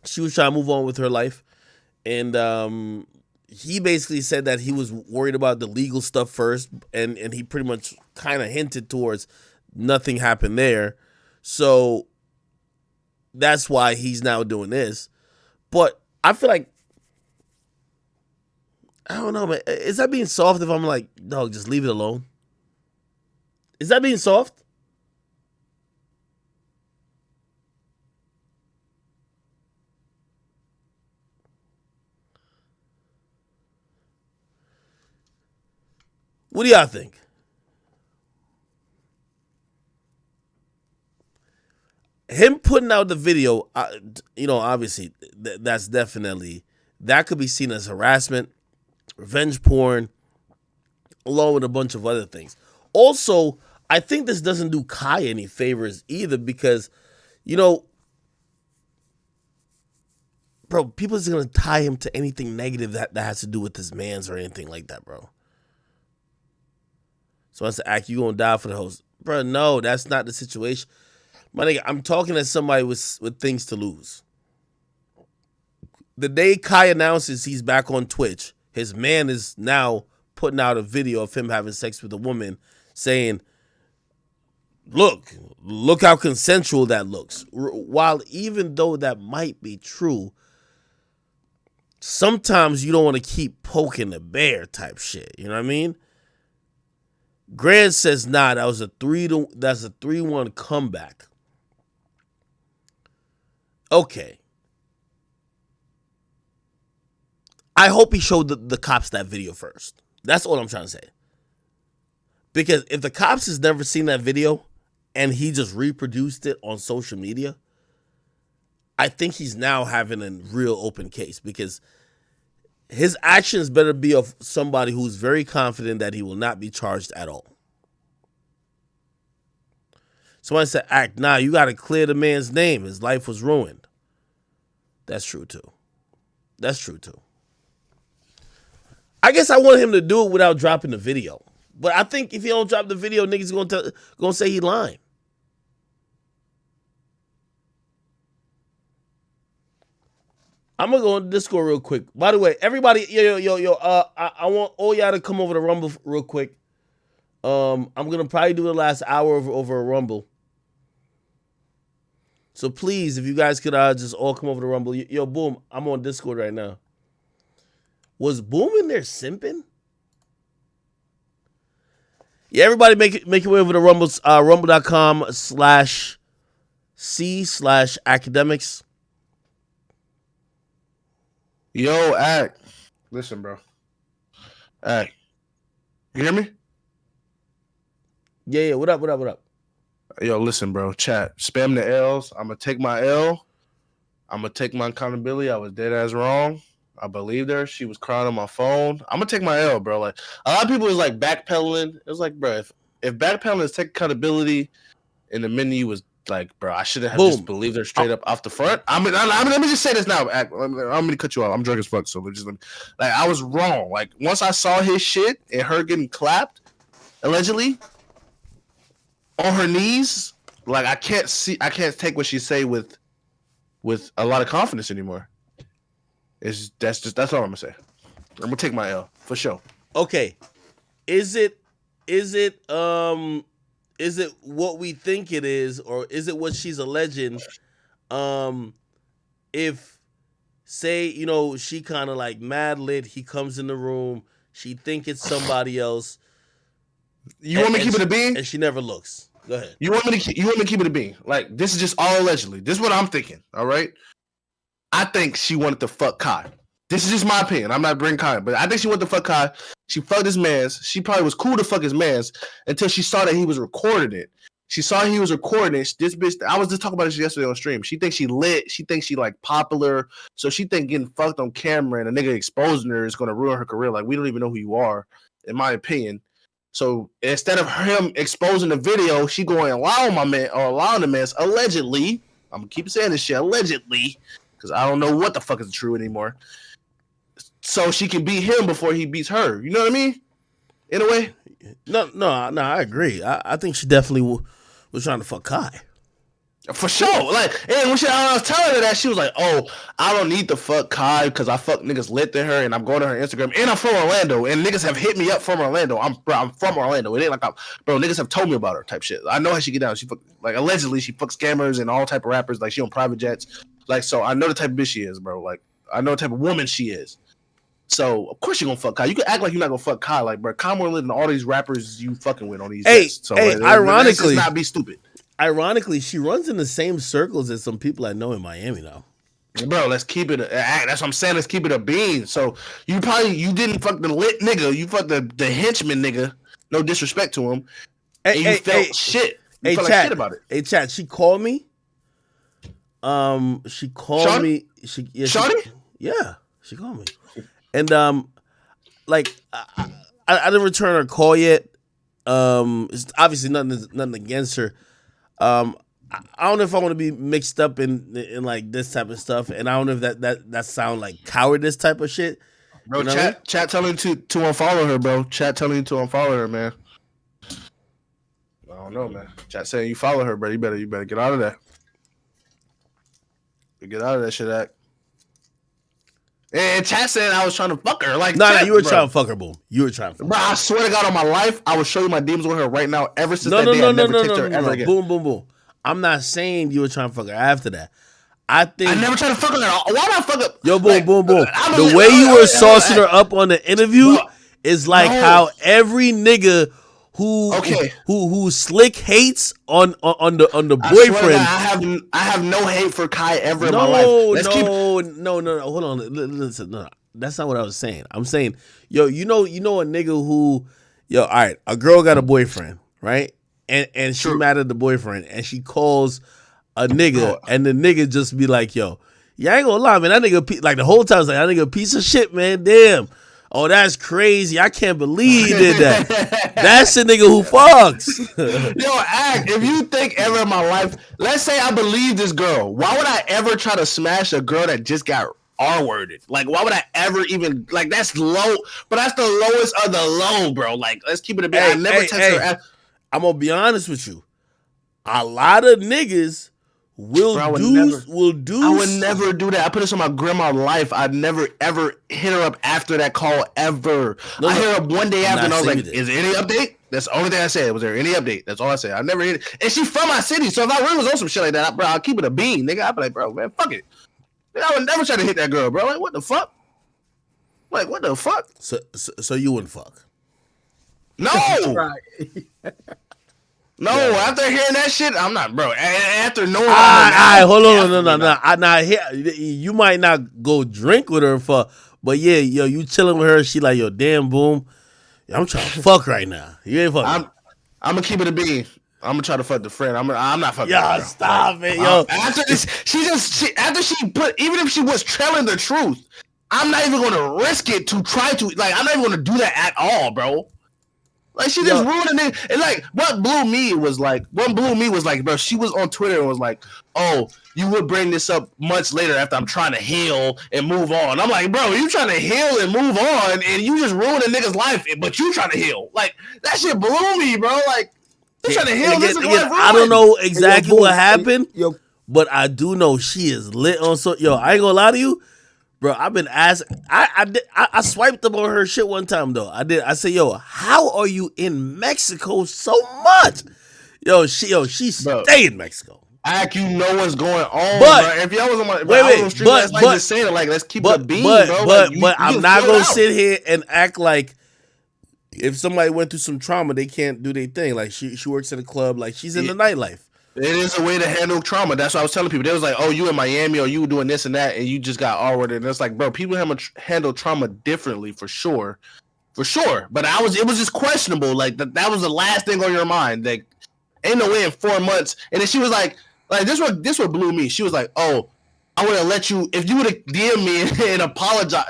she was trying to move on with her life. And he basically said that he was worried about the legal stuff first. And he pretty much kind of hinted towards nothing happened there. So that's why he's now doing this. But I feel like, I don't know, man. Is that being soft if I'm like, dog, just leave it alone? Is that being soft? What do y'all think? Him putting out the video, obviously, that's definitely, that could be seen as harassment, revenge porn, along with a bunch of other things. Also, I think this doesn't do Kai any favors either because, bro, people are going to tie him to anything negative that has to do with his mans or anything like that, bro. So I said, Ack, you going to die for the host. Bro, no, that's not the situation. My nigga, I'm talking to somebody with things to lose. The day Kai announces he's back on Twitch, his man is now putting out a video of him having sex with a woman saying, look how consensual that looks. While even though that might be true, sometimes you don't want to keep poking the bear type shit. You know what I mean? Grant says, nah, that's a 3-1 comeback. Okay. I hope he showed the cops that video first. That's all I'm trying to say. Because if the cops has never seen that video and he just reproduced it on social media, I think he's now having a real open case because his actions better be of somebody who's very confident that he will not be charged at all. Somebody said, act, nah, you got to clear the man's name. His life was ruined. That's true, too. That's true, too. I guess I want him to do it without dropping the video. But I think if he don't drop the video, niggas gonna say he lying. I'm gonna go on Discord real quick. By the way, everybody, I want all y'all to come over to Rumble real quick. I'm gonna probably do the last hour over a Rumble. So please, if you guys could just all come over to Rumble. Yo, Boom, I'm on Discord right now. Was Boom in there simping? Yeah, everybody make your way over to Rumble, rumble.com/c/academics. Yo, Act. Listen, bro. Act. You hear me? Yeah. What up? Yo, listen, bro. Chat. Spam the L's. I'm going to take my L. I'm going to take my accountability. I was dead ass wrong. I believed her. She was crying on my phone. I'm going to take my L, bro. Like, a lot of people is like backpedaling. It was like, bro, if backpedaling is take accountability and the menu was like, bro, I should have just believed her straight up off the front. I mean, let me just say this now. I'm going to cut you off. I'm drunk as fuck. So I was wrong. Like, once I saw his shit and her getting clapped, allegedly, on her knees, like, I can't take what she say with a lot of confidence anymore. That's all I'm gonna say. I'm gonna take my L for sure. Okay, is it what we think it is, or is it what she's alleging? If say she kind of like mad lit, he comes in the room, she think it's somebody else. You want me to keep it a bean? And she never looks. Go ahead. You want me to keep it a bean? Like, this is just all allegedly. This is what I'm thinking. All right. I think she wanted to fuck Kai. This is just my opinion. I'm not bringing Kai, but I think she wanted to fuck Kai. She fucked his mans. She probably was cool to fuck his mans until she saw that he was recording it. She saw he was recording it. This bitch, I was just talking about this yesterday on stream. She thinks she lit. She thinks she like popular. So she think getting fucked on camera and a nigga exposing her is going to ruin her career. Like, we don't even know who you are, in my opinion. So instead of him exposing the video, she going allowing the man's allegedly. I'm gonna keep saying this shit allegedly because I don't know what the fuck is true anymore. So she can beat him before he beats her. You know what I mean? In a way. No, I agree. I think she definitely was trying to fuck Kai. For sure. Like, and when I was telling her that, she was like, "Oh, I don't need to fuck Kai because I fuck niggas lit to her and I'm going to her Instagram and I'm from Orlando and niggas have hit me up from Orlando. I'm from Orlando. It ain't like niggas have told me about her type shit. I know how she get down. She fuck, like, allegedly she fucks scammers and all type of rappers. Like, she on private jets. Like, so I know the type of bitch she is, bro. Like, I know the type of woman she is. So of course you gonna fuck Kai. You can act like you're not gonna fuck Kai. Like, bro, Kai more lit than all these rappers you fucking with on these jets. So ironically, let's not be stupid. Ironically, she runs in the same circles as some people I know in Miami now. Bro, let's keep it. That's what I'm saying. Let's keep it a bean. So you didn't fuck the lit nigga. You fucked the henchman nigga. No disrespect to him. And you felt shit. You felt like shit about it. Hey, chat. She called me. She called me. Shawty? Yeah, she called me. And like I didn't return her call yet. It's obviously nothing against her. I don't know if I want to be mixed up in like this type of stuff, and I don't know if that sound like cowardice type of shit. Bro, chat telling you to unfollow her, bro. Chat telling you to unfollow her, man. I don't know, man. Chat saying you follow her, bro. You better get out of that. Get out of that shit, Act. And chat saying I was trying to fuck her. Like, no, you were trying to fuck her, Boom. You were trying to fuck her. Bro, I swear to God on my life, I will show you my DMs with her right now. Ever since that day, I've never texted her ever again. Boom. I'm not saying you were trying to fuck her after that. I never tried to fuck her. Why not fuck her? Yo, Boom. The way you were saucing her up on the interview is like how every nigga who slick hates on the boyfriend. I have no hate for Kai ever in my life. No. Hold on. Listen, no. That's not what I was saying. I'm saying, yo, you know a nigga who, all right, a girl got a boyfriend, right? And she mad at the boyfriend, and she calls a nigga, and the nigga just be like, yo, Yeah, I ain't gonna lie, man. That nigga, like the whole time, I was like, that nigga a piece of shit, man. Damn. Oh, that's crazy. I can't believe he did that. That's the nigga who fucks. Yo, Act, if you think ever in my life, let's say I believe this girl, why would I ever try to smash a girl that just got R-worded? Like, why would I ever even, like, that's low, but that's the lowest of the low, bro. Like, let's keep it a bit. I never text her. I'm gonna be honest with you. A lot of niggas will Bro, I would never do that. I put this on my grandma's life. I'd never ever hit her up after that call ever. I hit her up one day after and I was like, is there any update? That's the only thing I said. Was there any update? That's all I said. I never hit it. And she's from my city. So if I really was on some shit like that, bro, I'll keep it a bean, nigga. I'd be like, bro, man, fuck it. I would never try to hit that girl, bro. Like, what the fuck? Like, what the fuck? So you wouldn't fuck? No. No, after hearing that shit, I'm not, bro. After knowing, hold on, no. I not here. You might not go drink with her but yeah, yo, you chilling with her. She like, yo, damn, boom. I'm trying to fuck right now. You ain't fucking. I'm gonna keep it a bean. I'm gonna try to fuck the friend. I'm not fucking. Yo, stop it, yo. After this, after she put, even if she was telling the truth, I'm not even gonna risk it to try to. Like, I'm not even gonna do that at all, bro. Like, she just ruined it. And like, what blew me was like, bro, she was on Twitter and was like, oh, you would bring this up months later after I'm trying to heal and move on. I'm like, bro, you trying to heal and move on and you just ruined a nigga's life, but you trying to heal. Like, that shit blew me, bro. Like, you trying to heal this nigga's life. I don't know exactly what happened, but I do know she is lit on I ain't gonna lie to you. Bro, I've been asking. I swiped up on her shit one time though. I said, yo, how are you in Mexico so much? She stay in Mexico. You know what's going on, bro. If y'all was on my street last night, just saying it, like, let's keep it a bean, bro. But I'm not gonna sit here and act like if somebody went through some trauma, they can't do their thing. Like she works at a club, like she's in the nightlife. It is a way to handle trauma. That's what I was telling people. They was like, oh, you in Miami or you doing this and that, and you just got R-worded. And it's like, bro, people handle trauma differently for sure. For sure. But it was just questionable. Like, that was the last thing on your mind. Like, ain't no way in 4 months. And then she was like this what blew me. She was like, oh, I would have let you, if you would have DM me and apologize.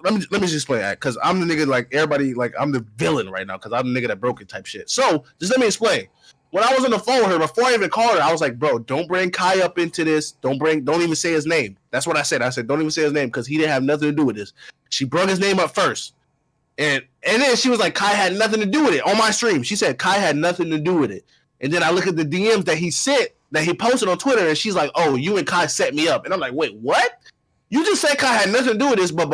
Let me just explain that, because I'm the nigga, like, everybody, like, I'm the villain right now because I'm the nigga that broke it type shit. So just let me explain. When I was on the phone with her, before I even called her, I was like, bro, don't bring Kai up into this. Don't even say his name. That's what I said. I said, don't even say his name because he didn't have nothing to do with this. She brought his name up first. And then she was like, Kai had nothing to do with it on my stream. She said Kai had nothing to do with it. And then I look at the DMs that he sent, that he posted on Twitter, and she's like, oh, you and Kai set me up. And I'm like, wait, what? You just said Kai had nothing to do with this, but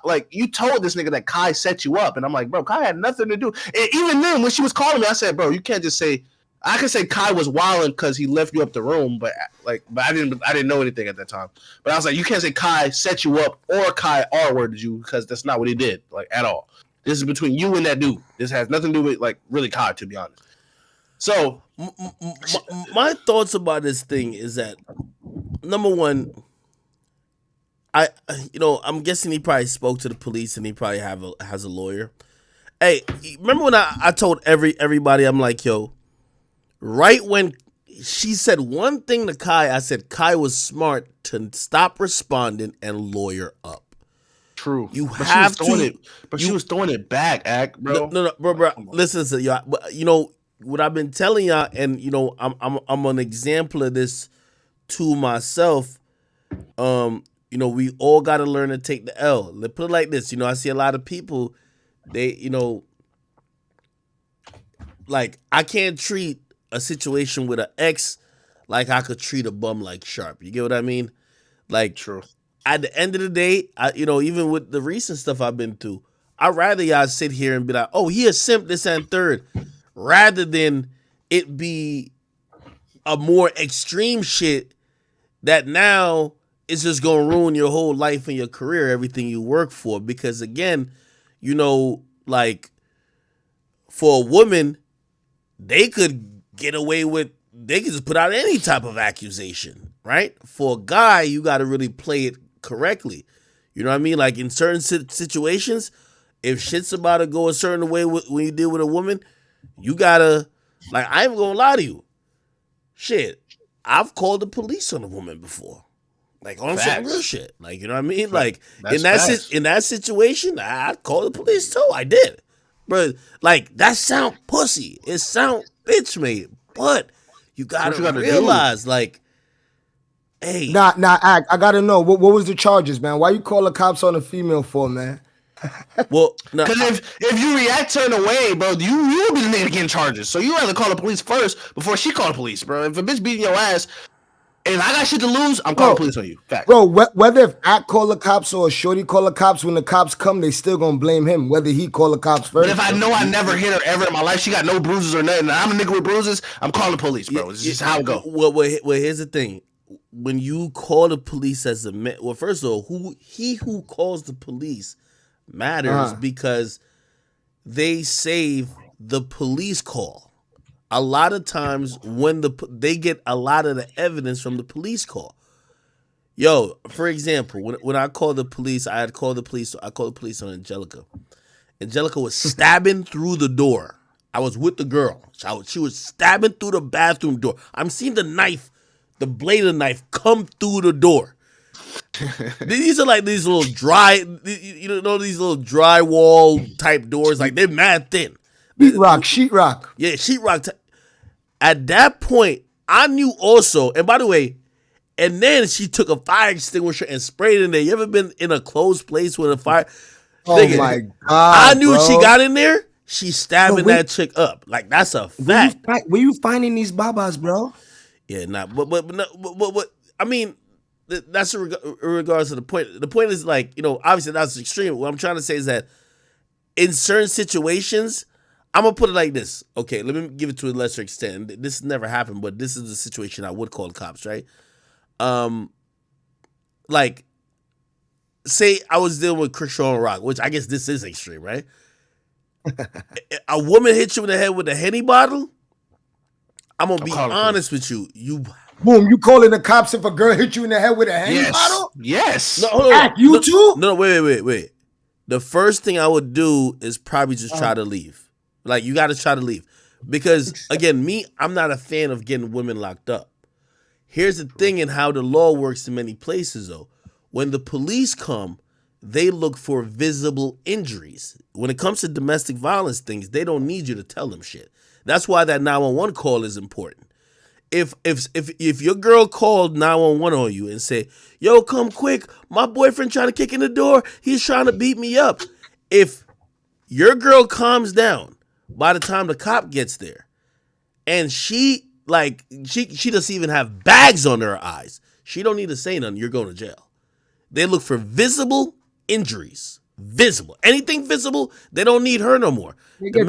like, you told this nigga that Kai set you up. And I'm like, bro, Kai had nothing to do. And even then, when she was calling me, I said, bro, you can't just say, I could say Kai was wilding because he left you up the room, but I didn't know anything at that time. But I was like, you can't say Kai set you up or Kai R-worded you, because that's not what he did, like, at all. This is between you and that dude. This has nothing to do with, like, really Kai, to be honest. So my thoughts about this thing is that, number one, I'm guessing he probably spoke to the police and he probably has a lawyer. Hey, remember when I told everybody, I'm like, yo, right when she said one thing to Kai, I said Kai was smart to stop responding and lawyer up. True. You have to. She was throwing it back, bro. No, bro. Listen to y'all. What I've been telling y'all, and I'm an example of this to myself. We all got to learn to take the L. Let's put it like this. I see a lot of people. They, like, I can't treat a situation with an ex like I could treat a bum like Sharp. You get what I mean? Like, true. At the end of the day, even with the recent stuff I've been through, I'd rather y'all sit here and be like, oh, he a simp, this and third, rather than it be a more extreme shit that now is just going to ruin your whole life and your career, everything you work for. Because again, like, for a woman, they could get away with, they could just put out any type of accusation, right? For a guy, you got to really play it correctly. You know what I mean? Like, in certain situations, if shit's about to go a certain way when you deal with a woman, you got to, like, I ain't going to lie to you. Shit, I've called the police on a woman before. Like on some real shit. Like, you know what I mean? Like That's in that situation, I'd call the police too. I did. But like that sound pussy. It sound bitch made. But you gotta realize, like, hey. Nah, I gotta know. What was the charges, man? Why you call the cops on a female for, man? Well, because if you react certain way, bro, you'll be the nigga getting charges. So you rather call the police first before she call the police, bro. If a bitch beating your ass and I got shit to lose, I'm calling police on you. Fact. Bro, whether if I call the cops or Shorty call the cops, when the cops come, they still gonna blame him, whether he call the cops first. But if I know I never hit her ever in my life, she got no bruises or nothing, and I'm a nigga with bruises, I'm calling the police, bro. It's just how it go. Well, here's the thing. When you call the police as a man, well, first of all, who calls the police matters because they save the police call. A lot of times when they get a lot of the evidence from the police call. Yo, for example, when I called the police, I called the police on Angelica. Angelica was stabbing through the door. I was with the girl. She was stabbing through the bathroom door. I'm seeing the knife, the blade of the knife come through the door. These are like these little these little drywall type doors. Like they're mad thin. Sheetrock. Yeah, sheetrock. At that point, I knew also, and by the way, and then she took a fire extinguisher and sprayed it in there. You ever been in a closed place with a fire? Oh Nigga, my God. I knew bro. she got in there. She's stabbing that chick up. Like that's a fact. Where you finding these babas, bro? Yeah, but I mean, that's in regards to the point. The point is like, obviously that's extreme. What I'm trying to say is that in certain situations, I'm gonna put it like this. Okay, let me give it to a lesser extent. This has never happened, but this is the situation I would call the cops, right? Like, say I was dealing with Krishan Rock, which I guess this is extreme, right? A woman hits you in the head with a Henny bottle. I'm gonna be honest with you. Boom, you calling the cops if a girl hit you in the head with a Henny bottle? Yes. No, hold on. You too? No, wait. The first thing I would do is probably just try to leave. Like, you got to try to leave. Because, again, I'm not a fan of getting women locked up. Here's the thing in how the law works in many places, though. When the police come, they look for visible injuries. When it comes to domestic violence things, they don't need you to tell them shit. That's why that 911 call is important. If your girl called 911 on you and say, yo, come quick, my boyfriend trying to kick in the door, he's trying to beat me up. If your girl calms down by the time the cop gets there, and she doesn't even have bags on her eyes, she don't need to say nothing, you're going to jail. They look for visible injuries. Visible. Anything visible, they don't need her no more. Nigga,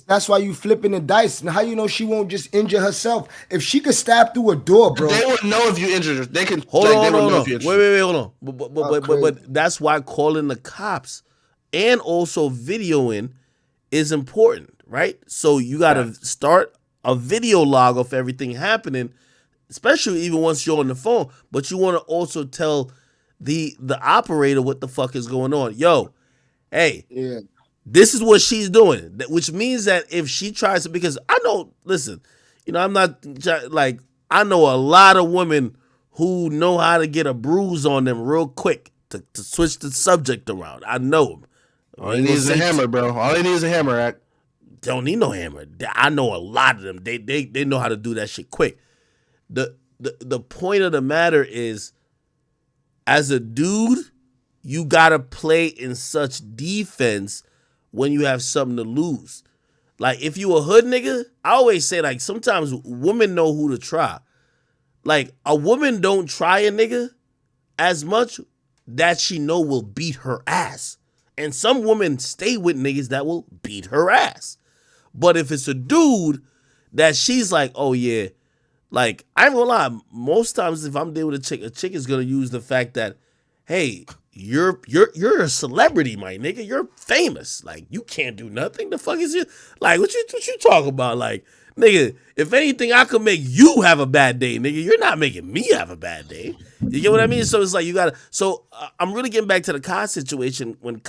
that's why you flipping the dice. And how you know she won't just injure herself? If she could stab through a door, bro. They would know if you injured her. They can hold on. Wait, hold on. But that's why calling the cops and also videoing is important, right? So you gotta start a video log of everything happening, especially even once you're on the phone. But you want to also tell the operator what the fuck is going on. Yo, hey, this is what she's doing. Which means that if she tries to, because I know, listen, I'm not like, I know a lot of women who know how to get a bruise on them real quick to switch the subject around. I know them. All he needs is a hammer, bro. All he needs is a hammer, Act. Don't need no hammer. I know a lot of them. They know how to do that shit quick. The point of the matter is, as a dude, you gotta play in such defense when you have something to lose. Like, if you a hood nigga, I always say, like, sometimes women know who to try. Like, a woman don't try a nigga as much that she know will beat her ass. And some women stay with niggas that will beat her ass. But if it's a dude that she's like, oh yeah, like, I ain't gonna lie, most times if I'm dealing with a chick is gonna use the fact that, hey, you're a celebrity, my nigga. You're famous. Like, you can't do nothing. The fuck is you? Like, what you talking about? Like, nigga, if anything, I could make you have a bad day, nigga. You're not making me have a bad day. You get what I mean? So it's like you gotta. So I'm really getting back to the Kai situation. When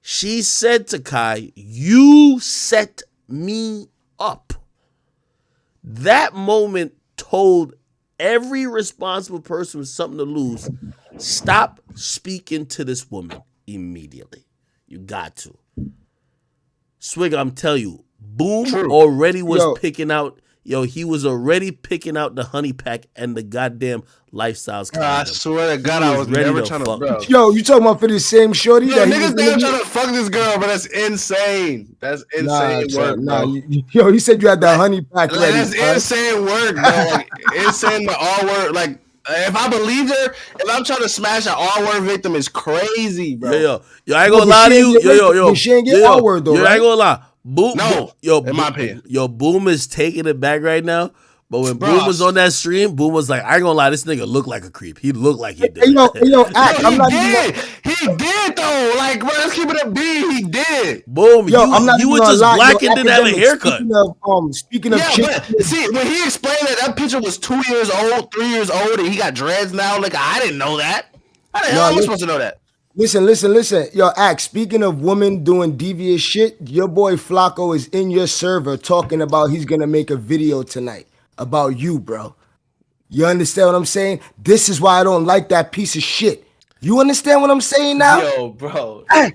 she said to Kai, "You set me up." That moment told every responsible person with something to lose, stop speaking to this woman immediately. You got to. Swig, I'm telling you, Boom already was picking out. Yo, he was already picking out the honey pack and the goddamn lifestyles. I swear to God, I was never trying to. Bro. Yo, you talking about for the same shorty? Yo, niggas never trying to fuck this girl, but that's insane. That's insane work, bro. Yo, you said you had the honey pack ready. That's insane work, bro. Like, insane the all word. Like, if I believed her, if I'm trying to smash an all word victim, is crazy, bro. Yo, I ain't gonna lie to you. Yo. She ain't get all word though. Yo, I ain't gonna lie. Boom, no, in my opinion. Yo, Boom is taking it back right now. But when Boom was on that stream, Boom was like, I ain't gonna lie, this nigga looked like a creep. He looked like he did. He did though. Like, bro, let's keep it a B. He did. Boom, you were just black and didn't have a haircut. Speaking of chicks, but see, when he explained that picture was 2 years old, 3 years old, and he got dreads now, like, I didn't know that. How the hell am I supposed to know that? Listen. Yo, Axe, speaking of women doing devious shit, your boy Flacco is in your server talking about he's going to make a video tonight about you, bro. You understand what I'm saying? This is why I don't like that piece of shit. You understand what I'm saying now? Yo, bro. Hey,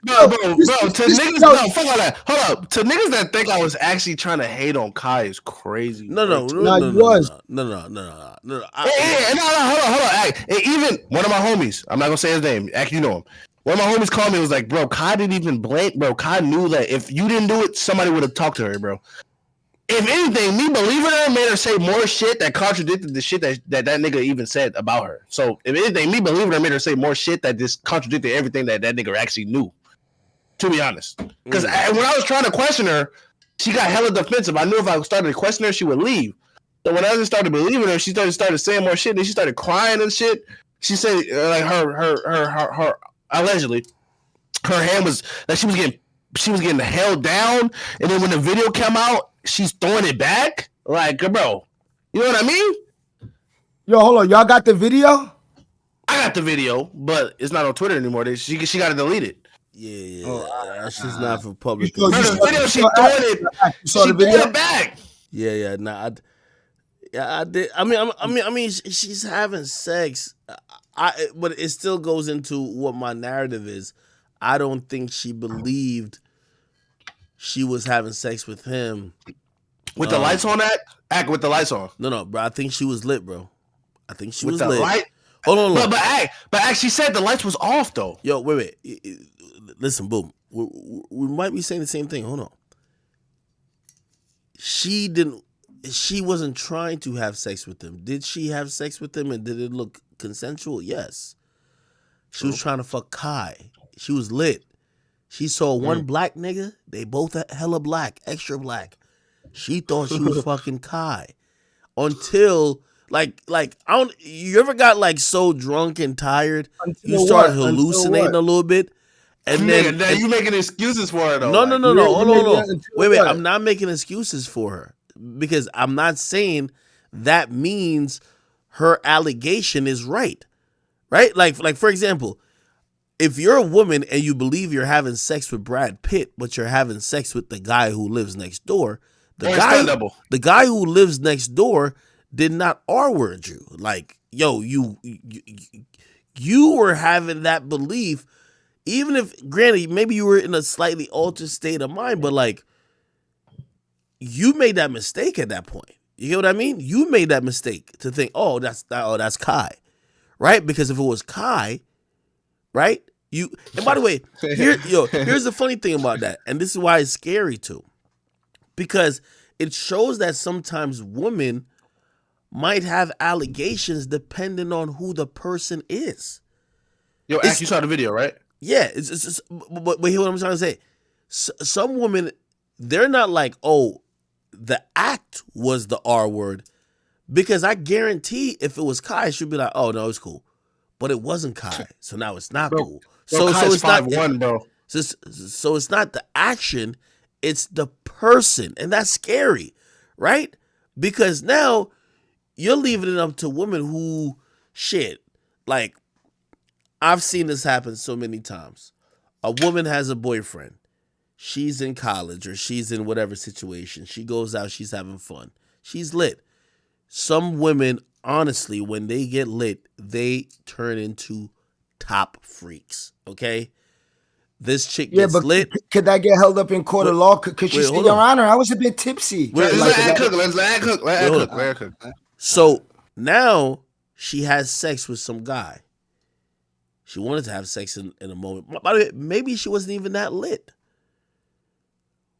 Bro, to niggas, no, fuck all that. Hold up. To niggas that think I was actually trying to hate on Kai is crazy. No. Hold on. And even one of my homies, I'm not gonna say his name. Actually, you know him. One of my homies called me and was like, bro, Kai didn't even blink. Bro, Kai knew that if you didn't do it, somebody would have talked to her, bro. If anything, me believing her made her say more shit that contradicted the shit that nigga even said about her. So, if anything, me believing her made her say more shit that just contradicted everything that nigga actually knew. To be honest. Because when I was trying to question her, she got hella defensive. I knew if I started to question her, she would leave. So when I just started believing her, she started saying more shit, and then she started crying and shit. She said, like, her allegedly, her hand was, like, she was getting held down, and then when the video came out, she's throwing it back. Like, bro, you know what I mean? Yo, hold on. Y'all got the video? I got the video, but it's not on Twitter anymore. She got to delete it. Yeah. That's just not for public. The video, she throwing it back. Yeah. Nah, I did. I mean, she's having sex. But it still goes into what my narrative is. I don't think she believed she was having sex with him. With the lights on, act with the lights on. No, bro. I think she was lit, bro. I think she with was the lit. Light? Hold on. But she said the lights was off though. Yo, wait. Listen, Boom. We might be saying the same thing. Hold on. She wasn't trying to have sex with him. Did she have sex with him and did it look consensual? Yes. She was trying to fuck Kai. She was lit. She saw one black nigga. They both hella black, extra black. She thought she was fucking Kai. Until like I don't. You ever got like so drunk and tired you started hallucinating a little bit, and then you making excuses for her though. No. Hold on. Wait. I'm not making excuses for her because I'm not saying that means her allegation is right. Right? Like for example, if you're a woman and you believe you're having sex with Brad Pitt, but you're having sex with the guy who lives next door, the guy who lives next door did not R-word you. Like, yo, you were having that belief, even if, granted, maybe you were in a slightly altered state of mind, but like, you made that mistake at that point. You get what I mean? You made that mistake to think, that's Kai, right? Because if it was Kai, right? And by the way, here's the funny thing about that, and this is why it's scary too, because it shows that sometimes women might have allegations depending on who the person is. Yo, Ash, you saw the video, right? Yeah, but hear what I'm trying to say. Some women, they're not like, the act was the R word, because I guarantee if it was Kai, she'd be like, oh no, it's cool, but it wasn't Kai, so now it's not cool. So it's not 5'1", bro. So it's not the action, it's the person, and that's scary, right? Because now you're leaving it up to women who, like, I've seen this happen so many times. A woman has a boyfriend. She's in college or she's in whatever situation. She goes out, she's having fun. She's lit. some women, honestly, when they get lit, they turn into top freaks. Okay, this chick Yeah, gets but lit. could that get held up in court Wait, of law? Could she wait, say, hold Your on. Honor, I was a bit tipsy? Wait, Let's wait, let Could Ad that? cook. Let's let Ad cook. Let Ad hold cook. on. Let Ad cook. So now she has sex with some guy. She wanted to have sex in a moment. By the way, maybe she wasn't even that lit.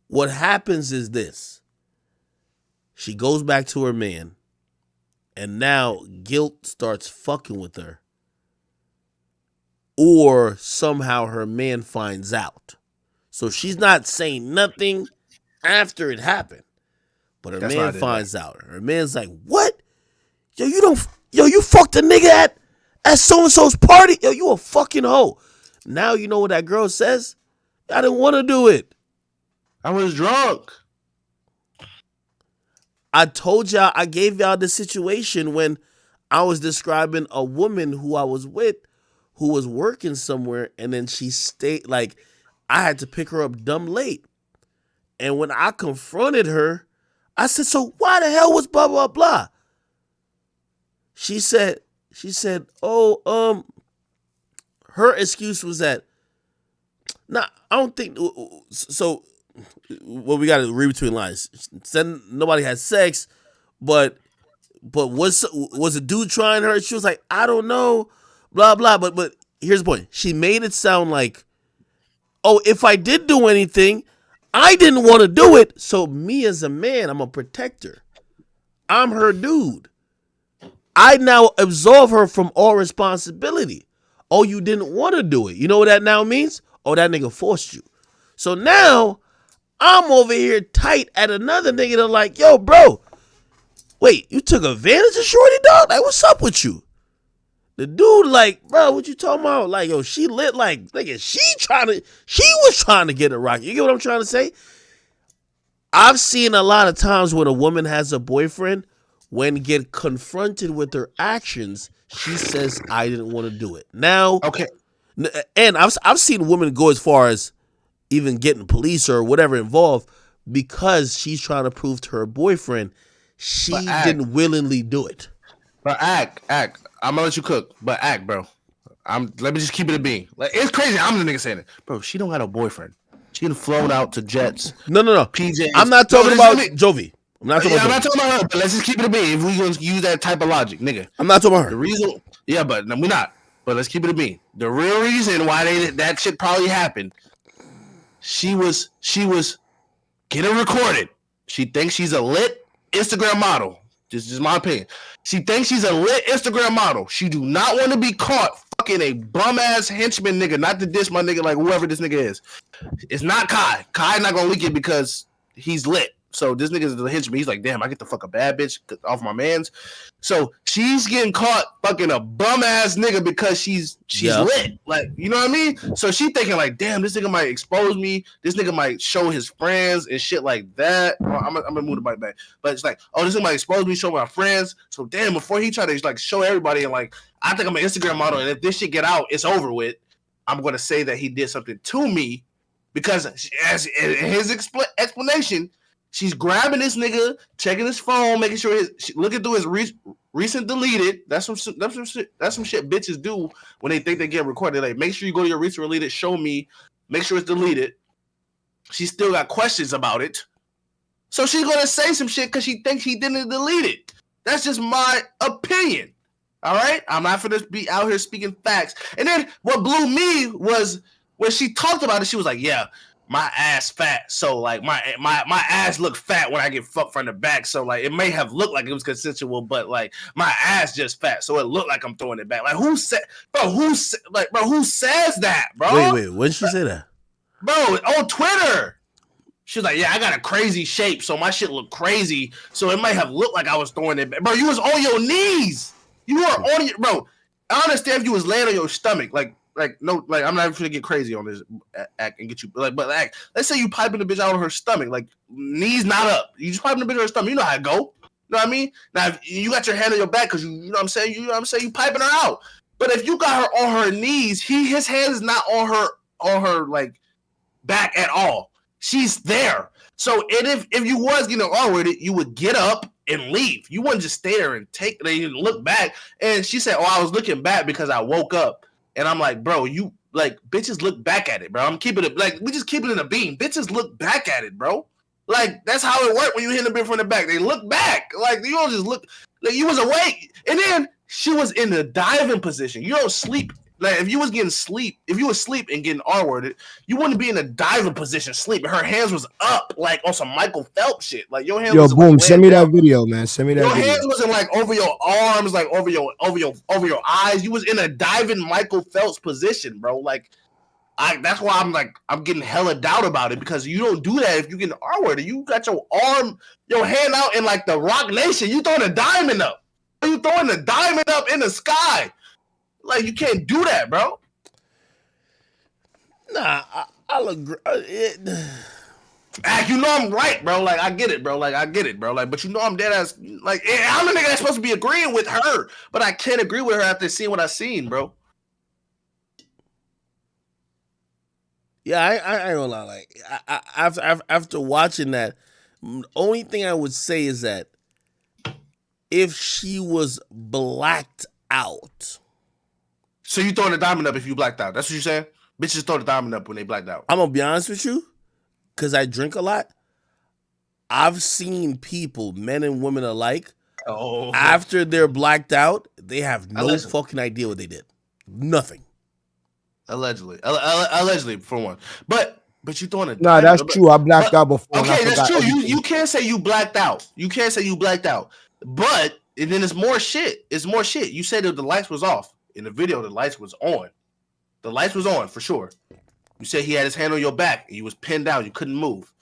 What happens is this. She goes back to her man, and now guilt starts fucking with her. Or somehow her man finds out. So she's not saying nothing after it happened. But her That's why I man did that. finds out. Her man's like, what? You fucked a nigga at so-and-so's party? Yo, you a fucking hoe. Now you know what that girl says? I didn't want to do it. I was drunk. I told y'all, I gave y'all the situation when I was describing a woman who I was with who was working somewhere, and then she stayed, like, I had to pick her up dumb late. And when I confronted her, I said, so why the hell was blah, blah, blah? She said, oh, her excuse was that, nah, I don't think, so, well, we got to read between lines. Said nobody had sex, but was a dude trying her? She was like, I don't know, blah, blah. But here's the point. She made it sound like, oh, if I did do anything, I didn't want to do it. So me as a man, I'm a protector. I'm her dude. I now absolve her from all responsibility. Oh, you didn't want to do it. You know what that now means? Oh, that nigga forced you. So now I'm over here tight at another nigga that like, yo, bro, wait, you took advantage of Shorty, dog? Like, what's up with you? The dude like, bro, what you talking about? Like, yo, she lit like, nigga, she was trying to get a rocket. You get what I'm trying to say? I've seen a lot of times when a woman has a boyfriend, when get confronted with her actions, she says, I didn't want to do it. Now, Okay. And I've seen women go as far as even getting police or whatever involved because she's trying to prove to her boyfriend she didn't willingly do it. But act. I'm gonna let you cook, but act, bro. Let me just keep it a bean. Like, it's crazy. I'm the nigga saying it, bro. She don't got a boyfriend. She done flown out to jets. No. PJs. I'm not talking about Jovi. I'm not talking I'm not about talking about her. But let's just keep it a bean. If we gonna use that type of logic, nigga. I'm not talking about her. The reason, yeah, but no, we're not. But let's keep it a bean. The real reason why that shit probably happened. She was getting recorded. She thinks she's a lit Instagram model. This is my opinion. She thinks she's a lit Instagram model. She do not want to be caught fucking a bum ass henchman nigga. Not to diss my nigga, like whoever this nigga is. It's not Kai. Kai not gonna leak it because he's lit. So this nigga's the henchman. He's like, damn, I get to fuck a bad bitch off my mans. So she's getting caught fucking a bum ass nigga because she's lit. Like, you know what I mean? So she thinking like, damn, this nigga might expose me. This nigga might show his friends and shit like that. I'm gonna move the mic back. But it's like, oh, this nigga might expose me, show my friends. So damn, before he try to like show everybody and like, I think I'm an Instagram model, and if this shit get out, it's over with. I'm gonna say that he did something to me because as in his explanation, she's grabbing this nigga, checking his phone, making sure looking through his recent deleted. That's some shit bitches do when they think they get recorded. Like, make sure you go to your recent deleted, show me, make sure it's deleted. She still got questions about it. So she's gonna say some shit because she thinks he didn't delete it. That's just my opinion. All right? I'm not gonna be out here speaking facts. And then what blew me was when she talked about it, she was like, yeah, my ass fat, so like my ass look fat when I get fucked from the back. So like it may have looked like it was consensual, but like my ass just fat, so it looked like I'm throwing it back. Like who says that, bro? Wait, when did she say that? Bro, on Twitter. She was like, yeah, I got a crazy shape, so my shit looked crazy, so it might have looked like I was throwing it back. Bro, you was on your knees. You were on your, bro. I understand if you was laying on your stomach, like no, like I'm not even gonna get crazy on this act and get you like, but like, let's say you piping the bitch out on her stomach, like knees not up. You just piping the bitch on her stomach. You know how it go. You know what I mean? Now if you got your hand on your back because you know what I'm saying. You know what I'm saying. You piping her out. But if you got her on her knees, his hand is not on her like back at all. She's there. So if you was getting on with it, you would get up and leave. You wouldn't just stay there and look back. And she said, "Oh, I was looking back because I woke up." And I'm like, bro, you like bitches look back at it, bro. I'm keeping it like we just keep it in a beam. Bitches look back at it, bro. Like that's how it worked when you hit the bitch from the back. They look back. Like you don't just look like you was awake. And then she was in the diving position. You don't sleep. Like if you was asleep and getting R-worded, you wouldn't be in a diving position sleeping. Her hands was up like on some Michael Phelps shit. Like your hands Yo, was boom, like, send me that video, man. Send me that your video. hands wasn't like over your arms, like over your eyes. You was in a diving Michael Phelps position, bro. Like that's why I'm getting hella doubt about it, because you don't do that if you get an R-worded. You got your hand out in like the Rock Nation. You throwing a diamond up. You throwing a diamond up in the sky. Like, you can't do that, bro. Nah, I'll agree. You know I'm right, bro. Like, I get it, bro. Like, but you know I'm dead ass. Like, I'm the nigga that's supposed to be agreeing with her, but I can't agree with her after seeing what I seen, bro. Yeah, I ain't gonna lie. Like, after watching that, the only thing I would say is that if she was blacked out. So you throwing a diamond up if you blacked out? That's what you're saying? Bitches throw the diamond up when they blacked out. I'm gonna be honest with you, because I drink a lot. I've seen people, men and women alike, after they're blacked out, they have no fucking idea what they did. Nothing. Allegedly, for one. But you throwing a Nah, that's true. I blacked out before. Okay, that's true. You can't say you blacked out. But and then it's more shit. You said that the lights was off. In the video, the lights was on. The lights was on for sure. You said he had his hand on your back and you was pinned down. You couldn't move.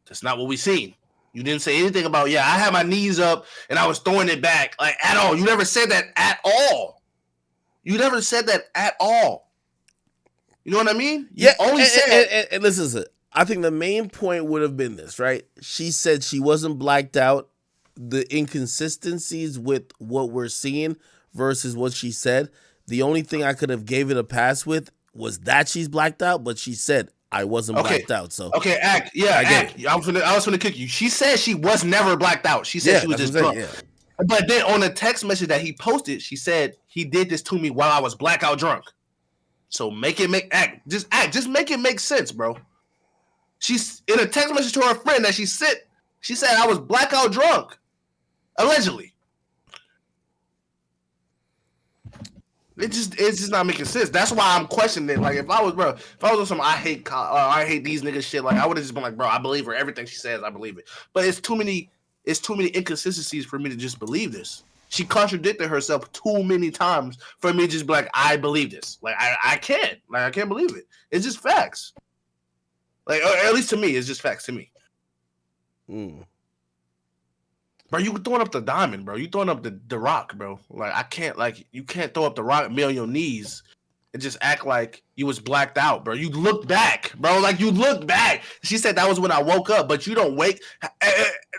That's not what we seen. You didn't say anything about, I had my knees up and I was throwing it back, like, at all. You never said that at all. You know what I mean? Yeah. And listen, I think the main point would have been this, right? She said she wasn't blacked out. The inconsistencies with what we're seeing versus what she said. The only thing I could have gave it a pass with was that she's blacked out, but she said I wasn't blacked out. So I was gonna kick you. She said she was never blacked out. She said she was just drunk. But then on the text message that he posted, she said he did this to me while I was blackout drunk. So make it make sense, bro. She's in a text message to her friend that she said I was blackout drunk, allegedly. It's just not making sense. That's why I'm questioning it. Like if I was on some I hate these niggas shit, like I would have just been like, bro, I believe her. Everything she says, I believe it. But it's too many inconsistencies for me to just believe this. She contradicted herself too many times for me to just be like, I believe this. Like I can't. Like I can't believe it. It's just facts. Like at least to me, it's just facts to me. Bro, you throwing up the diamond, bro. You throwing up the rock, bro. Like I can't. Like you can't throw up the rock and be on your knees and just act like you was blacked out, bro. You look back, bro. Like you look back. She said that was when I woke up, but you don't wake.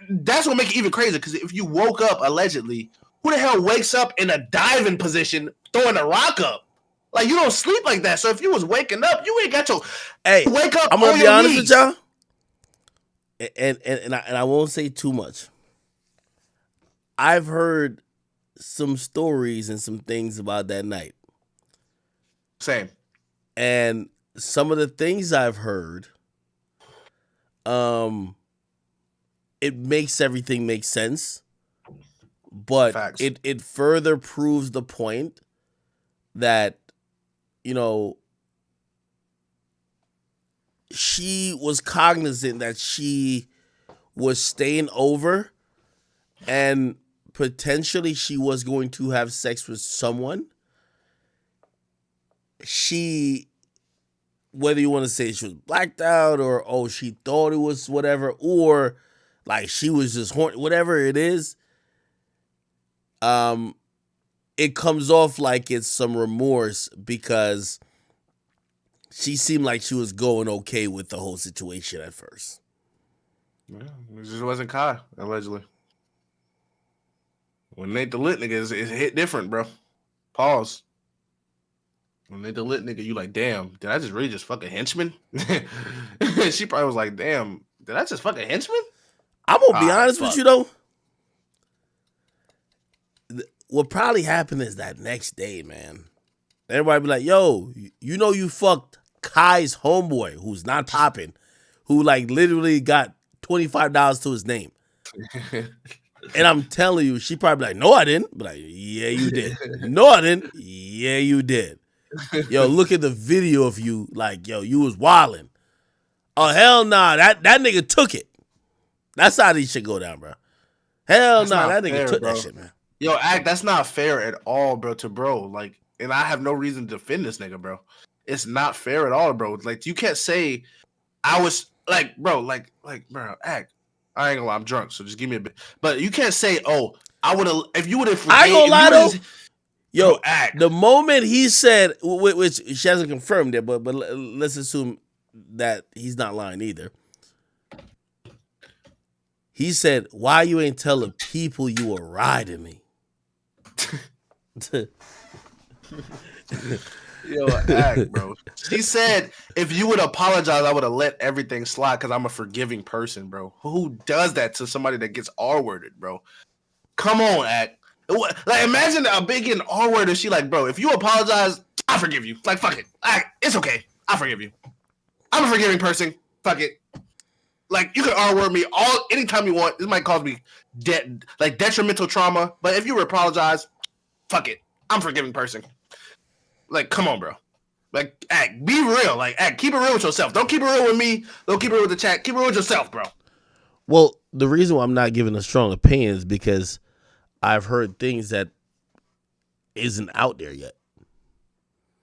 That's what makes it even crazier. Because if you woke up allegedly, who the hell wakes up in a diving position throwing a rock up? Like you don't sleep like that. So if you was waking up, you ain't got your wake up. I'm gonna be honest with y'all, and I won't say too much. I've heard some stories and some things about that night. Same. And some of the things I've heard, it makes everything make sense. But Facts. it further proves the point that, she was cognizant that she was staying over and potentially she was going to have sex with someone. She, whether you want to say she was blacked out or, she thought it was whatever, or like she was just horny, whatever it is, it comes off like it's some remorse because she seemed like she was going okay with the whole situation at first. Yeah, it just wasn't Kai, allegedly. When Nate the lit nigga, it hit different, bro. Pause. When Nate the lit nigga, you like, damn, did I just really just fuck a henchman? She probably was like, damn, did I just fuck a henchman? I'm gonna be honest with you though. what probably happened is that next day, man, everybody be like, yo, you know you fucked Kai's homeboy, who's not popping, who like literally got $25 to his name. And I'm telling you, she probably like, no, I didn't. But like, yeah, you did. No, I didn't. Yeah, you did. Yo, look at the video of you. Like, yo, you was wilding. Oh, hell nah. That nigga took it. That's how these shit go down, bro. Hell nah. That nigga took that shit, man. Yo, that's not fair at all, bro, to bro. Like, and I have no reason to defend this nigga, bro. It's not fair at all, bro. Like, you can't say I was like, bro, bro, act. I ain't gonna lie, I'm drunk, so just give me a bit. But you can't say, oh, I would have, if you would have. I ain't gonna lie though. Yo, bro, act. The moment he said, which she hasn't confirmed it, but let's assume that he's not lying either. He said, "Why you ain't tell the people you were riding me?" Yo, act, bro. She said, if you would apologize, I would have let everything slide because I'm a forgiving person, bro. Who does that to somebody that gets R-worded, bro? Come on, act. Like, imagine a big getting R-worded. She like, bro, if you apologize, I forgive you. Like, fuck it. Act. It's okay. I forgive you. I'm a forgiving person. Fuck it. Like, you can R-word me anytime you want. This might cause me detrimental trauma. But if you apologize, fuck it. I'm a forgiving person. Like, come on, bro. Like, act. Be real. Like, act. Keep it real with yourself. Don't keep it real with me. Don't keep it real with the chat. Keep it real with yourself, bro. Well, the reason why I'm not giving a strong opinion is because I've heard things that isn't out there yet.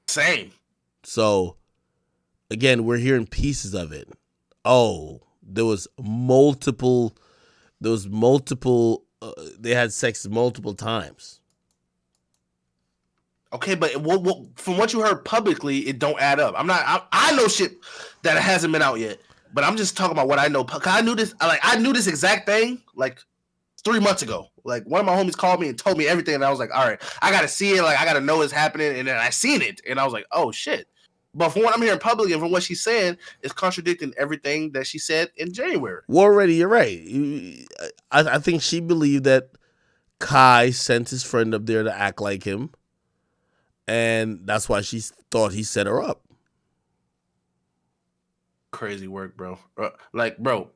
Same. So, again, we're hearing pieces of it. Oh, there was multiple. They had sex multiple times. Okay, but from what you heard publicly, it don't add up. I know shit that hasn't been out yet, but I'm just talking about what I know. Cause I knew this exact thing like 3 months ago. Like, one of my homies called me and told me everything, and I was like, all right, I gotta see it. Like, I gotta know what's happening, and then I seen it, and I was like, oh shit. But from what I'm hearing publicly and from what she's saying, it's contradicting everything that she said in January. Well, already, you're right. I think she believed that Kai sent his friend up there to act like him. And that's why she thought he set her up. Crazy work, bro. Bro.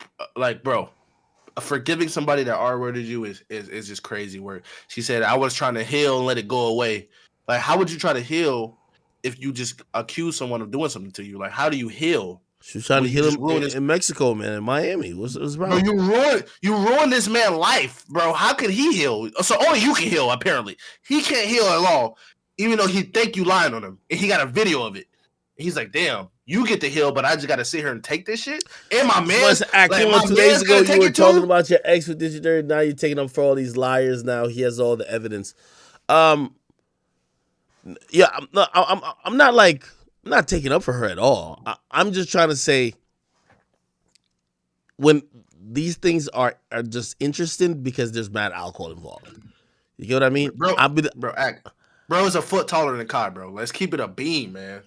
Forgiving somebody that R-worded you is just crazy work. She said, I was trying to heal and let it go away. Like, how would you try to heal if you just accuse someone of doing something to you? Like, how do you heal? She was trying to heal him in Mexico, man, in Miami. What's wrong? Bro, you ruined this man's life, bro. How could he heal? So only you can heal, apparently. He can't heal at all. Even though he think you lying on him, and he got a video of it. He's like, damn, you get to heal, but I just got to sit here and take this shit? And my man, like 2 days ago, you were talking about your ex with this dirty. Now you're taking up for all these liars. Now he has all the evidence. Yeah, I'm not taking up for her at all. I'm just trying to say, when these things are just interesting because there's mad alcohol involved. You get what I mean? Bro is a foot taller than Kai, bro. Let's keep it a beam, man.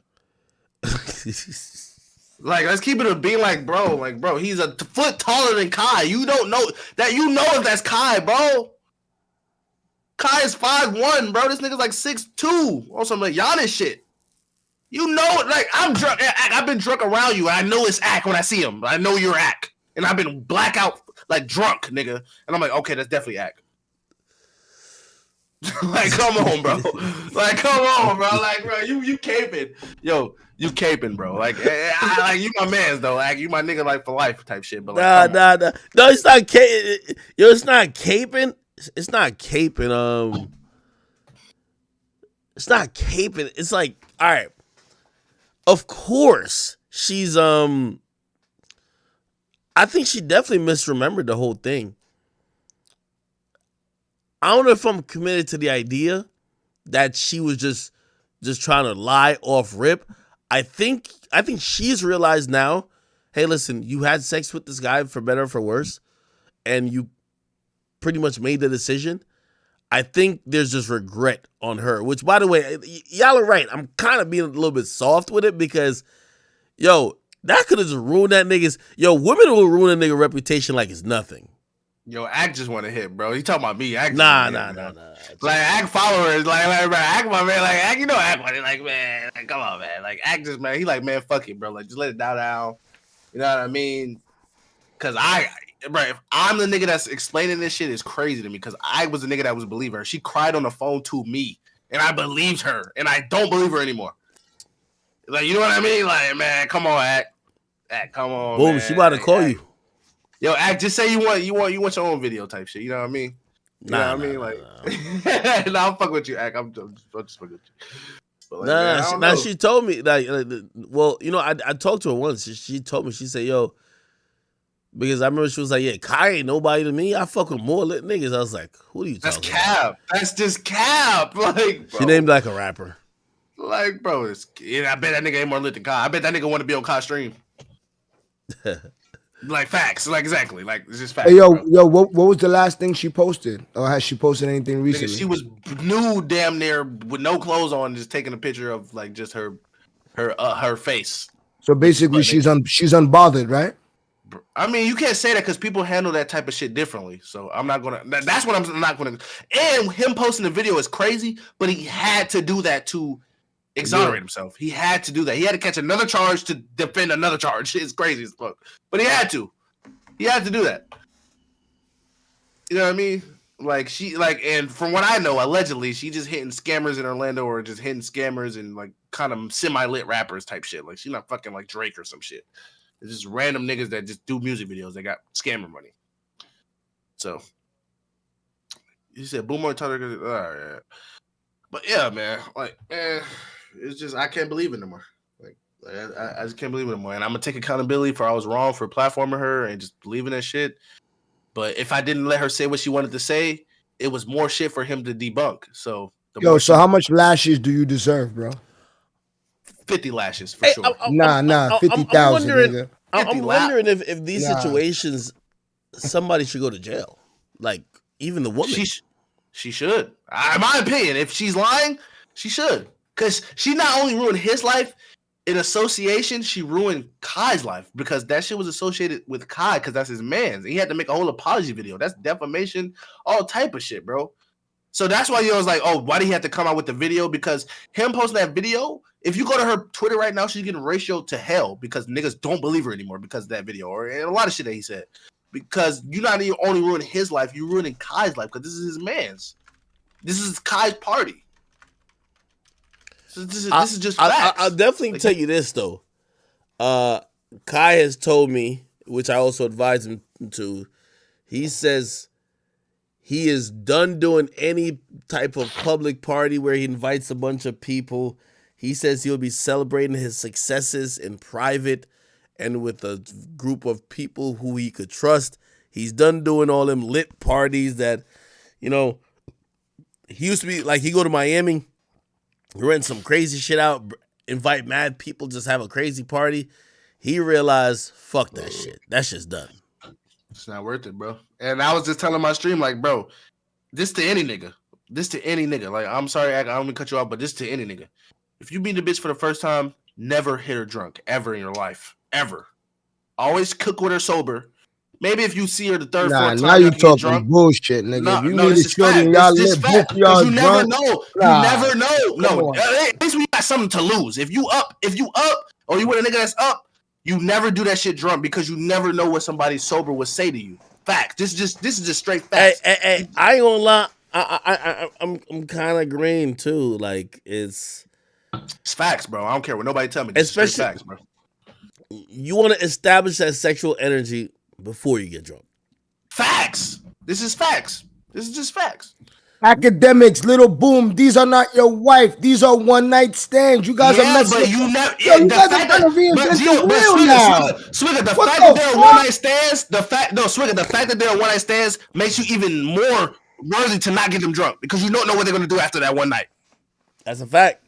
Let's keep it a beam, bro, he's a foot taller than Kai. You don't know that. You know if that's Kai, bro. Kai is 5'1", bro. This nigga's like 6'2", or some like Giannis shit. You know, like, I'm drunk. I've been drunk around you, and I know it's Ack when I see him. I know you're Ack, and I've been blackout, like, drunk, nigga. And I'm like, okay, that's definitely Ack. Like, come on, bro. Like, come on, bro. Like, bro, you caping. Yo, you caping, bro. Like, you my mans, though. Like, you my nigga, like, for life type shit. But like, nah. No, it's not caping. Yo, it's not caping. It's not caping. It's not caping. It's like, all right. Of course, she's, I think she definitely misremembered the whole thing. I don't know if I'm committed to the idea that she was just trying to lie off rip. I think she's realized now, hey, listen, you had sex with this guy for better or for worse, and you pretty much made the decision. I think there's just regret on her, which, by the way, y'all are right. I'm kind of being a little bit soft with it because, yo, that could have just ruined that nigga's. Yo, women will ruin a nigga reputation like it's nothing. Yo, Act just want to hit, bro. He talking about me. Act Nah. Like Act followers, like bro, Act my man, like Act, you know Act money, like man, like come on, man, like Act just man, he like man, fuck it, bro, like just let it die down. You know what I mean? Cause bro, if I'm the nigga that's explaining this shit, is crazy to me. Cause I was the nigga that was believing her. She cried on the phone to me, and I believed her, and I don't believe her anymore. Like you know what I mean? Like man, come on, Act, come on. Boom, man. she about to call you. Yo, Act, just say you want your own video type shit. You know what I mean? You know what I mean? Like, nah, I'm fucking with you, Act. I'm just fucking with you. But like, nah, she told me like, well, you know, I talked to her once. She told me, she said, yo, because I remember she was like, yeah, Kai ain't nobody to me. I fuck with more lit niggas. I was like, who are you talking about? That's cap. That's just cap. Like, bro. She named like a rapper. Like, bro, I bet that nigga ain't more lit than Kai. I bet that nigga want to be on Kai's stream. Like facts, like exactly, like it's just facts. Hey, yo, what was the last thing she posted, or has she posted anything recently? She was nude, damn near with no clothes on, just taking a picture of like just her face. So basically, she's unbothered, right? I mean, you can't say that because people handle that type of shit differently. So I'm not gonna. That's what I'm not gonna. And him posting the video is crazy, but he had to do that to exonerate himself. He had to do that. He had to catch another charge to defend another charge. It's crazy as fuck. But he had to. He had to do that. You know what I mean? Like and from what I know, allegedly, she just hitting scammers in Orlando or just hitting scammers and like kind of semi-lit rappers type shit. Like she's not fucking like Drake or some shit. It's just random niggas that just do music videos. They got scammer money. So you said Boomer Tutter. All right. But yeah, man. Like, man. It's just I can't believe it no more. Like I just can't believe it no more. And I'm gonna take accountability for I was wrong for platforming her and just believing that shit. But if I didn't let her say what she wanted to say, it was more shit for him to debunk. So so how much lashes do you deserve, bro? 50 lashes for sure. 50,000. I'm wondering if these situations somebody should go to jail. Like even the woman. She should. In my opinion, if she's lying, she should. Because she not only ruined his life, in association, she ruined Kai's life because that shit was associated with Kai because that's his man. He had to make a whole apology video. That's defamation, all type of shit, bro. So that's why you was like, oh, why did he have to come out with the video? Because him posting that video, if you go to her Twitter right now, she's getting ratioed to hell because niggas don't believe her anymore because of that video or and a lot of shit that he said. Because you not even only ruining his life, you're ruining Kai's life because this is his man's. This is Kai's party. So this is just facts. I'll definitely tell you this though. Kai has told me, which I also advise him to. He says he is done doing any type of public party where he invites a bunch of people. He says he'll be celebrating his successes in private and with a group of people who he could trust. He's done doing all them lit parties that, you know, he used to be like, he go to Miami, rent some crazy shit out, invite mad people, just have a crazy party. He realized, fuck that shit. That shit's done. It's not worth it, bro. And I was just telling my stream, like, bro, this to any nigga. This to any nigga. Like, I'm sorry, I don't mean to cut you off, but this to any nigga. If you meet a bitch for the first time, never hit her drunk, ever in your life. Ever. Always cook with her sober. Maybe if you see her the third, fourth time, now you talking bullshit, nigga. You need to show them y'all live both y'all you never know. You never know. No, at least we got something to lose. If you up, or you with a nigga that's up, you never do that shit drunk because you never know what somebody sober would say to you. Fact. This is just straight facts. Hey, I ain't gonna lie. I'm kind of agreeing too. Like it's facts, bro. I don't care what nobody tell me. Especially facts, bro. You want to establish that sexual energy before you get drunk. Facts. This is facts. This is just facts. Academics, little boom. These are not your wife. These are one night stands. You guys are messing. But you never. Yo, you guys are trying to reinvent the wheel now. Swigger, the fact that they're one night stands. The fact that they're one night stands makes you even more worthy to not get them drunk because you don't know what they're gonna do after that one night. That's a fact.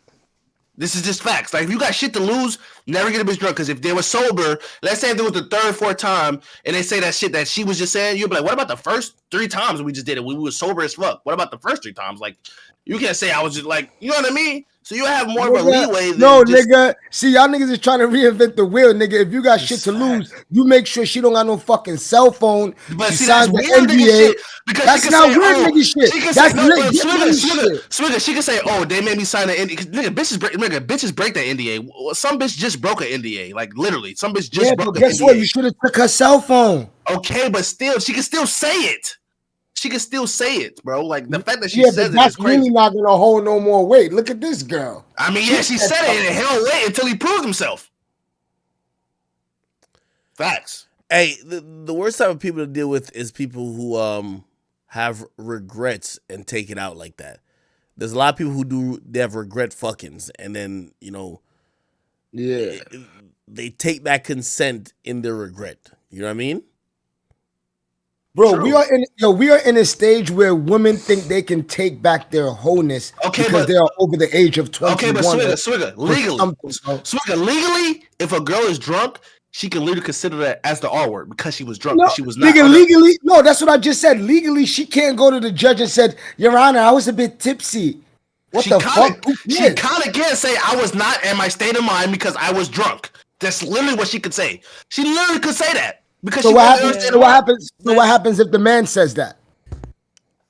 This is just facts. Like, if you got shit to lose, never get a bitch drunk. Because if they were sober, let's say if it was the third, fourth time, and they say that shit that she was just saying, you'll be like, what about the first 3 times we just did it? We were sober as fuck. What about the first 3 times? Like, you can't say I was just like, you know what I mean? So you have more of a leeway than no, just... nigga. See, y'all niggas is trying to reinvent the wheel, nigga. If you got shit to lose, you make sure she don't got no fucking cell phone. But she see, signs that's the weird nigga NDA. shit. Because That's she can not say, weird oh, nigga shit. She can That's say, no, lit Swigger, shit. she can say, oh, they made me sign an NDA. Nigga, bitches break that NDA. Some bitch just broke an NDA. Like, literally. Some bitch just broke an NDA. Guess what? You should have took her cell phone. Okay, but still, she can still say it. She can still say it, bro. Like, the fact that she says it is that's crazy. really not gonna hold no more weight. Look at this girl. I mean, yeah, she said it, and hell wait until he proves himself. Facts. Hey, the worst type of people to deal with is people who have regrets and take it out like that. There's a lot of people they have regret fuckings, and then they take that consent in their regret. You know what I mean? Bro, true. we are in a stage where women think they can take back their wholeness because they are over the age of 21. Okay, but Swigger, legally, if a girl is drunk, she can literally consider that as the R word because she was drunk. No, she was not. Nigga, legally, no, that's what I just said. Legally, she can't go to the judge and said, Your Honor, I was a bit tipsy. What the fuck? She kind of can say, I was not in my state of mind because I was drunk. That's literally what she could say. She literally could say that. Because what happens if the man says that?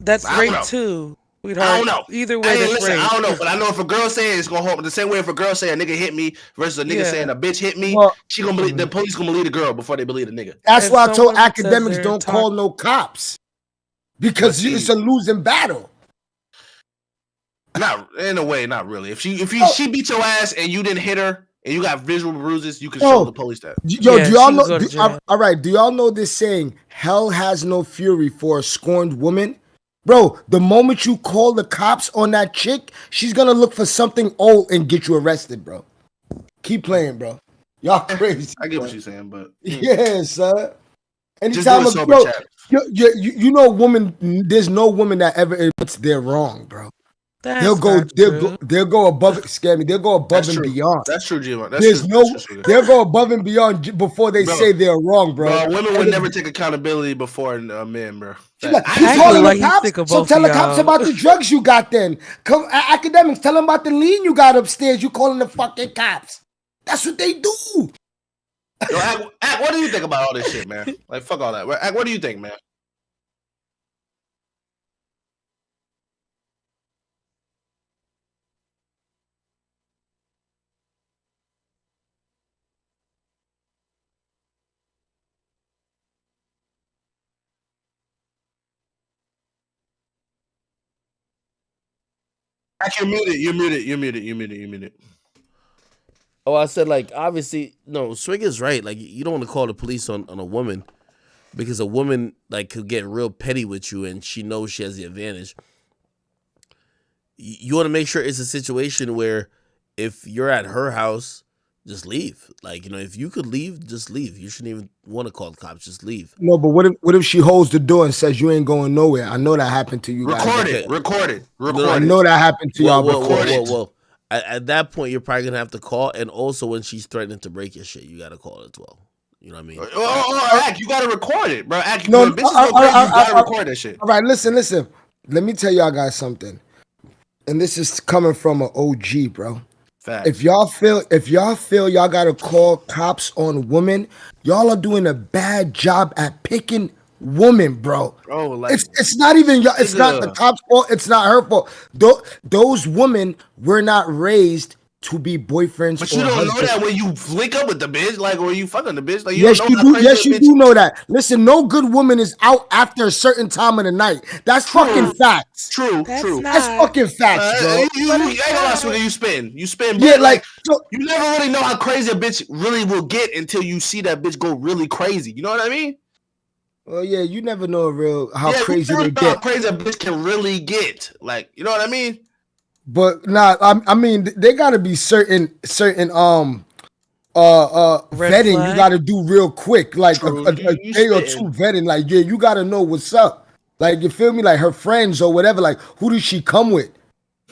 That's rape too. I don't know. Either way, that's rape. I don't know, but I know if a girl say it's gonna hold the same way. If a girl say a nigga hit me versus a nigga saying a bitch hit me, she gonna believe the police gonna believe the girl before they believe the nigga. That's why I told academics don't call no cops because it's a losing battle. Not in a way, not really. If she beat your ass and you didn't hit her. And you got visual bruises, you can show the police that. Yo, do y'all know? All right, do y'all know this saying? Hell has no fury for a scorned woman. Bro, the moment you call the cops on that chick, she's gonna look for something old and get you arrested, bro. Keep playing, bro. Y'all crazy. I get what you're saying, but yeah, son. Anytime you know, woman. There's no woman that ever admits they're wrong, bro. They'll go above it. Scare me. They'll go above and beyond. That's true, G. They'll go above and beyond before they say they're wrong, bro. Women would never take accountability before men, bro. Tell the cops about the drugs you got. Then come academics. Tell them about the lean you got upstairs. You calling the fucking cops? That's what they do. Yo, Ack, what do you think about all this shit, man? Like, fuck all that. Ack, what do you think, man? You're muted. Oh, I said, like, obviously, no, Swigger's right. Like, you don't want to call the police on a woman because a woman, like, could get real petty with you and she knows she has the advantage. You want to make sure it's a situation where if you're at her house, just leave. Like, if you could leave, just leave. You shouldn't even want to call the cops. Just leave. No, but what if she holds the door and says you ain't going nowhere? I know that happened to you guys. Record it. I know that happened to y'all before. Well. At that point, you're probably going to have to call. And also when she's threatening to break your shit, you got to call as well. You know what I mean? Ack, you got to record it, bro. Ack, you got to record that shit. All right, listen. Let me tell y'all guys something. And this is coming from an OG, bro. Facts. If y'all feel y'all got to call cops on women, y'all are doing a bad job at picking woman, bro. Like, it's not even y'all. It's not the cop's fault. It's not her fault. Those women were not raised to be boyfriends. But you don't know that when you link up with the bitch, like, or you fucking the bitch. Like, yes, you do. Yes, you do know that. Listen, no good woman is out after a certain time of the night. That's fucking facts. True. That's fucking facts, bro. You ain't gonna lie, you spin. Yeah, like you never really know how crazy a bitch really will get until you see that bitch go really crazy. You know what I mean? Well, yeah, you never know how crazy they get. How crazy a bitch can really get. Like, you know what I mean? But I mean, they gotta be certain vetting you gotta do real quick, like a day or two vetting. Like, yeah, you gotta know what's up. Like, you feel me? Like her friends or whatever. Like, who did she come with?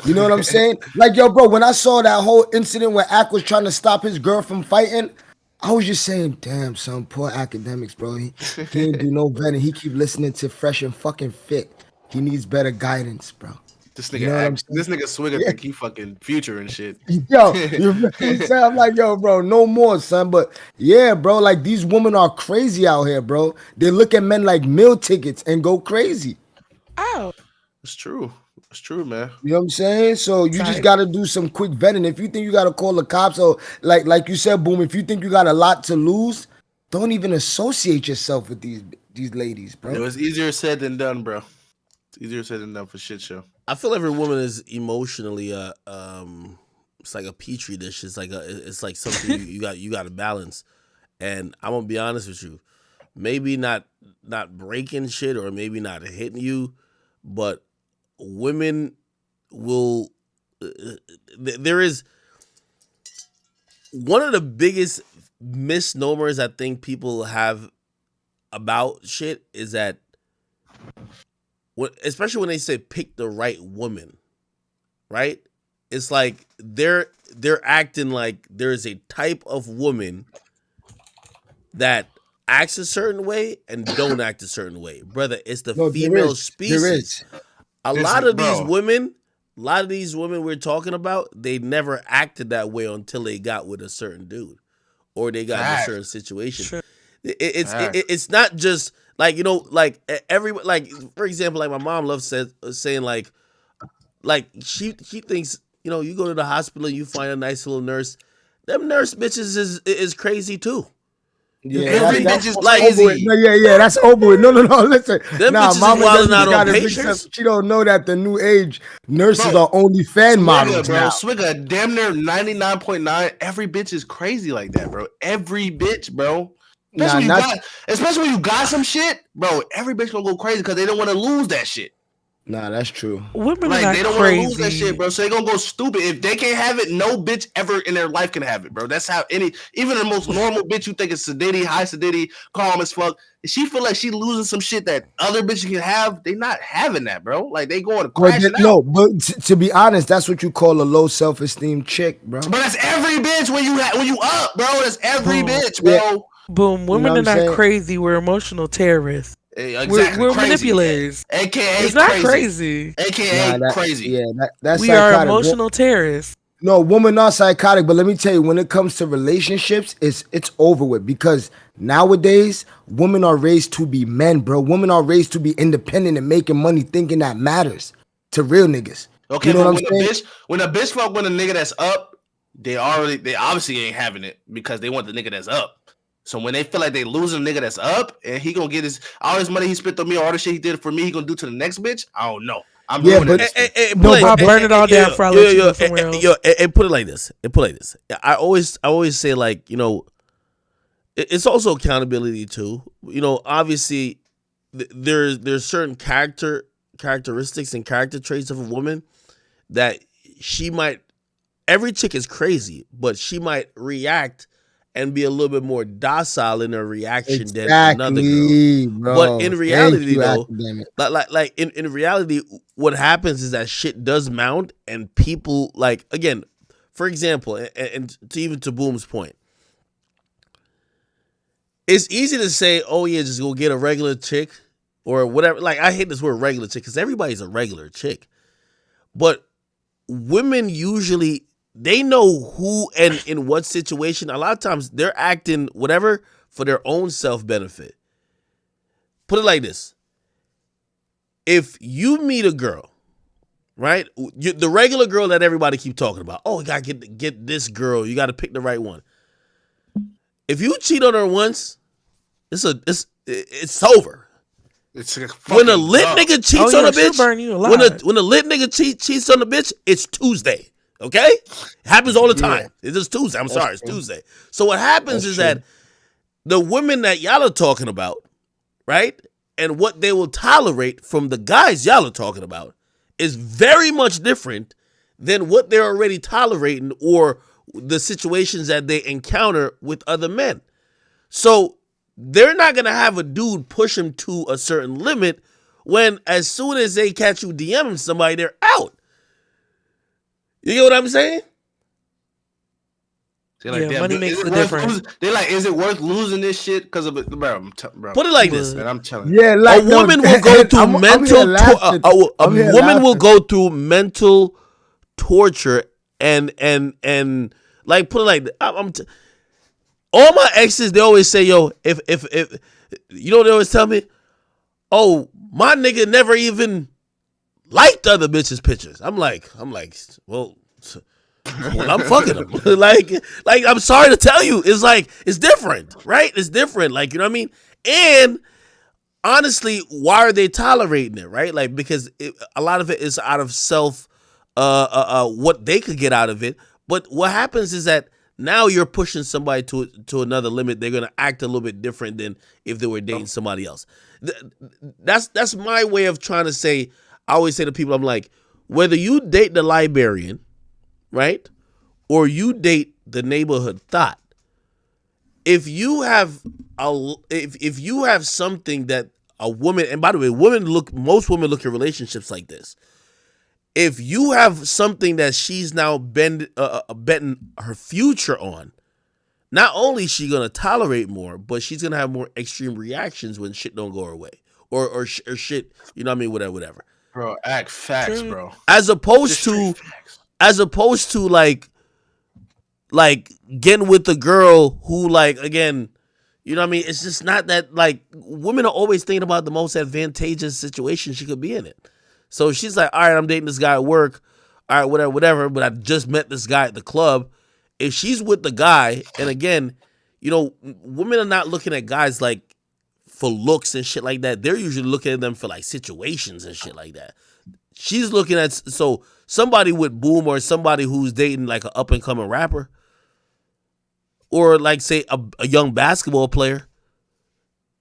You know what I'm saying? Like, yo, bro, when I saw that whole incident where Ack was trying to stop his girl from fighting, I was just saying, damn, son, poor academics, bro. He didn't do no vetting. He keep listening to Fresh and fucking Fit. He needs better guidance, bro. This You know what I'm nigga, this nigga Swigger Yeah. think he fucking Future and shit. Yo, I'm like, yo, bro, no more, son. But yeah, bro, like these women are crazy out here, bro. They look at men like meal tickets and go crazy. Oh, It's true. It's true, man. You know what I'm saying? So you just Right. gotta do some quick vetting. If you think you gotta call the cops, or like you said, Boom, if you think you got a lot to lose, don't even associate yourself with these ladies, It bro. was easier said than done, bro. It's easier said than done for shit show. I feel every woman is emotionally it's like a petri dish. It's like something you got to balance. And I'm gonna be honest with you, maybe not breaking shit or maybe not hitting you, but women will. There is one of the biggest misnomers I think people have about shit is that, especially when they say pick the right woman, right? It's like they're acting like there's a type of woman that acts a certain way and don't act a certain way. Brother, it's the No, female there species. is. A Listen, lot of these women we're talking about, they never acted that way until they got with a certain dude or they got in a Facts. certain situation. Sure. It's not just like, you know, like like for example, like my mom loves saying like she thinks, you know, you go to the hospital and you find a nice little nurse. Them nurse bitches is crazy too. Yeah, Every that's bitch is like- over with. crazy. No, yeah, that's over with. No, listen. Them Nah, bitches is mama wilding just out on got it mixed patients. up. She don't know that the new age nurses Bro, are only fan models bro. now. Swigger, damn near 99.9. Every bitch is crazy like that, bro. Every bitch, bro. Especially, Nah, especially when you got some shit, bro. Every bitch gonna go crazy because they don't want to lose that shit. Nah, that's true. Women Like are they not don't want to lose that crazy. shit, bro. So they gonna go stupid. If they can't have it, no bitch ever in their life can have it, bro. That's how even the most normal bitch you think is sedity, high sedity, calm as fuck. If she feel like she losing some shit that other bitches can have, they not having that, bro. Like they going to crash out. No, but to be honest, that's what you call a low self-esteem chick, bro. But that's every bitch when you up, bro. That's every Boom. bitch, bro. Yeah. Boom. Women know are what I'm not saying? crazy. We're emotional terrorists. Exactly. We're crazy. manipulators. AKA It's not crazy. crazy. AKA crazy. Yeah, that's We are psychotic. emotional terrorists. No, women are psychotic, but let me tell you, when it comes to relationships, it's over with because nowadays women are raised to be men, bro. Women are raised to be independent and making money, thinking that matters to real niggas. Okay, You know but what I'm saying? when a bitch fuck with a nigga that's up, they obviously ain't having it because they want the nigga that's up. So when they feel like they losing a nigga that's up and he gonna get all his money he spent on me, all the shit he did for me, he gonna do to the next bitch. I don't know. I'm Yeah, ruining but- this. No, I'll burn it all down before I let you go somewhere else. And put it like this. I always say, like, you know, it's also accountability too. You know, obviously there's certain characteristics and character traits of a woman that she might. Every chick is crazy, but she might react and be a little bit more docile in her reaction than another girl. Bro. But in reality, Thank though, you, like in reality, what happens is that shit does mount, and people, like, again, for example, and to Boom's point, it's easy to say, oh yeah, just go get a regular chick or whatever. Like, I hate this word regular chick because everybody's a regular chick, but women usually, they know who and in what situation. A lot of times they're acting whatever for their own self-benefit. Put it like this. If you meet a girl, right? The regular girl that everybody keep talking about. Oh, you got to get this girl. You got to pick the right one. If you cheat on her once, it's over. It's When a lit nigga cheats on a bitch, burn you alive. when a lit nigga cheats on a bitch, it's Tuesday. Okay? It happens all the time. It's just Tuesday. I'm sorry, it's Tuesday. So what happens is that the women that y'all are talking about, right? And what they will tolerate from the guys y'all are talking about is very much different than what they're already tolerating or the situations that they encounter with other men. So they're not going to have a dude push them to a certain limit when as soon as they catch you DMing somebody, they're out. You get what I'm saying? Money makes the difference. They're like, is it worth losing this shit because of it, bro? Put it like this, man. I'm telling you. Yeah, like a woman will go through mental. A woman will go through mental torture and like put it like all my exes. They always say, "Yo, if you know," they always tell me, "Oh, my nigga never even liked other bitches' pictures." I'm like, well, I'm fucking them. like I'm sorry to tell you, it's like it's different, right? It's different, like, you know what I mean? And honestly, why are they tolerating it, right? Like, because a lot of it is out of self, what they could get out of it. But what happens is that now you're pushing somebody to another limit. They're gonna act a little bit different than if they were dating somebody else. That's my way of trying to say. I always say to people, I'm like, whether you date the librarian, right, or you date the neighborhood thought, if you have if you have something that a woman, and by the way, most women look at relationships like this. If you have something that she's now betting her future on, not only is she gonna tolerate more, but she's gonna have more extreme reactions when shit don't go her way, or shit, you know what I mean, whatever. Bro, act facts, bro. As opposed to like getting with the girl who, like, again, you know what I mean? It's just not that, like, women are always thinking about the most advantageous situation she could be in it. So she's like, all right, I'm dating this guy at work. All right, whatever. But I just met this guy at the club. If she's with the guy, and again, you know, women are not looking at guys like for looks and shit like that. They're usually looking at them for like situations and shit like that. She's looking at, so somebody with Boom, or somebody who's dating like an up and coming rapper, or like say a young basketball player,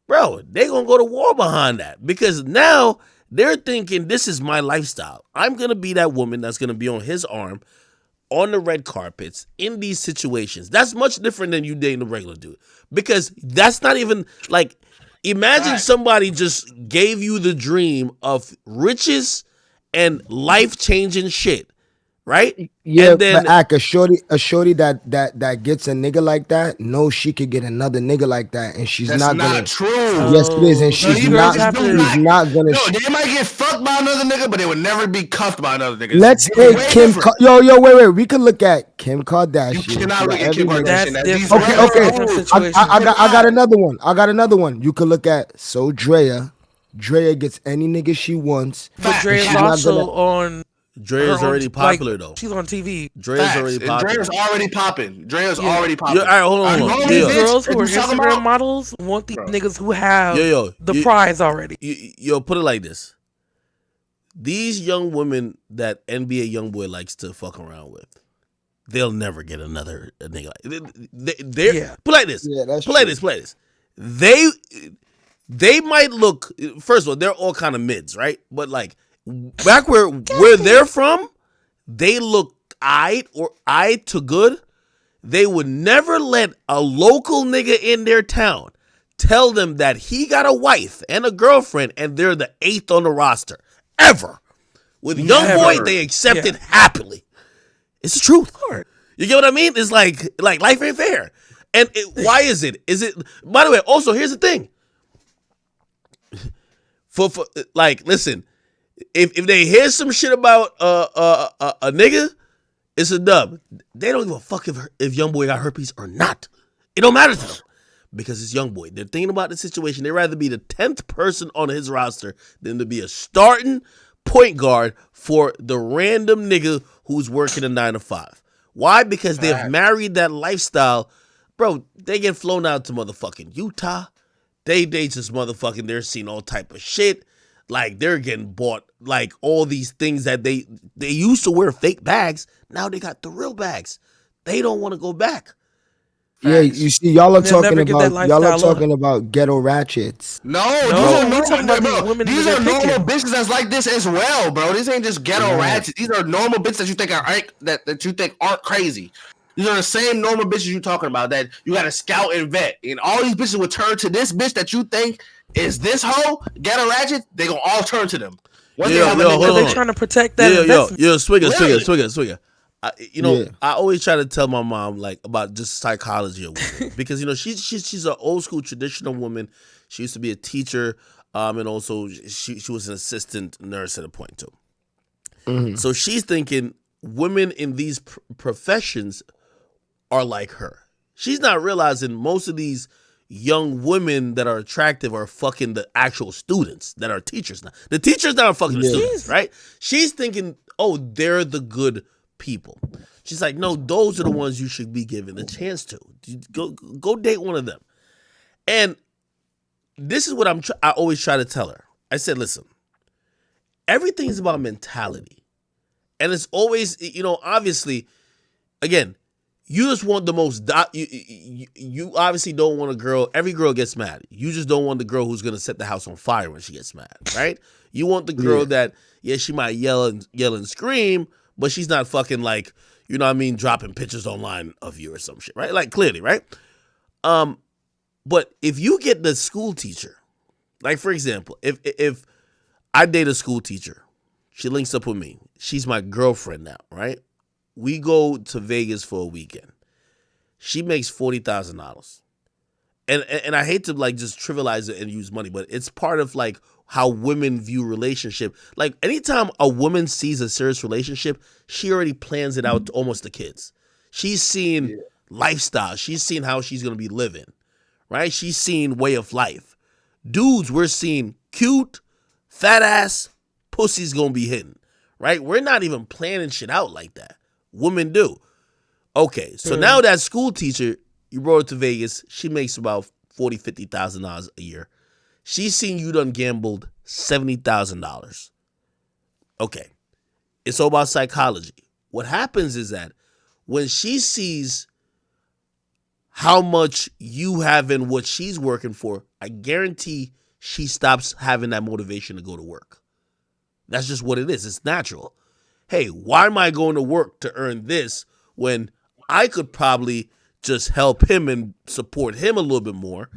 bro, they gonna go to war behind that, because now they're thinking, this is my lifestyle. I'm gonna be that woman that's gonna be on his arm on the red carpets in these situations. That's much different than you dating a regular dude, because that's not even like, imagine somebody just gave you the dream of riches and life-changing shit, right? Yeah, and then, but a shorty that gets a nigga like that knows she could get another nigga like that, and she's That's not not true. Yes, it is, and she's not gonna. No, they might get fucked by another nigga, but they would never be cuffed by another nigga. Let's take Kim. Wait. We could look at Kim Kardashian. You cannot look at Kim Kardashian. Okay. I got another one. You could look at Drea. Drea gets any nigga she wants. But Drea's also on. Drea's already popular, though. She's on TV. Drea's already popular. Drea's already popping. Already popping. All right, hold on. These girls who are Instagram models want these niggas who have the prize already. Put it like this. These young women that NBA YoungBoy likes to fuck around with, they'll never get another nigga. Put it like this. Yeah, that's true. Play this. They might look, first of all, they're all kind of mids, right? But like, back where they're from, they look eyed to good. They would never let a local nigga in their town tell them that he got a wife and a girlfriend and they're the 8th on the roster. Ever. With YoungBoy, they accept it happily. It's the truth. You get what I mean? It's like life ain't fair. And why is it? By the way, also, here's the thing. For like, listen, if they hear some shit about a nigga, it's a dub. They don't give a fuck if YoungBoy got herpes or not. It don't matter to them, because it's YoungBoy. They're thinking about the situation. They'd rather be the 10th person on his roster than to be a starting point guard for the random nigga who's working a 9 to 5. Why? Because they've married that lifestyle. Bro, they get flown out to motherfucking Utah. They just motherfucking, they're seeing all type of shit. Like, they're getting bought, like, all these things that they used to wear fake bags. Now they got the real bags. They don't want to go back. Yeah, you see, y'all are talking about ghetto ratchets. No, these are normal bitches that's like this as well, bro. This ain't just ghetto ratchets. These are normal bitches that you think aren't crazy. These are the same normal bitches you talking about that you got to scout and vet, and all these bitches would turn to this bitch that you think is this hoe ghetto ratchet. They gonna all turn to them. They're trying to protect that investment. Swigger. I always try to tell my mom like about just psychology of women because she's an old school traditional woman. She used to be a teacher, and also she was an assistant nurse at a point too. Mm-hmm. So she's thinking women in these professions are like her. She's not realizing most of these young women that are attractive are fucking the actual students that are teachers now. The teachers now are fucking the students, right? She's thinking, oh, they're the good people. She's like, no, those are the ones you should be given a chance to. Go date one of them. And this is what I always try to tell her. I said, listen, everything's about mentality. And it's always, obviously, again, you just want the most, you obviously don't want a girl, every girl gets mad. You just don't want the girl who's going to set the house on fire when she gets mad, right? You want the girl that, she might yell and scream, but she's not fucking like, dropping pictures online of you or some shit, right? Like, clearly, right? But if you get the school teacher, like, for example, if I date a school teacher, she links up with me. She's my girlfriend now, right? We go to Vegas for a weekend. She makes $40,000. And I hate to like just trivialize it and use money, but it's part of like how women view relationship. Like anytime a woman sees a serious relationship, she already plans it out to almost the kids. She's seen lifestyle. She's seen how she's going to be living, right? She's seen way of life. Dudes, we're seeing cute, fat ass, pussy's going to be hitting, right? We're not even planning shit out like that. Women do. Okay, so now that school teacher, you brought her to Vegas, she makes about $40,000, $50,000 a year. She's seen you done gambled $70,000. Okay, it's all about psychology. What happens is that when she sees how much you have in what she's working for, I guarantee she stops having that motivation to go to work. That's just what it is. It's natural. Hey, why am I going to work to earn this when I could probably just help him and support him a little bit more,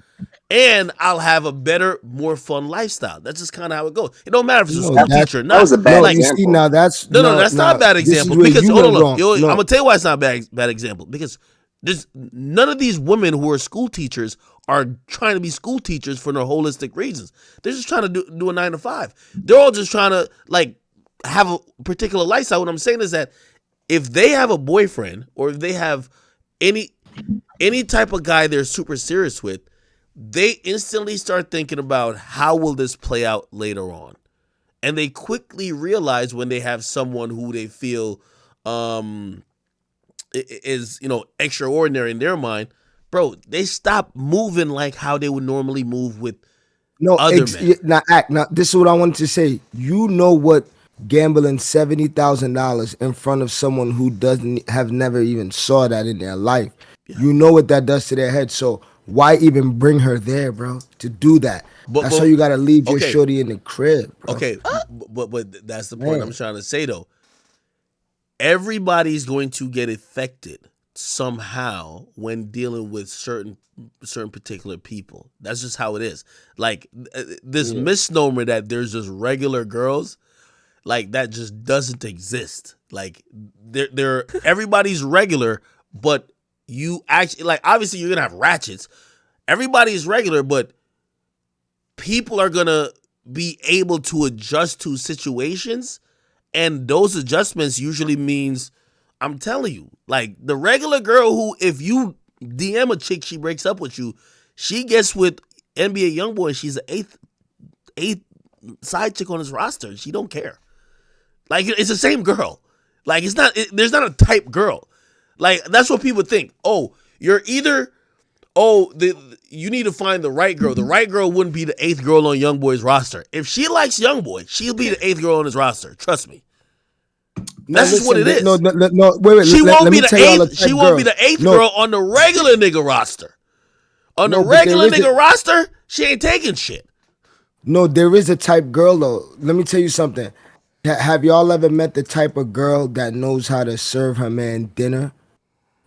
and I'll have a better, more fun lifestyle. That's just kind of how it goes. It don't matter if it's a school teacher or not. That was a bad example. You see, now that's not a bad example. Because hold on, I'm gonna tell you why it's not a bad example. Because there's none of these women who are school teachers are trying to be school teachers for their holistic reasons. They're just trying to do a 9 to 5. They're all just trying to like have a particular lifestyle. What I'm saying is that if they have a boyfriend or if they have any type of guy they're super serious with, they instantly start thinking about how will this play out later on. And they quickly realize when they have someone who they feel is, extraordinary in their mind, bro, they stop moving like how they would normally move with other men. Now, this is what I wanted to say. You know what gambling $70,000 in front of someone who have never even saw that in their life. Yeah. You know what that does to their head. So why even bring her there, bro? To do that. That's how you gotta leave your shorty in the crib, bro. Okay, but that's the point I'm trying to say though. Everybody's going to get affected somehow when dealing with certain particular people. That's just how it is. Like this misnomer that there's just regular girls. Like that just doesn't exist. Like they're everybody's regular, but you actually like obviously you're gonna have ratchets. Everybody's regular, but people are gonna be able to adjust to situations, and those adjustments usually means, I'm telling you, like the regular girl who if you DM a chick, she breaks up with you, she gets with NBA YoungBoy, she's the eighth side chick on his roster. She don't care. Like, it's the same girl. Like, there's not a type girl. Like, that's what people think. Oh, you're either, you need to find the right girl. The right girl wouldn't be the 8th girl on YoungBoy's roster. If she likes YoungBoy, she'll be the 8th girl on his roster. Trust me. That's just what it is. No, wait. She won't be the 8th. She won't be the 8th girl on the regular nigga roster. On the regular nigga roster, she ain't taking shit. No, there is a type girl, though. Let me tell you something. Have y'all ever met the type of girl that knows how to serve her man dinner?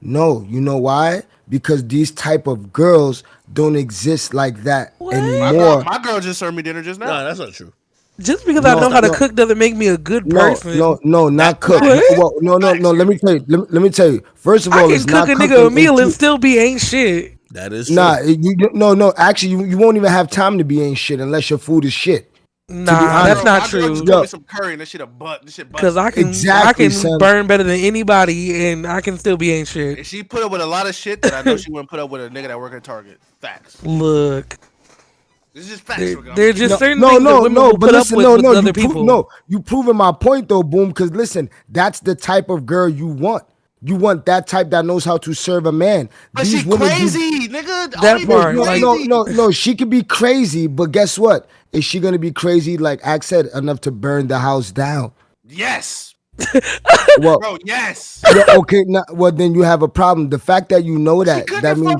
No. You know why? Because these type of girls don't exist like that anymore. My girl just served me dinner just now. No, that's not true. Just because I know how to cook doesn't make me a good person. Not cook. Well, no. Let me tell you. Let me tell you. First of all, I can cook a nigga a meal and still be ain't shit. That is true. No. Actually, you won't even have time to be ain't shit unless your food is shit. Nah, that's not true. Told me some curry and this shit Because I can burn better than anybody, and I can still be ain't shit. And she put up with a lot of shit that I know she wouldn't put up with a nigga that work at Target. Facts. Look. This is just facts. There's just certain things that women will put up with other people. You proving my point though, Boom. Because listen, that's the type of girl you want. You want that type that knows how to serve a man. But she crazy, nigga. That part. No. She could be crazy, but guess what? Is she gonna be crazy, like Ax said, enough to burn the house down? Yes. Well, bro, yes. Okay, well then you have a problem. The fact that you know that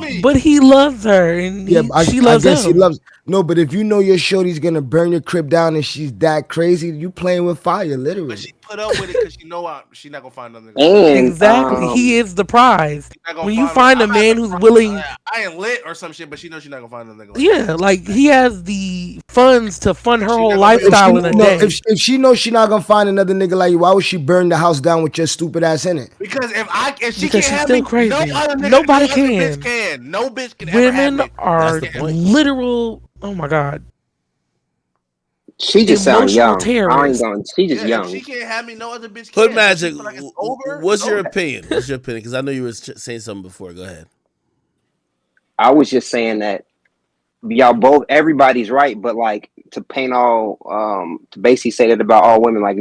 means. But he loves her, and she loves him. He loves. No, but if you know your shorty's gonna burn your crib down and she's that crazy, you playing with fire, literally. But she put up with it because she know she's not gonna find nothing. Exactly, he is the prize. When you find a man who's willing, I ain't lit or some shit, but she knows she's not gonna find nothing. Yeah, like he has the funds to fund her whole lifestyle in a day. If she knows she's not gonna find another nigga like you, why would she burn the house down with your stupid ass in it? Because if she because can't she's have still me, crazy. Nobody can. No bitch can ever have me. Women are literal. Oh my god. She just sounds young. Terrorist. She just young. If she can't have me, no other bitch can. Hood Magic, what's your opinion? What's your opinion? Because I know you were saying something before. Go ahead. I was just saying that y'all everybody's right, but like to paint all, to basically say that about all women, like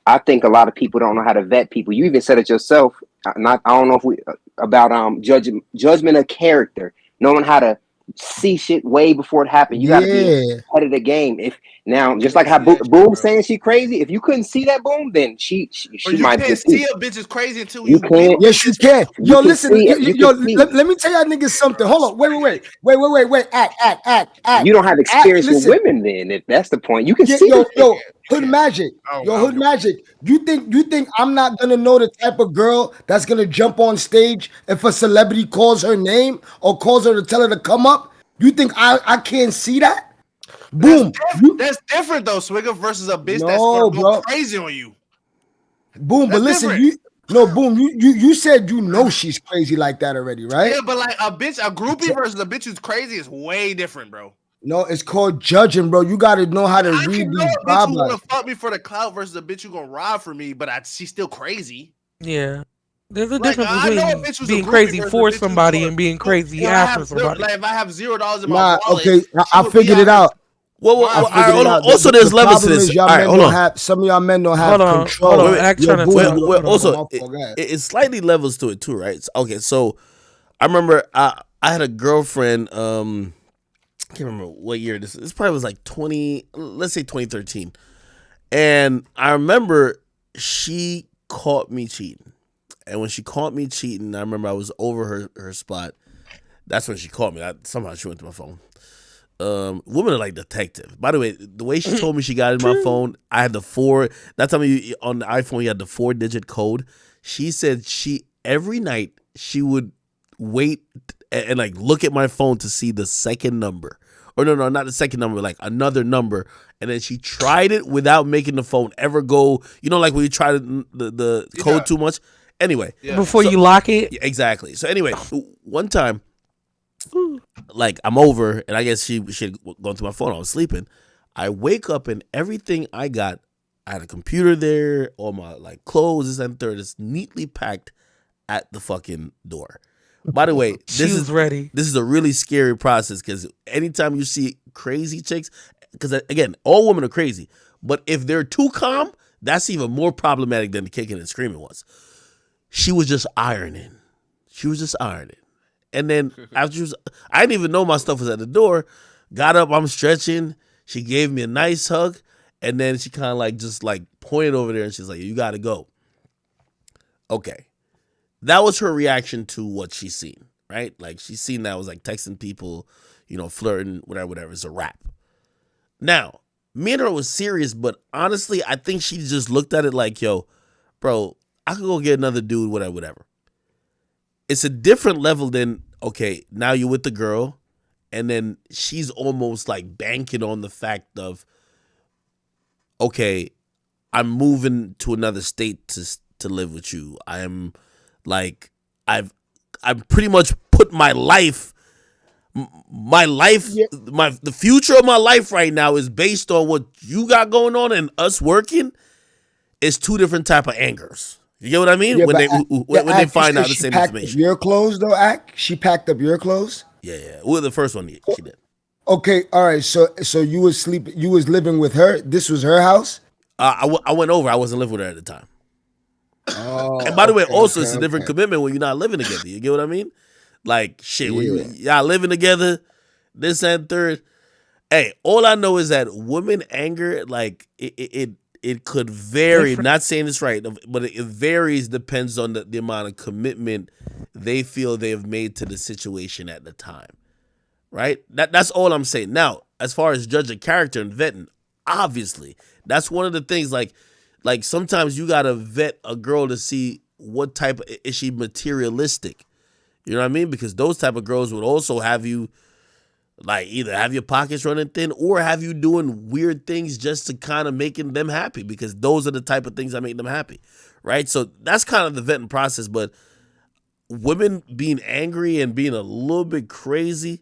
I think a lot of people don't know how to vet people. You even said it yourself. I don't know if about judgment of character, knowing how to see shit way before it happened. You got to be ahead of the game. If now, just like how Boom saying she crazy, if you couldn't see that, Boom, then she might can't see a bitch is crazy until you can't. Yes, you can. Yo, listen. Let me tell y'all niggas something. Hold on. Wait. Act. You don't have experience with women, then. If that's the point, you can see. Yo, Hood Magic. Hood Magic. You think I'm not gonna know the type of girl that's gonna jump on stage if a celebrity calls her name or calls her to tell her to come up? You think I can't see that? Boom. That's different though, Swigger, versus a bitch that's gonna go crazy on you. Boom, but listen, Boom, you said you know she's crazy like that already, right? Yeah, but like a groupie versus a bitch who's crazy is way different, bro. No, it's called judging, bro. You got to know how to read these a bitch who wanna fuck me for the clout versus a bitch who gonna rob for me, but she's still crazy. Yeah. There's a difference between being crazy for somebody and being crazy after somebody. Like if I have $0 in my wallet, okay, I figured it out. Well, also there's levels to this. All right, hold on. Some of y'all men don't have control. Also, it's slightly levels to it too, right? Okay, so I remember I had a girlfriend. I can't remember what year this is. This probably was like 2013, and I remember she caught me cheating. And when she caught me cheating, I remember I was over her spot. That's when she caught me. Somehow she went to my phone. Women are like detective. By the way, the way she told me she got in my phone, I had that time on the iPhone you had the 4-digit code. She said every night she would wait and like look at my phone to see the second number. Or no, not the second number, like another number. And then she tried it without making the phone ever go, like when you try the code too much. Anyway. Yeah. Before you lock it? Yeah, exactly. So anyway, one time, like I'm over, and I guess she had gone through my phone. I was sleeping. I wake up and everything I had a computer there, all my like clothes, this and third, is neatly packed at the fucking door. By the way, this is a really scary process because anytime you see crazy chicks, because again, all women are crazy, but if they're too calm, that's even more problematic than the kicking and screaming was. She was just ironing. And then after I didn't even know my stuff was at the door. Got up, I'm stretching. She gave me a nice hug. And then she kind of like just like pointed over there and she's like, you got to go. Okay. That was her reaction to what she's seen, right? Like she's seen that I was like texting people, flirting, whatever. It's a wrap. Now, me and her was serious, but honestly, I think she just looked at it like, yo, bro, I could go get another dude, whatever. It's a different level than, okay, now you're with the girl, and then she's almost like banking on the fact of okay, I'm moving to another state to live with you. I am like I've pretty much put my life the future of my life right now is based on what you got going on, and us working is two different type of angers. You get what I mean? Yeah, when they find out the she same packed information. Up your clothes though, Ack? She packed up your clothes? Yeah. Well, the first one she did. Okay, all right. So you was living with her. This was her house. I went over. I wasn't living with her at the time. Oh, and by the way, also it's a different commitment when you're not living together. You get what I mean? Like shit, when y'all living together, this and third. Hey, all I know is that women anger, like it could vary. Not saying it's right, but it varies. Depends on the amount of commitment they feel they have made to the situation at the time. Right? That's all I'm saying. Now, as far as judging character and vetting, obviously, that's one of the things. Like sometimes you gotta vet a girl to see what type is she materialistic. You know what I mean? Because those type of girls would also have you like either have your pockets running thin or have you doing weird things just to kind of making them happy, because those are the type of things that make them happy, right? So that's kind of the vetting process. But women being angry and being a little bit crazy,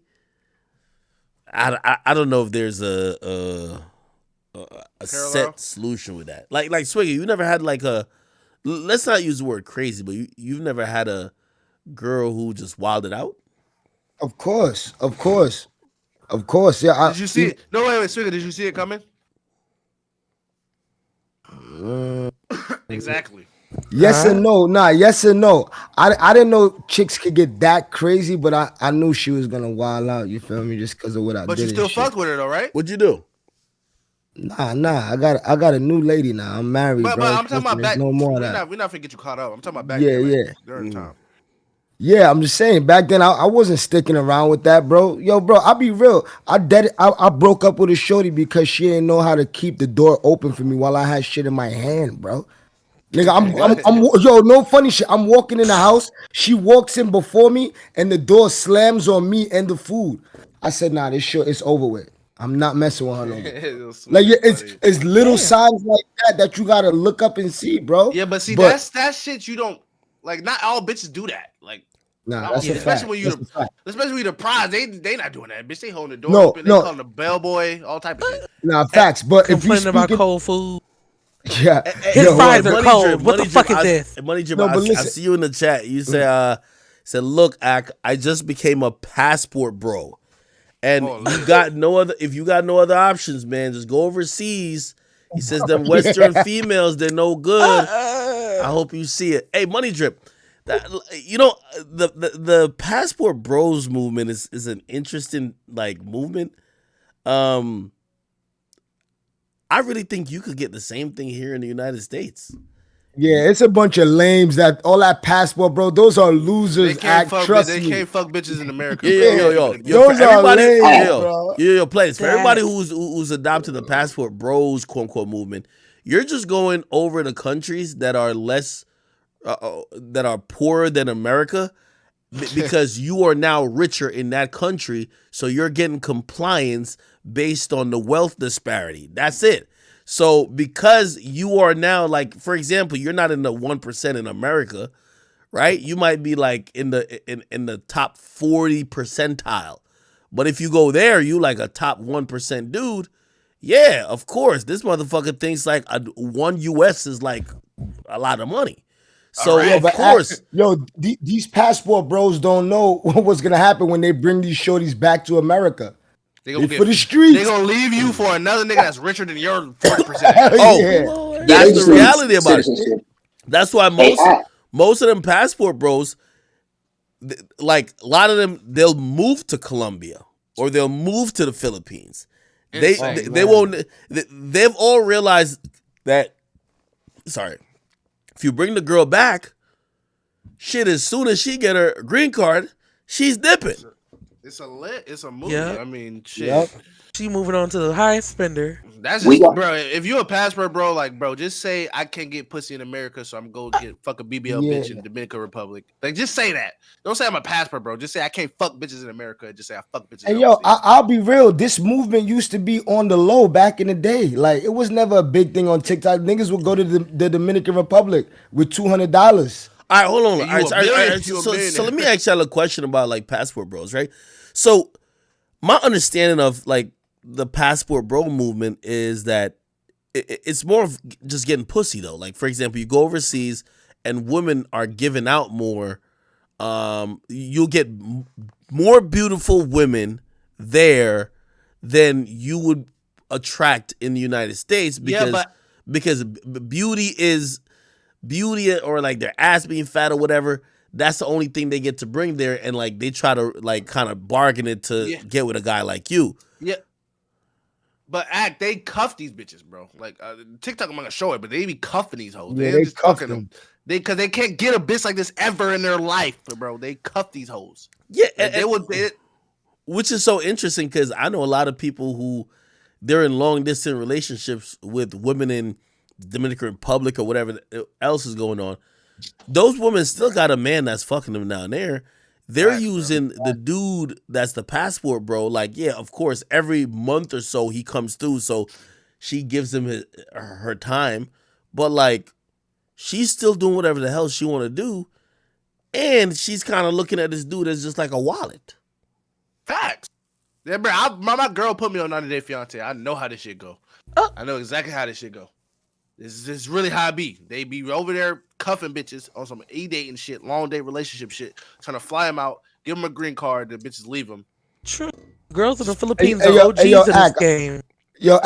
I don't know if there's a set solution with that. Like Swiggy, you never had like let's not use the word crazy, but you've never had a girl who just wilded out? Of course. Yeah. Did you see it? No, wait, Swigger, did you see it coming? Exactly. Yes and no. Nah, yes and no. I didn't know chicks could get that crazy, but I knew she was gonna wild out. You feel me? Just because of what I did. But you still fucked with her though, right? What'd you do? Nah. I got a new lady now. I'm married, but bro. I'm talking about back. No more we're not finna get you caught up. I'm talking about back. Yeah. During time. Yeah, I'm just saying. Back then, I wasn't sticking around with that, bro. Yo, bro, I'll be real. I broke up with a shorty because she didn't know how to keep the door open for me while I had shit in my hand, bro. Nigga, I'm yo, no funny shit. I'm walking in the house. She walks in before me, and the door slams on me and the food. I said, nah, this shit is over with. I'm not messing with her no more. Like it's little signs like that you gotta look up and see, bro. Yeah, but see, that's that shit you don't like. Not all bitches do that. Like, nah, that's especially when you the prize, they not doing that. Bitch, they holding the door open. They calling the bellboy, all type of shit. Nah, facts. But if you complaining about cold food. Yeah, his fries are cold. What the fuck is this? Money Drip, I see you in the chat. You say, look, I just became a passport bro, and you got no other. If you got no other options, man, just go overseas. He says them Western females, they're no good. I hope you see it. Hey, Money Drip, the passport bros movement is an interesting like movement. I really think you could get the same thing here in the United States. Yeah, it's a bunch of lames that all that passport, bro. Those are losers. They can't fuck bitches in America. Yo, those are lame, bro. Yo, players. For everybody who's adopted the passport bros quote unquote movement, you're just going over to countries that are less, that are poorer than America, because you are now richer in that country, so you're getting compliance based on the wealth disparity. That's it. So because you are now, like, for example, you're not in the 1% in America, right? You might be like in the top 40 percentile. But if you go there, you like a top 1% dude. Yeah, of course. This motherfucker thinks like one US is like a lot of money. So of course, these passport bros don't know what's gonna happen when they bring these shorties back to America. They gonna for the streets. They gonna leave you for another nigga that's richer than your 40%. That's the reality about it. That's why most of them passport bros, like a lot of them, they'll move to Colombia or they'll move to the Philippines. They won't. They've all realized that. Sorry. If you bring the girl back, shit, as soon as she get her green card, she's dipping. It's a movie. Yeah. I mean, shit. Yep. She moving on to the highest spender. That's just, bro. If you a passport, bro, like, bro, just say I can't get pussy in America, so I'm going to get fuck a BBL bitch in the Dominican Republic. Like, just say that. Don't say I'm a passport, bro. Just say I can't fuck bitches in America. Just say I fuck bitches. And yo, I'll be real. This movement used to be on the low back in the day. Like, it was never a big thing on TikTok. Niggas would go to the Dominican Republic with $200. All right, hold on. All right, so let me ask y'all a question about like passport bros, right? So my understanding of like the passport bro movement is that it's more of just getting pussy though. Like, for example, you go overseas and women are giving out more. You'll get more beautiful women there than you would attract in the United States because beauty or like their ass being fat or whatever. That's the only thing they get to bring there, and like they try to like kind of bargain it to get with a guy like you. Yeah. But they cuff these bitches, bro. Like TikTok, I'm not gonna show it, but they be cuffing these hoes. Yeah, they they just cuff fucking them. Because they can't get a bitch like this ever in their life, bro. They cuff these hoes. Yeah, like, which is so interesting because I know a lot of people who they're in long distance relationships with women in Dominican Republic or whatever else is going on. Those women still got a man that's fucking them down there. They're using the dude that's the passport bro. Like, yeah, of course, every month or so he comes through, so she gives him her time. But like, she's still doing whatever the hell she want to do, and she's kind of looking at this dude as just like a wallet. Facts. Yeah, bro. My girl put me on 90 Day Fiance. I know how this shit go. I know exactly how this shit go. This is really how it be. They be over there cuffing bitches on some e-dating shit, long day relationship shit, trying to fly them out, give them a green card, the bitches leave them. True. Girls in the Philippines are OGs in this game. Yo,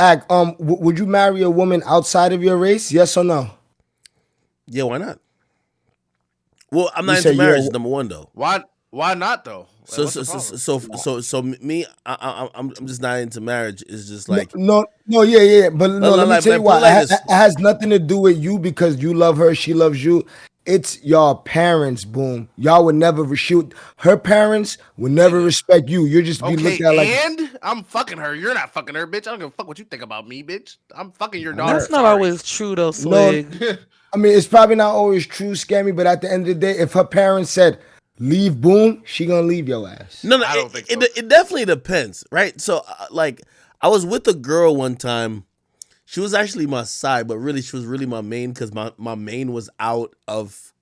would you marry a woman outside of your race? Yes or no? Yeah, why not? Well, I'm not into marriage. Number one, though. Why not though? Like, so me, I'm just not into marriage. It's just like yeah, but let me tell you why. It has nothing to do with you because you love her, she loves you. It's your parents, boom. Y'all would never shoot. Her parents would never respect you. You're just be looked at like. And I'm fucking her. You're not fucking her, bitch. I don't give a fuck what you think about me, bitch. I'm fucking your daughter. That's not always true though, Swig. No, I mean, it's probably not always true, Scammy, but at the end of the day, if her parents said, leave, boom, she gonna leave your ass. No, I don't think so. It definitely depends, right? So, like, I was with a girl one time. She was actually my side, but really, she was really my main because my main was out of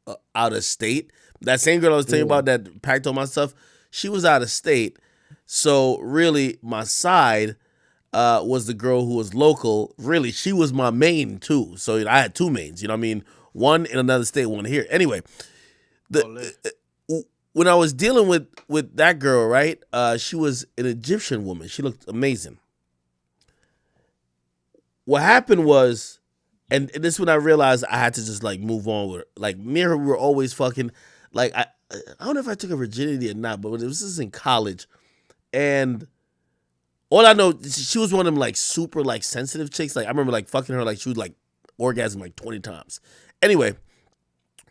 state. That same girl I was telling you about that packed all my stuff, she was out of state. So, really, my side was the girl who was local. Really, she was my main too. So, I had two mains, you know what I mean? One in another state, one here. Anyway, when I was dealing with that girl, right? She was an Egyptian woman. She looked amazing. What happened was, and this is when I realized I had to just like move on with her. Like me and her, we were always fucking. Like I don't know if I took her virginity or not, but it was just in college, and all I know, she was one of them like super like sensitive chicks. Like I remember like fucking her, like she would like orgasm like 20 times. Anyway,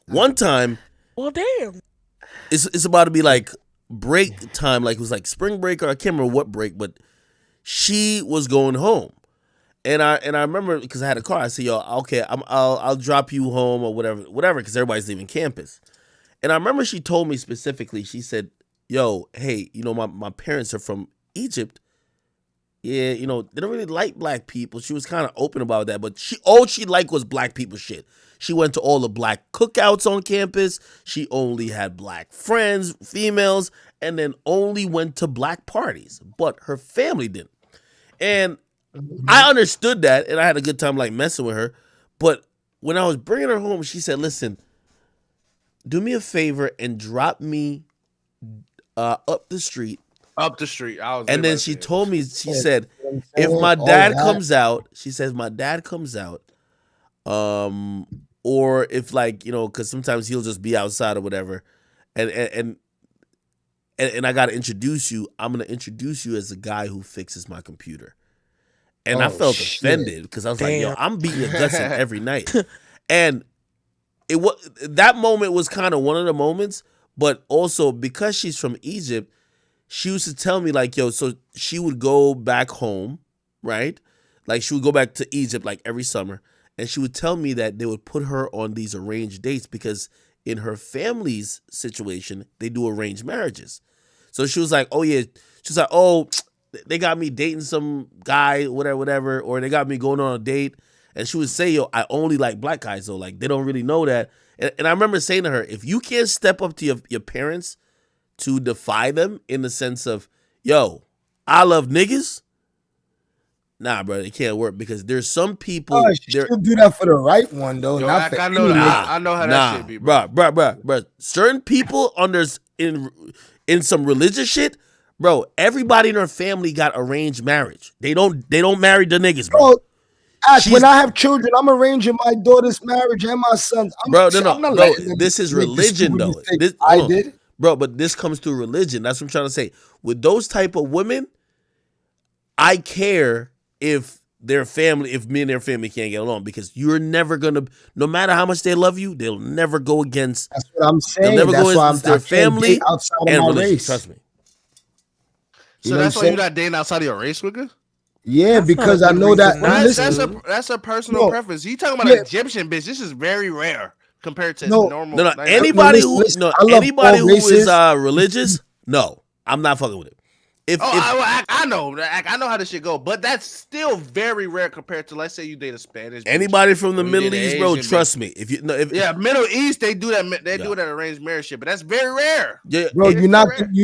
one time, well, damn. It's about to be like break time, like it was like spring break or I can't remember what break, but she was going home, and I remember because I had a car. I said, "Yo, okay, I'll drop you home or whatever," because everybody's leaving campus. And I remember she told me specifically. She said, "Yo, hey, you know my parents are from Egypt. Yeah, you know they don't really like black people." She was kind of open about that, but all she liked was black people shit. She went to all the black cookouts on campus. She only had black friends, females, and then only went to black parties. But her family didn't. And I understood that, and I had a good time like messing with her. But when I was bringing her home, she said, "Listen, do me a favor and drop me up the street." Up the street. And then she told me, she said, if my dad comes out, she says, my dad comes out, or if like, you know, because sometimes he'll just be outside or whatever, and I got to introduce you. I'm going to introduce you as the guy who fixes my computer. And I felt offended because I was like, yo, I'm beating your guts in every night. And that moment was kind of one of the moments, but also because she's from Egypt, she used to tell me like, yo, so she would go back home, right? Like she would go back to Egypt like every summer, and she would tell me that they would put her on these arranged dates because in her family's situation, they do arranged marriages. So she was like, oh yeah, she's like, oh, they got me dating some guy, whatever, or they got me going on a date. And she would say, yo, I only like black guys though. Like they don't really know that. And I remember saying to her, if you can't step up to your parents to defy them in the sense of, yo, I love niggas. Nah, bro, it can't work because there's some people. She'll do that for the right one though. Yo, not for I know that. I know how that shit be, bro. Bro. Certain people in some religious shit, bro. Everybody in her family got arranged marriage. They don't marry the niggas, bro. When I have children, I'm arranging my daughter's marriage and my son's. No. This is religion, though. Bro, but this comes through religion. That's what I'm trying to say. With those type of women, I care if me and their family can't get along because you're never gonna, no matter how much they love you, they'll never go against. That's what I'm saying. They'll never go against their family outside of and my religion. race. Trust me. So that's why you're not dating outside of your race, nigga? Yeah, that's because I know that. That's a personal preference. You talking about an Egyptian bitch? This is very rare compared to normal. No. Anybody who is religious, no, I'm not fucking with it. I know how this shit go, but that's still very rare compared to, let's say, you date a Spanish. Anybody from the Middle East, bro, trust me. Middle East, they do that. They do that arranged marriage shit, but that's very rare. Yeah, bro,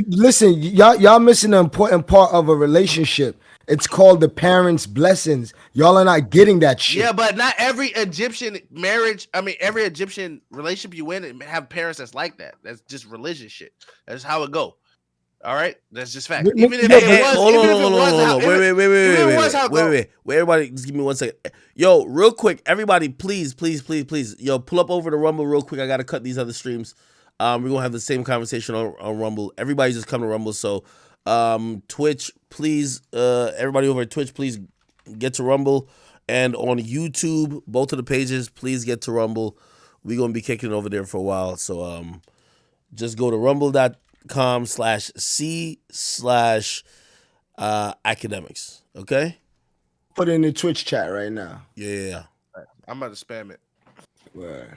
listen. Y'all missing an important part of a relationship. It's called the parents' blessings. Y'all are not getting that shit. Yeah, but not every Egyptian marriage. I mean, every Egyptian relationship you in have parents that's like that. That's just religious shit. That's how it go. All right, that's just fact. Even if wait. Everybody, just give me 1 second. Yo, real quick, everybody, please. Yo, pull up over to Rumble real quick. I gotta cut these other streams. We're gonna have the same conversation on Rumble. Everybody just come to Rumble. So, Twitch, please, everybody over at Twitch, please get to Rumble, and on YouTube, both of the pages, please get to Rumble. We're gonna be kicking it over there for a while. So, just go to rumble.com/c/academics. Okay. Put it in the Twitch chat right now. Yeah. I'm about to spam it. Word.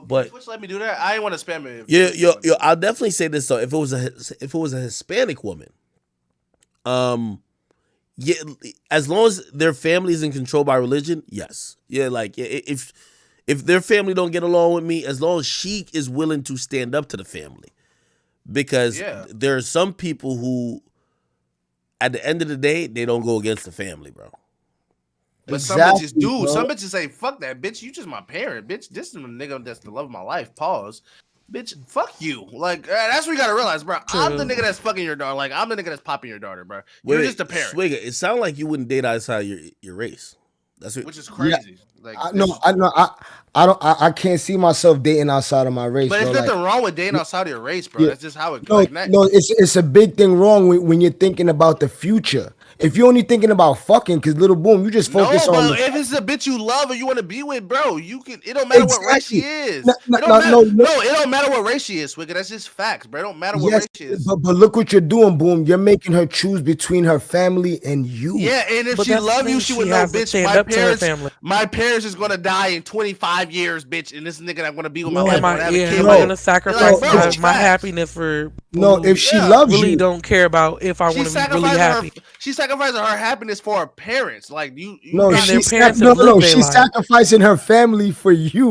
But Twitch let me do that. I ain't want to spam it. Yo, I'll definitely say this though. If it was a Hispanic woman, yeah, as long as their family isn't controlled by religion, yes, yeah, like if their family don't get along with me, as long as she is willing to stand up to the family, because there are some people who, at the end of the day, they don't go against the family, bro. But some bitches do. Bro. Some bitches say, fuck that, bitch. You just my parent, bitch. This is a nigga that's the love of my life. Pause. Bitch, fuck you. Like, that's what you gotta realize, bro. I'm the nigga that's fucking your daughter. Like, I'm the nigga that's popping your daughter, bro. You're just a parent. Swigger, it sounds like you wouldn't date outside your race. Which is crazy. Yeah. Like, I can't see myself dating outside of my race. But there's nothing wrong with dating outside of your race, bro. Yeah. That's just how it goes. It's a big thing wrong when you're thinking about the future. If you're only thinking about fucking, because little boom, you just focus on. If it's a bitch you love or you want to be with, bro, you can. It don't matter what race she is. It don't matter what race she is, Swigger. That's just facts, bro. It don't matter what race she is. But look what you're doing, boom. You're making her choose between her family and you. Yeah, and if she love you, she would know, bitch. My parents is gonna die in 25 years, bitch, and this nigga I'm gonna be with my life. Am I gonna sacrifice my happiness for? No, if she loves you, really don't care about if I want to be really happy. She's sacrificing her happiness for her parents. Like you no, she's sacrificing her family for you.